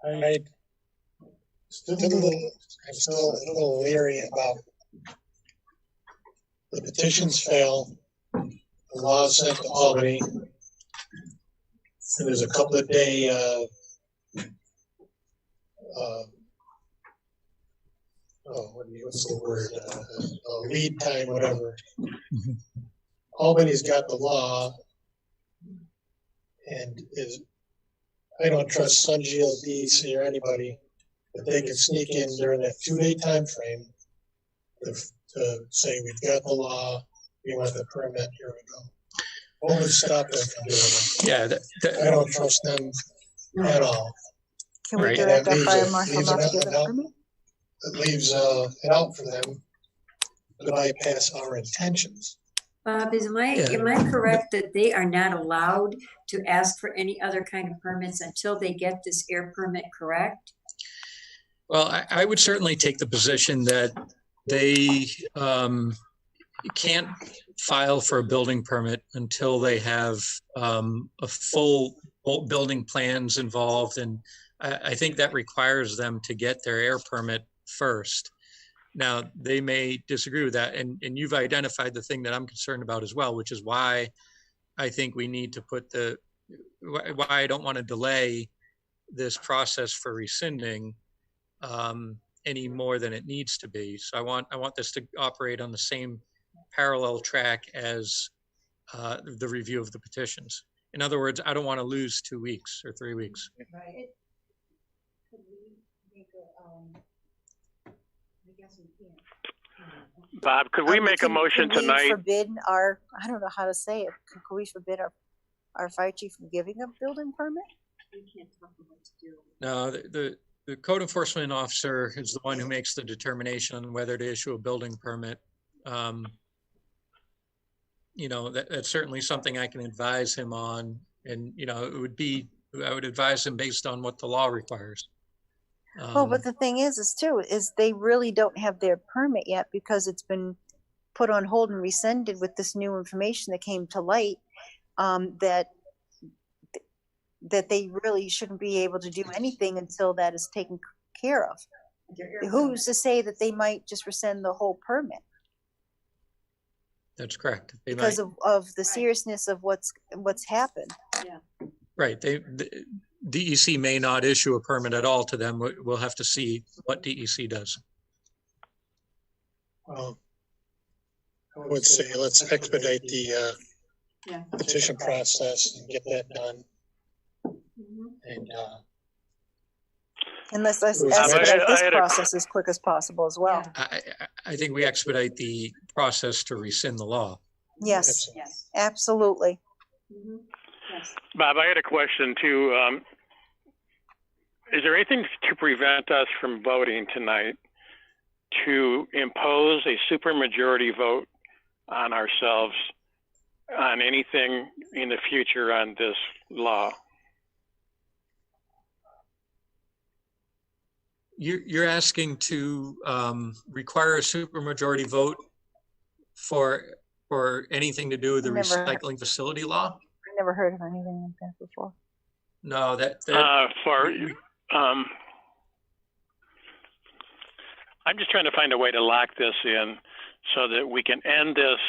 [SPEAKER 6] I'm still a little leery about the petitions fail, the law is sent to Albany, and there's a couple of day what's the word? Lead time, whatever. Albany's got the law, and I don't trust Sun GLDC or anybody that they can sneak in during that 2-day time frame to say we've got the law, we want the permit, here we go. What would stop them from doing it?
[SPEAKER 5] Yeah,
[SPEAKER 6] I don't trust them at all.
[SPEAKER 10] Can we direct our fire marshal not to give a permit?
[SPEAKER 6] It leaves it out for them to bypass our intentions.
[SPEAKER 2] Bob, am I correct that they are not allowed to ask for any other kind of permits until they get this air permit correct?
[SPEAKER 5] Well, I would certainly take the position that they can't file for a building permit until they have a full building plans involved and I think that requires them to get their air permit first. Now, they may disagree with that, and you've identified the thing that I'm concerned about as well, which is why I think we need to put why I don't want to delay this process for rescinding any more than it needs to be. So I want this to operate on the same parallel track as the review of the petitions. In other words, I don't want to lose 2 weeks or 3 weeks.
[SPEAKER 7] Right. Could we make I guess we can.
[SPEAKER 3] Bob, could we make a motion
[SPEAKER 10] Can we
[SPEAKER 3] tonight?
[SPEAKER 10] forbid I don't know how to say it. Could we forbid our fire chief from giving a building permit?
[SPEAKER 2] We can't talk about what to do.
[SPEAKER 5] No, the code enforcement officer is the one who makes the determination on whether to issue a building permit. You know, that's certainly something I can advise him on. And, you know, I would advise him based on what the law requires.
[SPEAKER 10] Well, but the thing is they really don't have their permit yet because it's been put on hold and rescinded with this new information that came to light, that they really shouldn't be able to do anything until that is taken care of. Who's to say that they might just rescind the whole permit?
[SPEAKER 5] That's correct.
[SPEAKER 10] Because of the seriousness of what's happened.
[SPEAKER 2] Yeah.
[SPEAKER 5] Right. DEC may not issue a permit at all to them. We'll have to see what DEC does.
[SPEAKER 6] Well, I would say let's expedite the petition process and get that done.
[SPEAKER 10] And let's
[SPEAKER 6] was
[SPEAKER 10] expedite this process as quick as possible as well.
[SPEAKER 5] I think we expedite the process to rescind the law.
[SPEAKER 10] Yes,
[SPEAKER 2] Yes.
[SPEAKER 10] absolutely.
[SPEAKER 2] Yes.
[SPEAKER 3] Bob, I had a question too. Is there anything to prevent us from voting tonight to impose a supermajority vote on ourselves on anything in the future on this law?
[SPEAKER 5] You're asking to require a supermajority vote for anything to do with the recycling facility law?
[SPEAKER 10] I never heard of anything like that before.
[SPEAKER 5] No,
[SPEAKER 3] I'm just trying to find a way to lock this in so that we can end this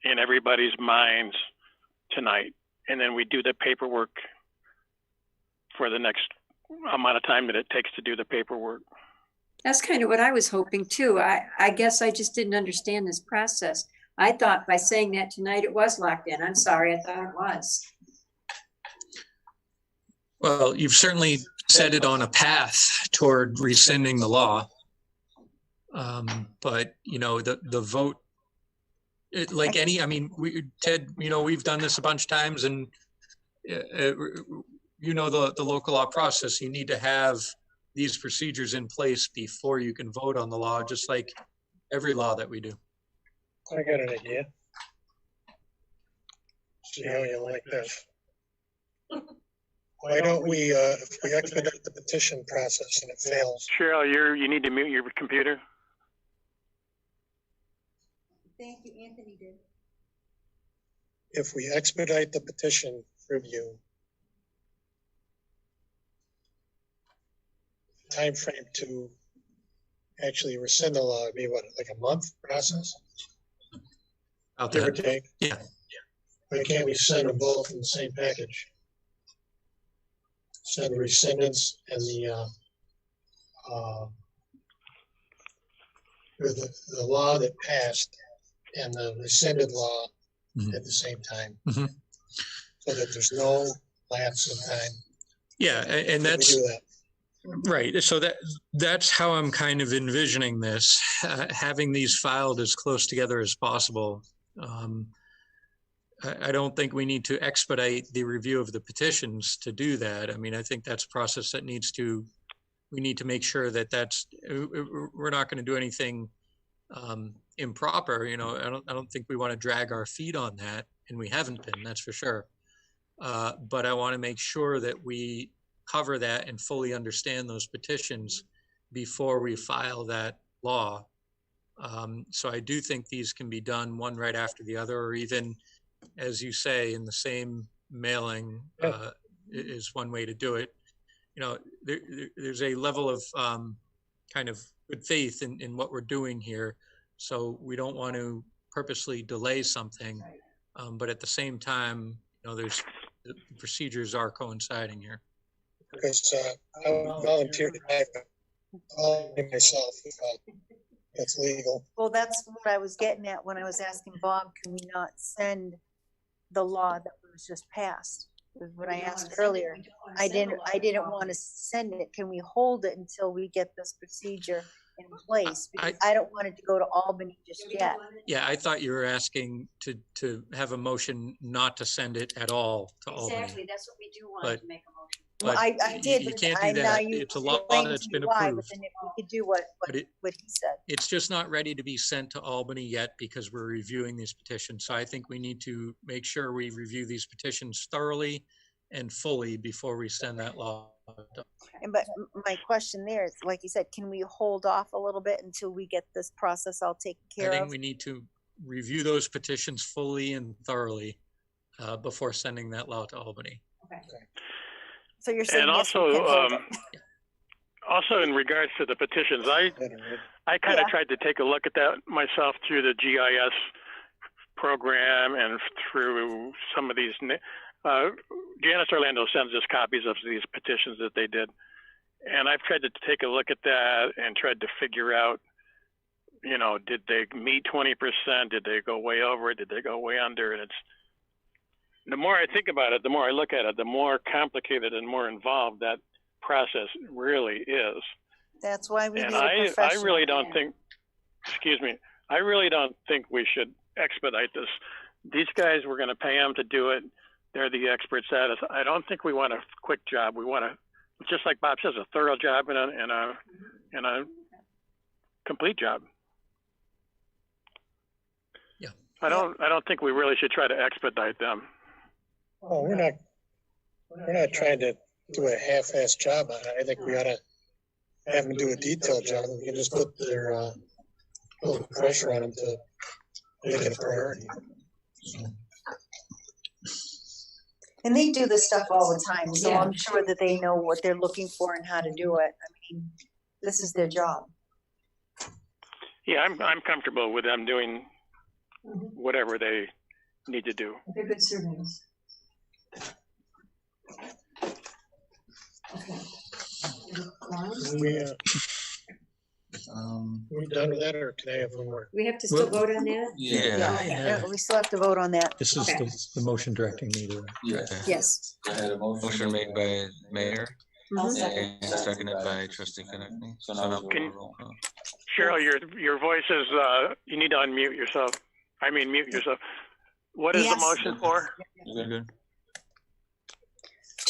[SPEAKER 3] in everybody's minds tonight, and then we do the paperwork for the next amount of time that it takes to do the paperwork.
[SPEAKER 2] That's kind of what I was hoping too. I guess I just didn't understand this process. I thought by saying that tonight it was locked in. I'm sorry, I thought it was.
[SPEAKER 5] Well, you've certainly set it on a path toward rescinding the law. But, you know, the vote, Ted, you know, we've done this a bunch of times, and, you know, the local law process, you need to have these procedures in place before you can vote on the law, just like every law that we do.
[SPEAKER 6] I got an idea. See how you like this. Why don't we, if we expedite the petition process and it fails?
[SPEAKER 3] Cheryl, you need to mute your computer.
[SPEAKER 7] Thank you, Anthony did.
[SPEAKER 6] If we expedite the petition review, time frame to actually rescind the law would be what, like a month process? Give or take?
[SPEAKER 5] Yeah.
[SPEAKER 6] Why can't we send them both in the same package? Send the rescindants and the law that passed and the rescinded law at the same time, so that there's no lapse of time.
[SPEAKER 5] Yeah, and that's right. So that's how I'm kind of envisioning this, having these filed as close together as possible. I don't think we need to expedite the review of the petitions to do that. I mean, I think that's a process that we need to make sure that we're not going to do anything improper. You know, I don't think we want to drag our feet on that, and we haven't been, that's for sure. But I want to make sure that we cover that and fully understand those petitions before we file that law. So I do think these can be done one right after the other, or even, as you say, in the same mailing is one way to do it. there's a level of kind of good faith in what we're doing here. So we don't want to purposely delay something, but at the same time, the procedures are coinciding here.
[SPEAKER 6] Because I would volunteer to type all myself if that's legal.
[SPEAKER 10] Well, that's what I was getting at when I was asking Bob, can we not send the law that was just passed? Was what I asked earlier. I didn't want to send it. Can we hold it until we get this procedure in place? Because I don't want it to go to Albany just yet.
[SPEAKER 5] Yeah, I thought you were asking to have a motion not to send it at all to Albany.
[SPEAKER 2] Exactly, that's what we do want to make a motion.
[SPEAKER 10] Well, I did.
[SPEAKER 5] You can't do that. It's a law that's been approved.
[SPEAKER 10] But then if we could do what he said.
[SPEAKER 5] It's just not ready to be sent to Albany yet because we're reviewing these petitions. So I think we need to make sure we review these petitions thoroughly and fully before we send that law.
[SPEAKER 10] But my question there is, like you said, can we hold off a little bit until we get this process all taken care of?
[SPEAKER 5] I think we need to review those petitions fully and thoroughly before sending that law to Albany.
[SPEAKER 2] Okay.
[SPEAKER 10] So you're saying,
[SPEAKER 3] and
[SPEAKER 10] yes,
[SPEAKER 3] also in regards to the petitions, I kind of tried to take a look at that myself through the GIS program and through some of these. Janice Orlando sends us copies of these petitions that they did, and I've tried to take a look at that and tried to figure out, did they meet 20%? Did they go way over it? Did they go way under? And the more I think about it, the more I look at it, the more complicated and more involved that process really is.
[SPEAKER 10] That's why we need a
[SPEAKER 3] I
[SPEAKER 10] professional.
[SPEAKER 3] really don't think, I really don't think we should expedite this. These guys, we're going to pay them to do it. They're the experts at it. I don't think we want a quick job. We want just like Bob says, a thorough job and a complete job.
[SPEAKER 5] Yeah.
[SPEAKER 3] I don't think we really should try to expedite them.
[SPEAKER 6] Oh, we're not trying to do a half-assed job on it. I think we ought to have them do a detailed job. We can just put their little pressure on them to make it a priority.
[SPEAKER 10] And they do this stuff all the time, so I'm sure that they know what they're looking for and how to do it. I mean, this is their job.
[SPEAKER 3] Yeah, I'm comfortable with them doing whatever they need to do.
[SPEAKER 2] They're good surveys. Okay.
[SPEAKER 6] We done with that, or can I have one more?
[SPEAKER 2] We have to still vote on that?
[SPEAKER 10] Yeah, we still have to vote on that.
[SPEAKER 5] This is the motion directing me to.
[SPEAKER 10] Yes.
[SPEAKER 9] I had a motion made by Mayor
[SPEAKER 2] Mhm.
[SPEAKER 9] and seconded by Trustee Connectney. So now we'll roll call.
[SPEAKER 3] Cheryl, your voice is, you need to unmute yourself. Mute yourself. What is the motion for?
[SPEAKER 9] Good.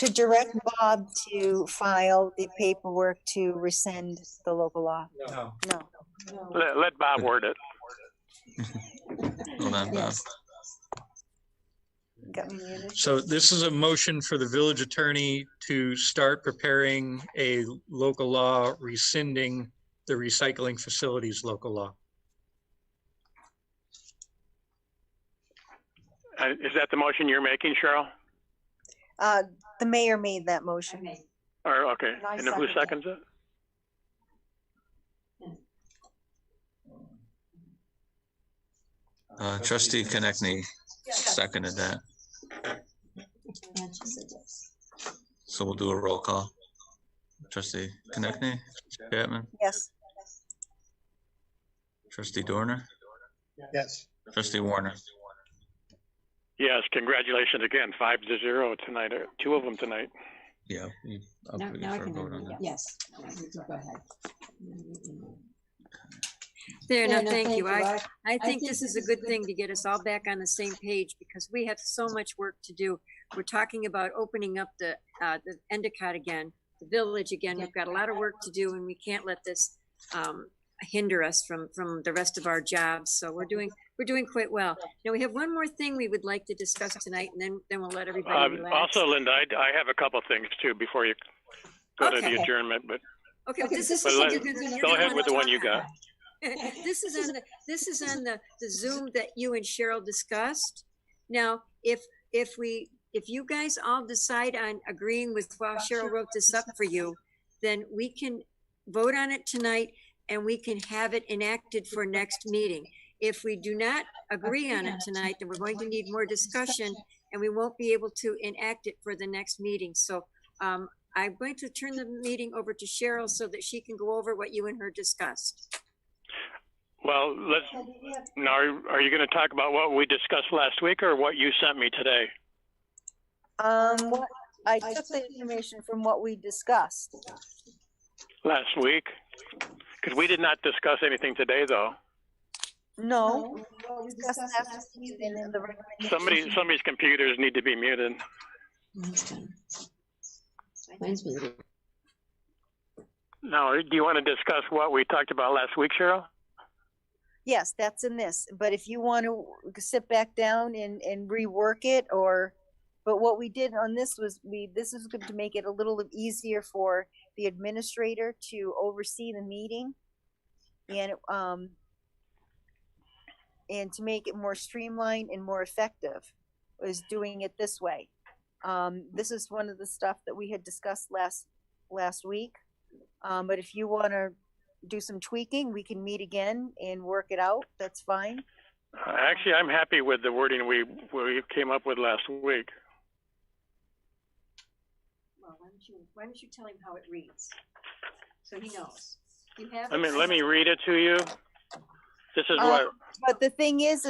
[SPEAKER 10] To direct Bob to file the paperwork to rescind the local law.
[SPEAKER 5] No.
[SPEAKER 10] No.
[SPEAKER 3] Let Bob word it.
[SPEAKER 9] Hold on, Bob.
[SPEAKER 10] Got me muted.
[SPEAKER 5] So this is a motion for the village attorney to start preparing a local law rescinding the recycling facilities local law.
[SPEAKER 3] Is that the motion you're making, Cheryl?
[SPEAKER 10] The mayor made that motion.
[SPEAKER 2] Okay.
[SPEAKER 3] Or, okay,
[SPEAKER 10] And I
[SPEAKER 3] and who
[SPEAKER 10] second
[SPEAKER 3] seconds it?
[SPEAKER 9] Trustee Connectney seconded that. So we'll do a roll call. Trustee Connectney, Chapman,
[SPEAKER 10] Yes.
[SPEAKER 9] Trustee Dorner,
[SPEAKER 6] Yes.
[SPEAKER 9] Trustee Warner.
[SPEAKER 3] Yes, congratulations again, 5-0 tonight, or 2 of them tonight.
[SPEAKER 9] Yeah. I'll put you
[SPEAKER 2] Now I
[SPEAKER 9] for a
[SPEAKER 2] can
[SPEAKER 9] vote on
[SPEAKER 2] unmute.
[SPEAKER 9] that.
[SPEAKER 2] Yes. Go ahead.
[SPEAKER 12] There, no, thank you. I think this is a good thing to get us all back on the same page because we have so much work to do. We're talking about opening up the Endicott again, the village again. We've got a lot of work to do and we can't let this hinder us from the rest of our jobs. So we're doing quite well. Now we have one more thing we would like to discuss tonight and then we'll let everybody relax.
[SPEAKER 3] Also, Linda, I have a couple things too before you go to the adjournment, but
[SPEAKER 12] Okay, this is
[SPEAKER 3] go ahead with the one you got.
[SPEAKER 12] This is on the Zoom that you and Cheryl discussed. Now, if if you guys all decide on agreeing with, well, Cheryl wrote this up for you, then we can vote on it tonight and we can have it enacted for next meeting. If we do not agree on it tonight, then we're going to need more discussion and we won't be able to enact it for the next meeting. So I'm going to turn the meeting over to Cheryl so that she can go over what you and her discussed.
[SPEAKER 3] Well, now, are you going to talk about what we discussed last week or what you sent me today?
[SPEAKER 10] What I took the information from what we discussed.
[SPEAKER 3] Last week? Because we did not discuss anything today, though.
[SPEAKER 10] No. We discussed last week and then the recommendation.
[SPEAKER 3] Somebody's computers need to be muted.
[SPEAKER 2] Mine's muted.
[SPEAKER 3] Now, do you want to discuss what we talked about last week, Cheryl?
[SPEAKER 10] Yes, that's in this. But if you want to sit back down and rework it, but what we did on this was this is going to make it a little easier for the administrator to oversee the meeting and to make it more streamlined and more effective is doing it this way. This is one of the stuff that we had discussed last week. But if you want to do some tweaking, we can meet again and work it out. That's fine.
[SPEAKER 3] Actually, I'm happy with the wording we came up with last week.
[SPEAKER 12] Well, why don't you tell him how it reads, so he knows. You have.
[SPEAKER 3] Let me read it to you. This is what.
[SPEAKER 10] But the thing is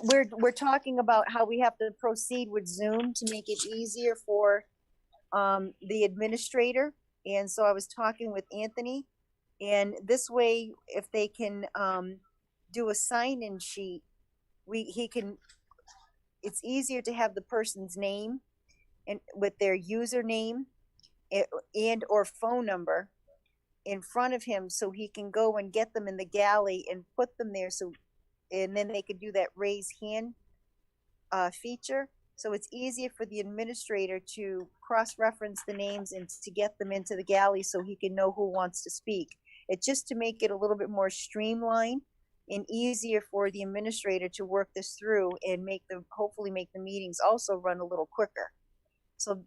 [SPEAKER 10] we're talking about how we have to proceed with Zoom to make it easier for the administrator. And so I was talking with Anthony, and this way, if they can do a sign-in sheet, it's easier to have the person's name and with their username and or phone number in front of him, so he can go and get them in the galley and put them there. So, and then they could do that raise hand feature. So it's easier for the administrator to cross-reference the names and to get them into the galley so he can know who wants to speak. It's just to make it a little bit more streamlined and easier for the administrator to work this through and hopefully make the meetings also run a little quicker. So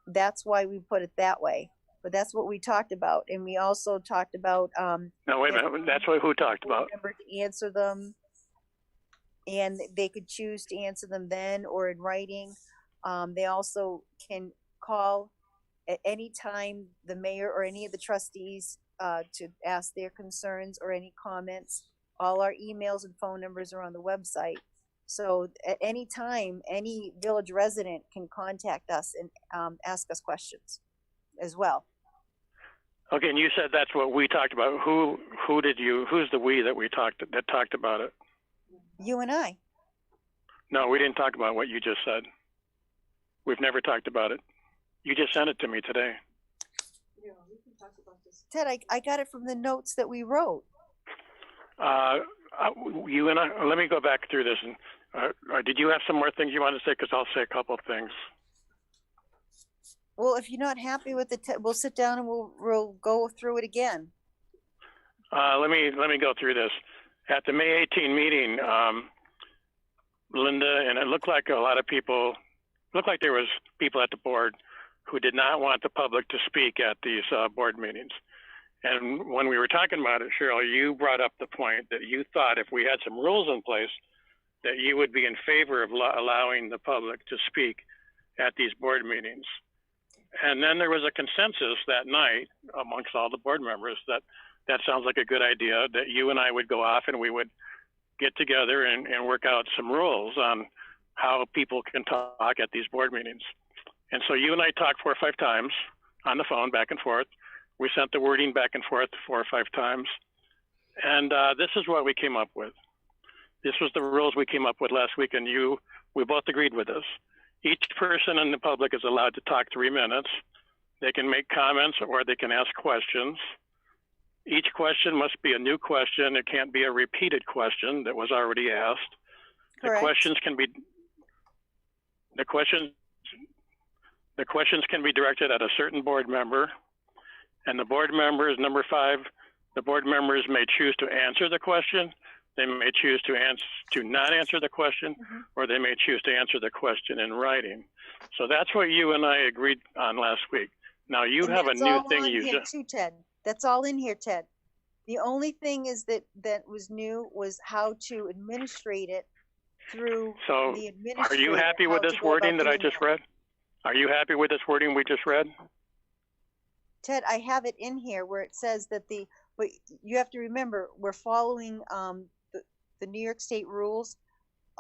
[SPEAKER 10] that's why we put it that way. But that's what we talked about. And we also talked about
[SPEAKER 3] no, wait a minute. That's what who talked about?
[SPEAKER 10] To answer them. And they could choose to answer them then or in writing. They also can call at any time the mayor or any of the trustees to ask their concerns or any comments. All our emails and phone numbers are on the website. So at any time, any village resident can contact us and ask us questions as well.
[SPEAKER 3] Okay, and you said that's what we talked about. Who's the we that talked about it?
[SPEAKER 10] You and I.
[SPEAKER 3] No, we didn't talk about what you just said. We've never talked about it. You just sent it to me today.
[SPEAKER 12] Yeah, we can talk about this.
[SPEAKER 10] Ted, I got it from the notes that we wrote.
[SPEAKER 3] You and I, let me go back through this. And did you have some more things you wanted to say? Because I'll say a couple of things.
[SPEAKER 10] Well, if you're not happy with it, we'll sit down and we'll go through it again.
[SPEAKER 3] Let me go through this. At the May 18 meeting, Linda, and it looked like there was people at the board who did not want the public to speak at these board meetings. And when we were talking about it, Cheryl, you brought up the point that you thought if we had some rules in place, that you would be in favor of allowing the public to speak at these board meetings. And then there was a consensus that night amongst all the board members that sounds like a good idea, that you and I would go off and we would get together and work out some rules on how people can talk at these board meetings. And so you and I talked 4 or 5 times on the phone back and forth. We sent the wording back and forth 4 or 5 times. And this is what we came up with. This was the rules we came up with last week, and we both agreed with this. Each person in the public is allowed to talk 3 minutes. They can make comments or they can ask questions. Each question must be a new question. It can't be a repeated question that was already asked.
[SPEAKER 10] Correct.
[SPEAKER 3] The questions can be directed at a certain board member, and the board members, number 5, the board members may choose to answer the question, They may choose to not answer the question, or they may choose to answer the question in writing. So that's what you and I agreed on last week. Now you have a new thing you just.
[SPEAKER 10] Too, Ted. That's all in here, Ted. The only thing is that was new was how to administrate it through the administrator.
[SPEAKER 3] Are you happy with this wording that I just read? Are you happy with this wording we just read?
[SPEAKER 10] Ted, I have it in here where it says that but you have to remember, we're following the New York State rules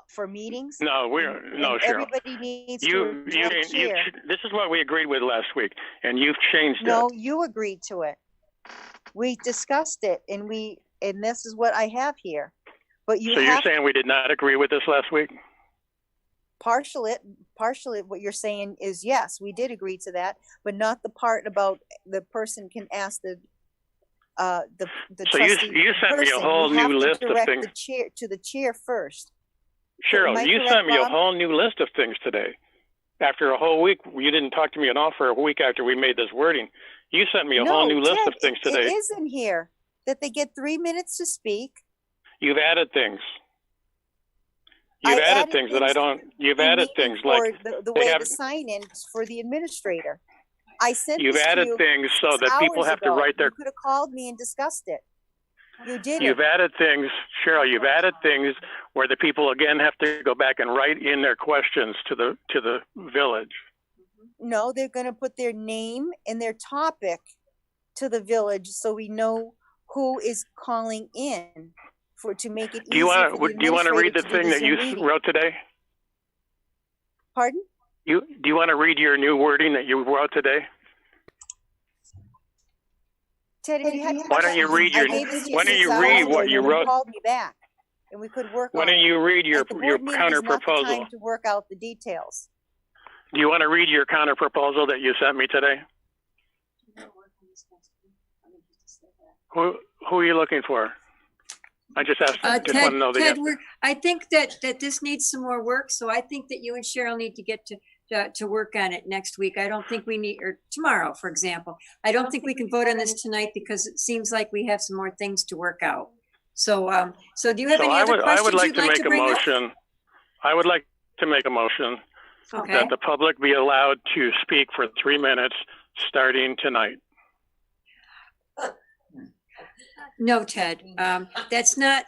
[SPEAKER 10] for meetings.
[SPEAKER 3] No, no, Cheryl.
[SPEAKER 10] Everybody needs to.
[SPEAKER 3] This is what we agreed with last week, and you've changed it.
[SPEAKER 10] No, you agreed to it. We discussed it, and this is what I have here. But
[SPEAKER 3] so you're saying we did not agree with this last week?
[SPEAKER 10] Partially, what you're saying is yes, we did agree to that, but not the part about the person can ask the
[SPEAKER 3] so you sent me a whole new list of things.
[SPEAKER 10] To the chair first.
[SPEAKER 3] Cheryl, you sent me a whole new list of things today. After a whole week, you didn't talk to me at all for a week after we made this wording. You sent me a whole new list of things today.
[SPEAKER 10] It is in here that they get 3 minutes to speak.
[SPEAKER 3] You've added things. You've added things that I don't. You've added things like
[SPEAKER 10] the way to sign in for the administrator. I sent.
[SPEAKER 3] You've added things so that people have to write their.
[SPEAKER 10] You could have called me and discussed it. You did.
[SPEAKER 3] You've added things, Cheryl. You've added things where the people again have to go back and write in their questions to the village.
[SPEAKER 10] No, they're going to put their name and their topic to the village, so we know who is calling in to make it easy.
[SPEAKER 3] Do you want to read the thing that you wrote today?
[SPEAKER 10] Pardon?
[SPEAKER 3] Do you want to read your new wording that you wrote today?
[SPEAKER 10] Ted, if you had
[SPEAKER 3] why don't you read what you wrote?
[SPEAKER 10] Called me back, and we could work.
[SPEAKER 3] Why don't you read your counter proposal?
[SPEAKER 10] Time to work out the details.
[SPEAKER 3] Do you want to read your counter proposal that you sent me today? Who are you looking for? I just asked. Just
[SPEAKER 12] Ted,
[SPEAKER 3] want to know the
[SPEAKER 12] Ted, I think that this needs some more work. So I think that you and Cheryl need to get to work on it next week. I don't think we need, or tomorrow, for example. I don't think we can vote on this tonight because it seems like we have some more things to work out. So, so do you have any other questions?
[SPEAKER 3] I would like
[SPEAKER 12] to make
[SPEAKER 3] a motion. I would like to make a motion that the public be allowed to speak for 3 minutes starting tonight.
[SPEAKER 12] No, Ted, that's not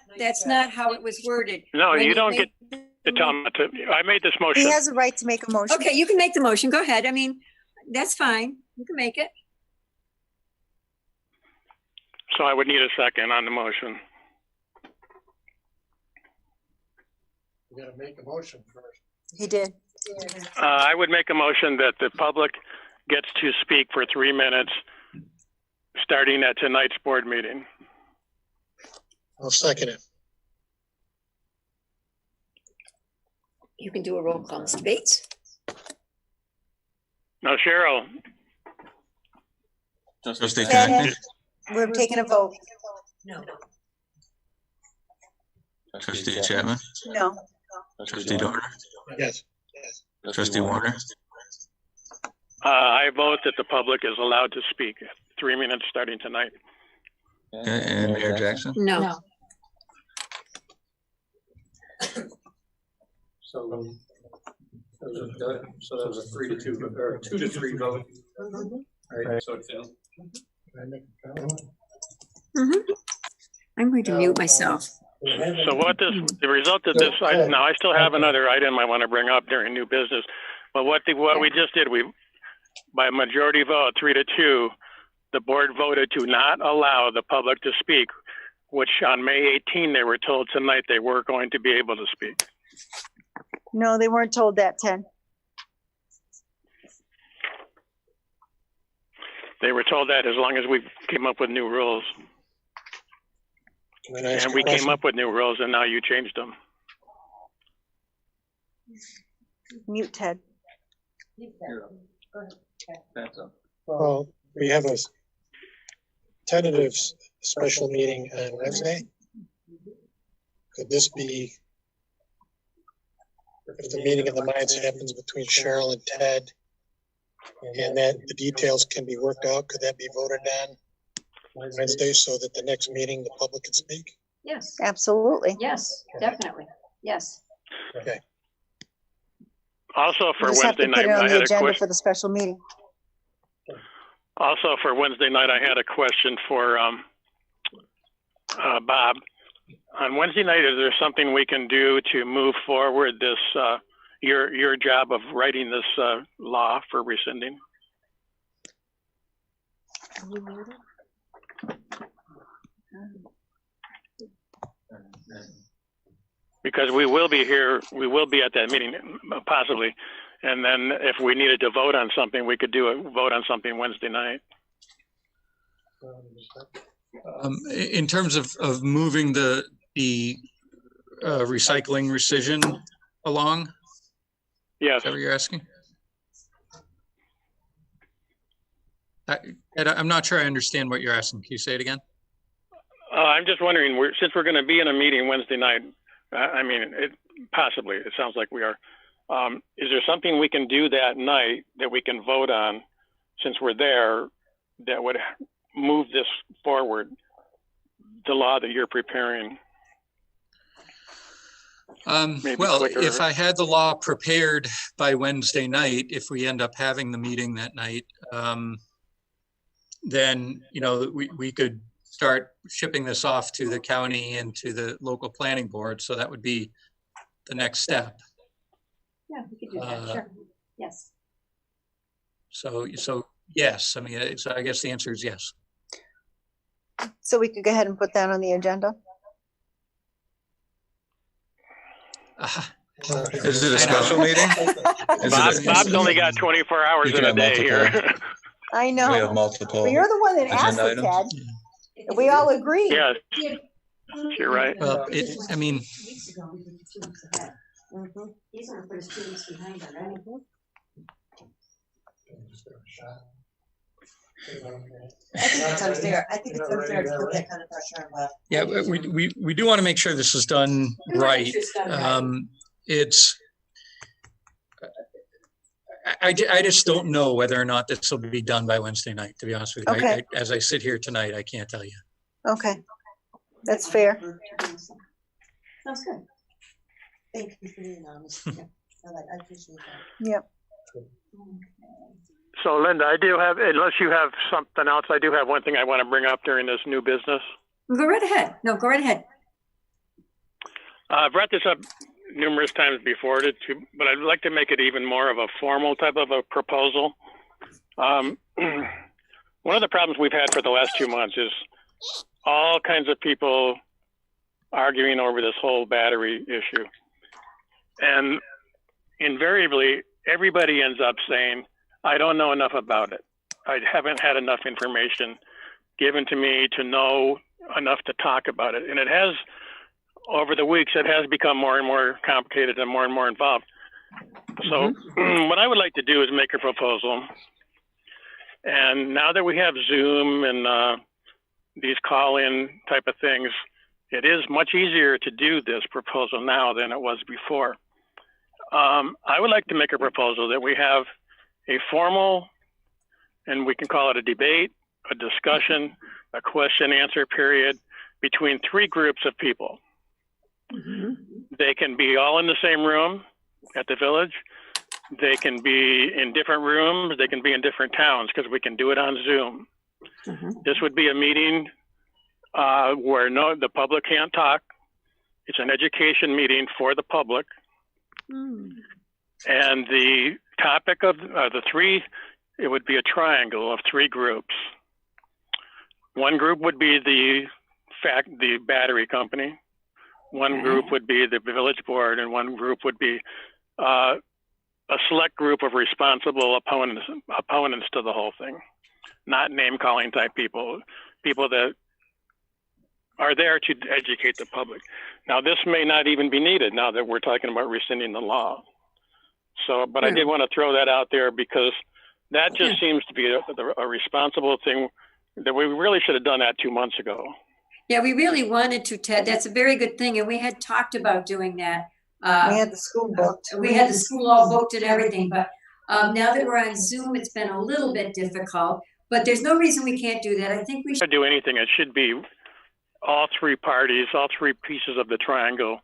[SPEAKER 12] how it was worded.
[SPEAKER 3] No, you don't get to tell him to. I made this motion.
[SPEAKER 10] He has a right to make a motion.
[SPEAKER 12] Okay, you can make the motion. Go ahead. I mean, that's fine. You can make it.
[SPEAKER 3] So I would need a second on the motion.
[SPEAKER 6] You gotta make a motion first.
[SPEAKER 10] He did.
[SPEAKER 3] I would make a motion that the public gets to speak for 3 minutes starting at tonight's board meeting.
[SPEAKER 6] I'll second it.
[SPEAKER 12] You can do a roll call, Mr. Bates.
[SPEAKER 3] No, Cheryl.
[SPEAKER 8] Trustee Jackson?
[SPEAKER 10] We're taking a vote.
[SPEAKER 12] No.
[SPEAKER 8] Trustee Chapman?
[SPEAKER 10] No.
[SPEAKER 8] Trustee Dorner?
[SPEAKER 6] Yes.
[SPEAKER 8] Trustee Warner?
[SPEAKER 3] I vote that the public is allowed to speak 3 minutes starting tonight.
[SPEAKER 8] Okay, and Mayor Jackson?
[SPEAKER 12] No.
[SPEAKER 11] So that was a 3-2, or 2-3 vote. All right, so it failed.
[SPEAKER 12] I'm going to mute myself.
[SPEAKER 3] So the result of this, now I still have another item I want to bring up during new business, but what we just did, by majority vote, 3-2, the board voted to not allow the public to speak, which on May 18, they were told tonight they were going to be able to speak.
[SPEAKER 10] No, they weren't told that, Ted.
[SPEAKER 3] They were told that as long as we came up with new rules. And we came up with new rules, and now you changed them.
[SPEAKER 10] Mute Ted.
[SPEAKER 6] Well, we have a tentative special meeting on Wednesday. Could this be, if the meeting of the minds happens between Cheryl and Ted, and that the details can be worked out, could that be voted on Wednesday so that the next meeting the public can speak?
[SPEAKER 2] Yes,
[SPEAKER 10] Absolutely.
[SPEAKER 2] yes, definitely, yes.
[SPEAKER 6] Okay.
[SPEAKER 3] Also for
[SPEAKER 10] You just have
[SPEAKER 3] Wednesday
[SPEAKER 10] to put
[SPEAKER 3] night,
[SPEAKER 10] it on
[SPEAKER 3] I
[SPEAKER 10] the
[SPEAKER 3] had a
[SPEAKER 10] agenda
[SPEAKER 3] question.
[SPEAKER 10] for the special meeting.
[SPEAKER 3] Also for Wednesday night, I had a question for Bob. On Wednesday night, is there something we can do to move forward this your job of writing this law for rescinding? Because we will be here, we will be at that meeting possibly, and then if we needed to vote on something, we could vote on something Wednesday night.
[SPEAKER 5] In terms of moving the recycling rescission along,
[SPEAKER 3] Yes.
[SPEAKER 5] is that what you're asking? I'm not sure I understand what you're asking. Can you say it again?
[SPEAKER 3] I'm just wondering, since we're going to be in a meeting Wednesday night, I mean, possibly, it sounds like we are. Is there something we can do that night that we can vote on, since we're there, that would move this forward, the law that you're preparing?
[SPEAKER 5] Well,
[SPEAKER 3] quicker.
[SPEAKER 5] if I had the law prepared by Wednesday night, if we end up having the meeting that night, then, you know, we could start shipping this off to the county and to the local planning board. So that would be the next step.
[SPEAKER 2] Yeah, we could do that, sure, yes.
[SPEAKER 5] So yes, I mean, so I guess the answer is yes.
[SPEAKER 10] So we could go ahead and put that on the agenda.
[SPEAKER 8] Is it a special meeting?
[SPEAKER 3] Bob's only got 24 hours in a day here.
[SPEAKER 10] I know.
[SPEAKER 8] We have multiple.
[SPEAKER 10] But you're the one that asked
[SPEAKER 8] agenda
[SPEAKER 10] it, Ted.
[SPEAKER 8] items?
[SPEAKER 10] We all agree.
[SPEAKER 3] Yes, you're right.
[SPEAKER 5] Well, I mean,
[SPEAKER 2] Weeks ago, we did 2 weeks ahead. He's gonna put us 2 weeks behind already.
[SPEAKER 4] I think it's unfair. I think it's unfair to put that kind of pressure on Bob.
[SPEAKER 5] yeah, we do want to make sure this is done right. It's, I just don't know whether or not this will be done by Wednesday night, to be honest with you.
[SPEAKER 10] Okay.
[SPEAKER 5] As I sit here tonight, I can't tell you.
[SPEAKER 10] Okay. That's fair.
[SPEAKER 2] Sounds good.
[SPEAKER 4] Thank you for being honest. I appreciate that.
[SPEAKER 10] Yep.
[SPEAKER 3] So Linda, I do have, unless you have something else, I do have one thing I want to bring up during this new business.
[SPEAKER 12] Go right ahead. No, go right ahead.
[SPEAKER 3] I've brought this up numerous times before, but I'd like to make it even more of a formal type of a proposal. One of the problems we've had for the last 2 months is all kinds of people arguing over this whole battery issue. And invariably, everybody ends up saying, I don't know enough about it. I haven't had enough information given to me to know enough to talk about it. And it has, over the weeks, it has become more and more complicated and more involved. So what I would like to do is make a proposal. And now that we have Zoom and these call-in type of things, it is much easier to do this proposal now than it was before. I would like to make a proposal that we have a formal, and we can call it a debate, a discussion, a question answer period between 3 groups of people. They can be all in the same room at the village. They can be in different rooms. They can be in different towns because we can do it on Zoom. This would be a meeting where the public can't talk. It's an education meeting for the public. And the topic of the 3, it would be a triangle of 3 groups. One group would be the battery company. One group would be the village board, and one group would be a select group of responsible opponents to the whole thing, not name-calling type people that are there to educate the public. Now, this may not even be needed now that we're talking about rescinding the law. So, but I did want to throw that out there because that just seems to be a responsible thing that we really should have done that 2 months ago.
[SPEAKER 12] Yeah, we really wanted to, Ted. That's a very good thing. And we had talked about doing that.
[SPEAKER 10] We had the school booked.
[SPEAKER 12] We had the school all booked and everything. But now that we're on Zoom, it's been a little bit difficult. But there's no reason we can't do that. I think we should
[SPEAKER 3] do anything. It should be all three parties, all three pieces of the triangle,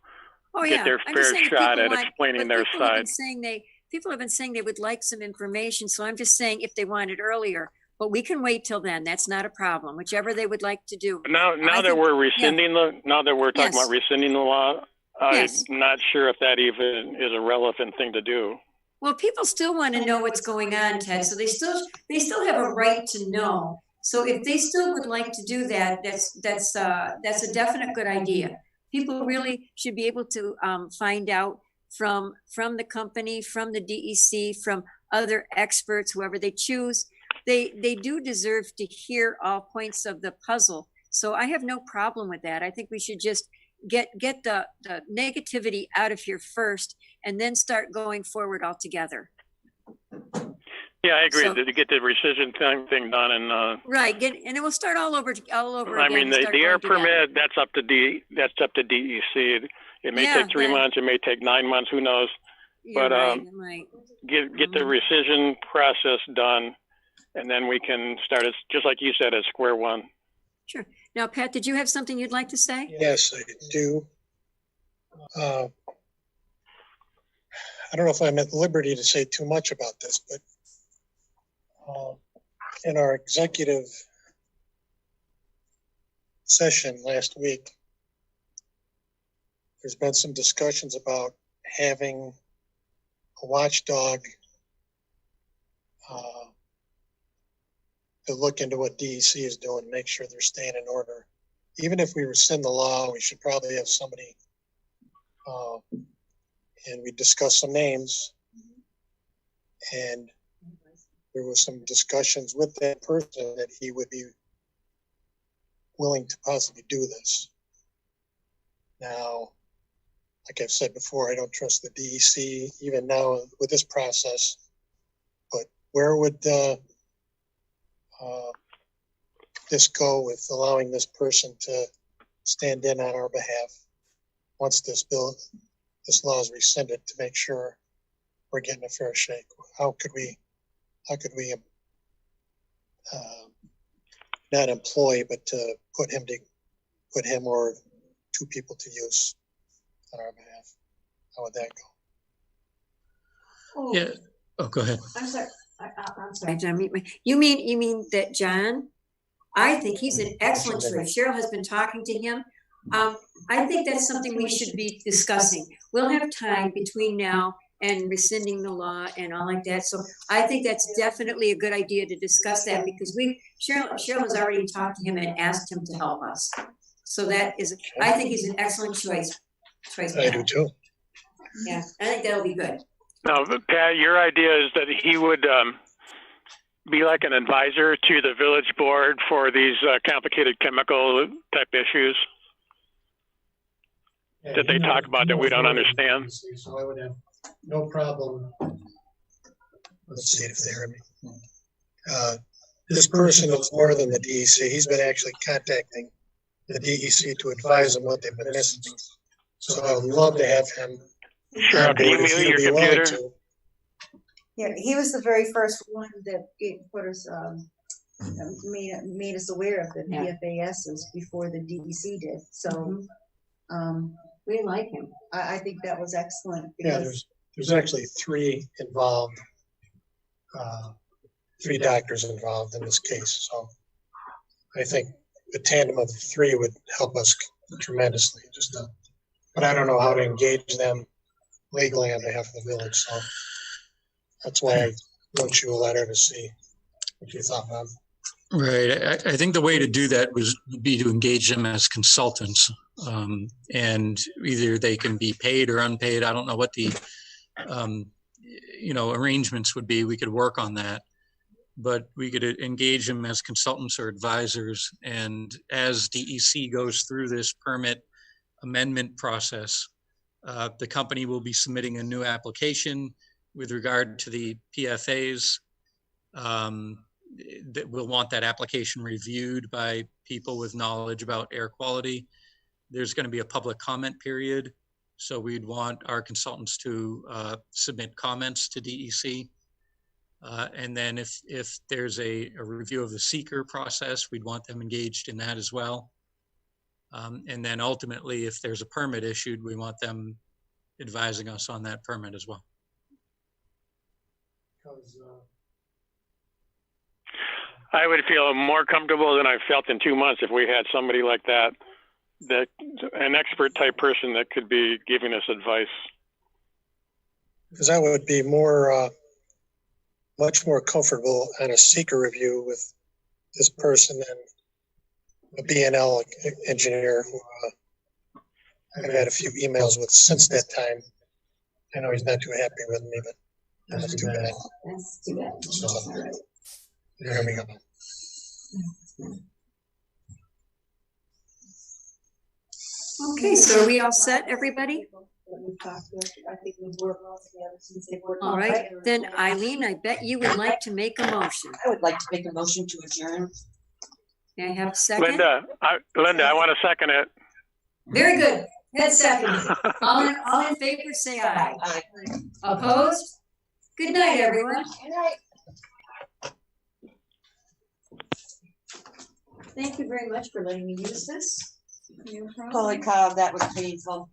[SPEAKER 12] Oh,
[SPEAKER 3] get
[SPEAKER 12] yeah.
[SPEAKER 3] their
[SPEAKER 12] I'm
[SPEAKER 3] fair
[SPEAKER 12] just saying if
[SPEAKER 3] shot
[SPEAKER 12] people
[SPEAKER 3] at
[SPEAKER 12] want-
[SPEAKER 3] explaining
[SPEAKER 12] but
[SPEAKER 3] their
[SPEAKER 12] people have been
[SPEAKER 3] side.
[SPEAKER 12] saying people have been saying they would like some information, so I'm just saying if they want it earlier, but we can wait till then. That's not a problem, whichever they would like to do.
[SPEAKER 3] Now that
[SPEAKER 12] think-
[SPEAKER 3] we're rescinding now that we're talking
[SPEAKER 12] Yes.
[SPEAKER 3] about rescinding the law,
[SPEAKER 12] Yes.
[SPEAKER 3] I'm not sure if that even is a relevant thing to do.
[SPEAKER 12] Well, people still want to know what's going on, Ted, so they still have a right to know. So if they still would like to do that, that's a definite good idea. People really should be able to find out from the company, from the DEC, from other experts, whoever they choose. They do deserve to hear all points of the puzzle. So I have no problem with that. I think we should just get the negativity out of here first and then start going forward altogether.
[SPEAKER 3] Yeah, I agree.
[SPEAKER 12] So-
[SPEAKER 3] To get the rescission thing done, and
[SPEAKER 12] Right, and then we'll start all over
[SPEAKER 3] I
[SPEAKER 12] again.
[SPEAKER 3] mean
[SPEAKER 12] and
[SPEAKER 3] the
[SPEAKER 12] start
[SPEAKER 3] air
[SPEAKER 12] going together.
[SPEAKER 3] permit, that's up to DEC. It may
[SPEAKER 12] Yeah,
[SPEAKER 3] take 3
[SPEAKER 12] that-
[SPEAKER 3] months. It may take 9 months. Who knows?
[SPEAKER 12] You're
[SPEAKER 3] but,
[SPEAKER 12] right, you're right.
[SPEAKER 3] Get the rescission process done, and then we can start as just like you said at square one.
[SPEAKER 12] Sure. Now, Pat, did you have something you'd like to say?
[SPEAKER 6] Yes, I do. I don't know if I'm at liberty to say too much about this, but in our executive session last week, there's been some discussions about having a watchdog to look into what DEC is doing, make sure they're staying in order. Even if we rescind the law, we should probably have somebody, and we discussed some names, and there was some discussions with that person that he would be willing to possibly do this. Now, like I've said before, I don't trust the DEC even now with this process, but where would this go with allowing this person to stand in on our behalf once this law is rescinded, to make sure we're getting a fair shake? How could we not employ, but to put him or two people to use on our behalf? How would that go?
[SPEAKER 5] Yeah. Oh, go ahead.
[SPEAKER 2] I'm sorry. I'm sorry.
[SPEAKER 12] John, you mean that John? I think he's an excellent choice. Cheryl has been talking to him. I think that's something we should be discussing. We'll have time between now and rescinding the law and all like that. So I think that's definitely a good idea to discuss that, because Cheryl has already talked to him and asked him to help us. So I think he's an excellent choice.
[SPEAKER 6] I do too.
[SPEAKER 12] Yeah, I think that'll be good.
[SPEAKER 3] Now, Pat, your idea is that he would be like an advisor to the village board for these complicated chemical type issues that they talk about that we don't understand.
[SPEAKER 6] So I would have no problem. Let's see if they heard me. This person is more than the DEC. He's been actually contacting the DEC to advise them what they've been missing. So I would love to have him.
[SPEAKER 3] Sure. Can you mute your computer?
[SPEAKER 10] Yeah, he was the very first one that put us, made us aware of the PFASs before the DEC did. So,
[SPEAKER 12] we like him.
[SPEAKER 10] I think that was excellent.
[SPEAKER 6] Yeah, there's actually three involved, 3 doctors involved in this case. So I think the tandem of the 3 would help us tremendously. But I don't know how to engage them legally on behalf of the village. So that's why I wrote you a letter to see what you thought about it.
[SPEAKER 5] Right. I think the way to do that would be to engage them as consultants, and either they can be paid or unpaid. I don't know what the arrangements would be. We could work on that, but we could engage them as consultants or advisors. And as DEC goes through this permit amendment process, the company will be submitting a new application with regard to the PFAs. That we'll want that application reviewed by people with knowledge about air quality. There's going to be a public comment period, so we'd want our consultants to submit comments to DEC. And then if there's a review of the seeker process, we'd want them engaged in that as well. And then ultimately, if there's a permit issued, we want them advising us on that permit as well.
[SPEAKER 3] I would feel more comfortable than I've felt in 2 months if we had somebody like that, an expert type person that could be giving us advice.
[SPEAKER 6] Because I would be much more comfortable on a seeker review with this person than a BNL engineer who I've had a few emails with since that time. I know he's not too happy with me, but that's too bad.
[SPEAKER 2] That's too bad.
[SPEAKER 6] So, there we go.
[SPEAKER 12] Okay, so are we all set, everybody? All right, then Eileen, I bet you would like to make a motion.
[SPEAKER 4] I would like to make a motion to adjourn.
[SPEAKER 12] May I have a second?
[SPEAKER 3] Linda, I want to second it.
[SPEAKER 12] Very good. Head second. All in favor, say aye.
[SPEAKER 4] Aye.
[SPEAKER 12] Opposed? Good night, everyone.
[SPEAKER 4] Good night.
[SPEAKER 2] Thank you very much for letting me use this.
[SPEAKER 4] Holy cow, that was painful.